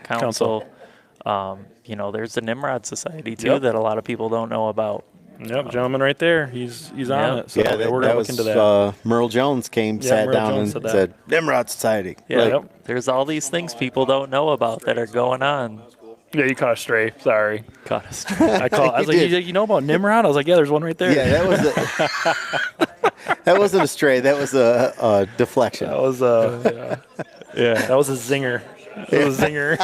Council. There's the Nimrod Society too that a lot of people don't know about. Yep, gentleman right there. He's on it. So yeah, we're gonna look into that. Merle Jones sat Merle down Jones and said said, Nimrod Society. Yeah, there's all these things people don't know about that are going on. Yeah, you caught a stray. Sorry. Caught a stray. I was like, you know about Nimrod? I was like, yeah, there's one right there. Yeah, that wasn't a stray. That was a deflection. That was that was a zinger. It was a zinger.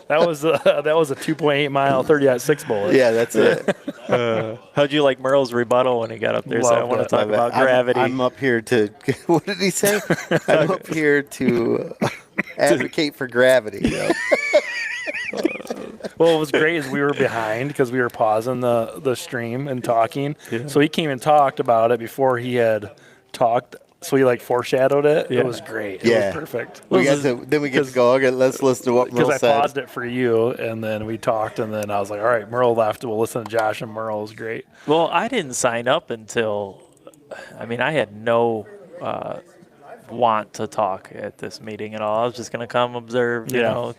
that was a 2.8 mile 30-6 bullet. Yeah, that's it. How'd you like Merle's rebuttal when he got up there? So I want to talk about gravity. I'm up here to, what did he say? I'm up here to advocate for gravity. Well, what was great is we were behind because we were pausing the stream and talking. Yeah. So he came and talked about it before he had talked. So he foreshadowed it. Yeah. It was great. It was perfect. Then we get to go, okay, let's listen to what Merle said. Because I paused it for you, and then we talked, and then I was like, all right, Merle left. We'll listen to Josh, and Merle was great. Well, I didn't sign up until, I had no want to talk at this meeting at all. I was just going to come observe,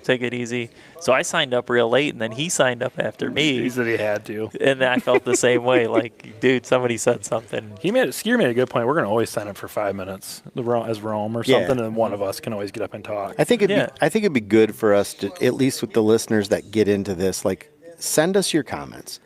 take it easy. So I signed up real late, and then he signed up after me. He said he had to. And I felt the same way. Like, dude, somebody said something. Skier made a good point. We're going to always sign up for 5 minutes as Rome or something, and one of us can always get up and talk. I think it'd be good for us to, at least with the listeners that get into this, send us your comments.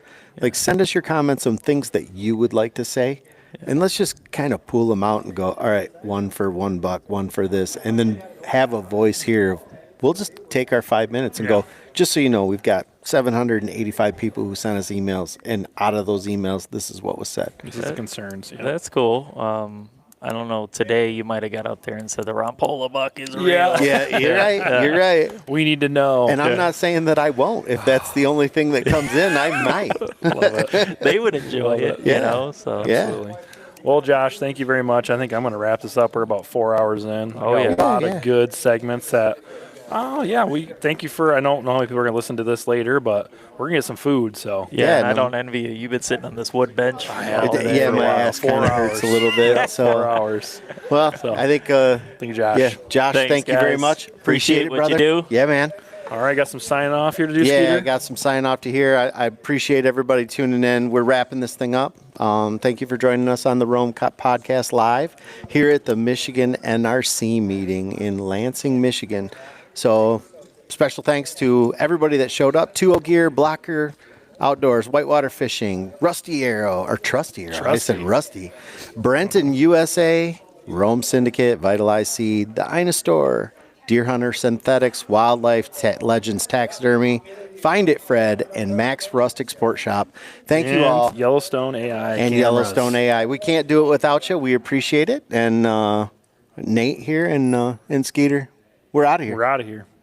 Send us your comments on things that you would like to say. And let's just kind of pull them out and go, all right, one for $1, one for this, and then have a voice here. We'll just take our 5 minutes and go, just so you know, we've got 785 people who sent us emails, and out of those emails, this is what was said. This is the concerns. Yeah. That's cool. I don't know. Today you might have got out there and said the Rampola buck is real. Yeah, you're right. You're right. We need to know. And I'm not saying that I won't. If that's the only thing that comes in, I might. Love it. They would enjoy it, So Absolutely. Well, Josh, thank you very much. I think I'm going to wrap this up. We're about 4 hours in. Oh, yeah. A lot of good segments that. Oh, yeah. We thank you for. I don't know how many people are going to listen to this later, but we're going to get some food. So I don't envy you. You've been sitting on this wood bench. My ass kind of hurts a little bit. So 4 hours. Well, I think. Josh. Yeah, Josh. Thanks, thank you guys. very much. Appreciate it, what brother. you do. Yeah, man. All right, got some sign off here to do. Yeah, Skeeter? I got some sign off to hear. I appreciate everybody tuning in. We're wrapping this thing up. Thank you for joining us on the Rome Podcast Live here at the Michigan NRC meeting in Lansing, Michigan. So special thanks to everybody that showed up. 2O Gear, Blocker Outdoors, Whitewater Fishing, Rusty Arrow, or Trusty Arrow. I said Rusty. Brenton USA, Rome Syndicate, Vitalize Seed, the Ina Store, Deer Hunter Synthetics, Wildlife Legends Taxidermy, Find It Fred, and Max Rustic Sport Shop. Thank you all. Yellowstone AI. And cameras. Yellowstone AI. We can't do it without you. We appreciate it. And Nate here and Skeeter, we're out of here. We're out of here.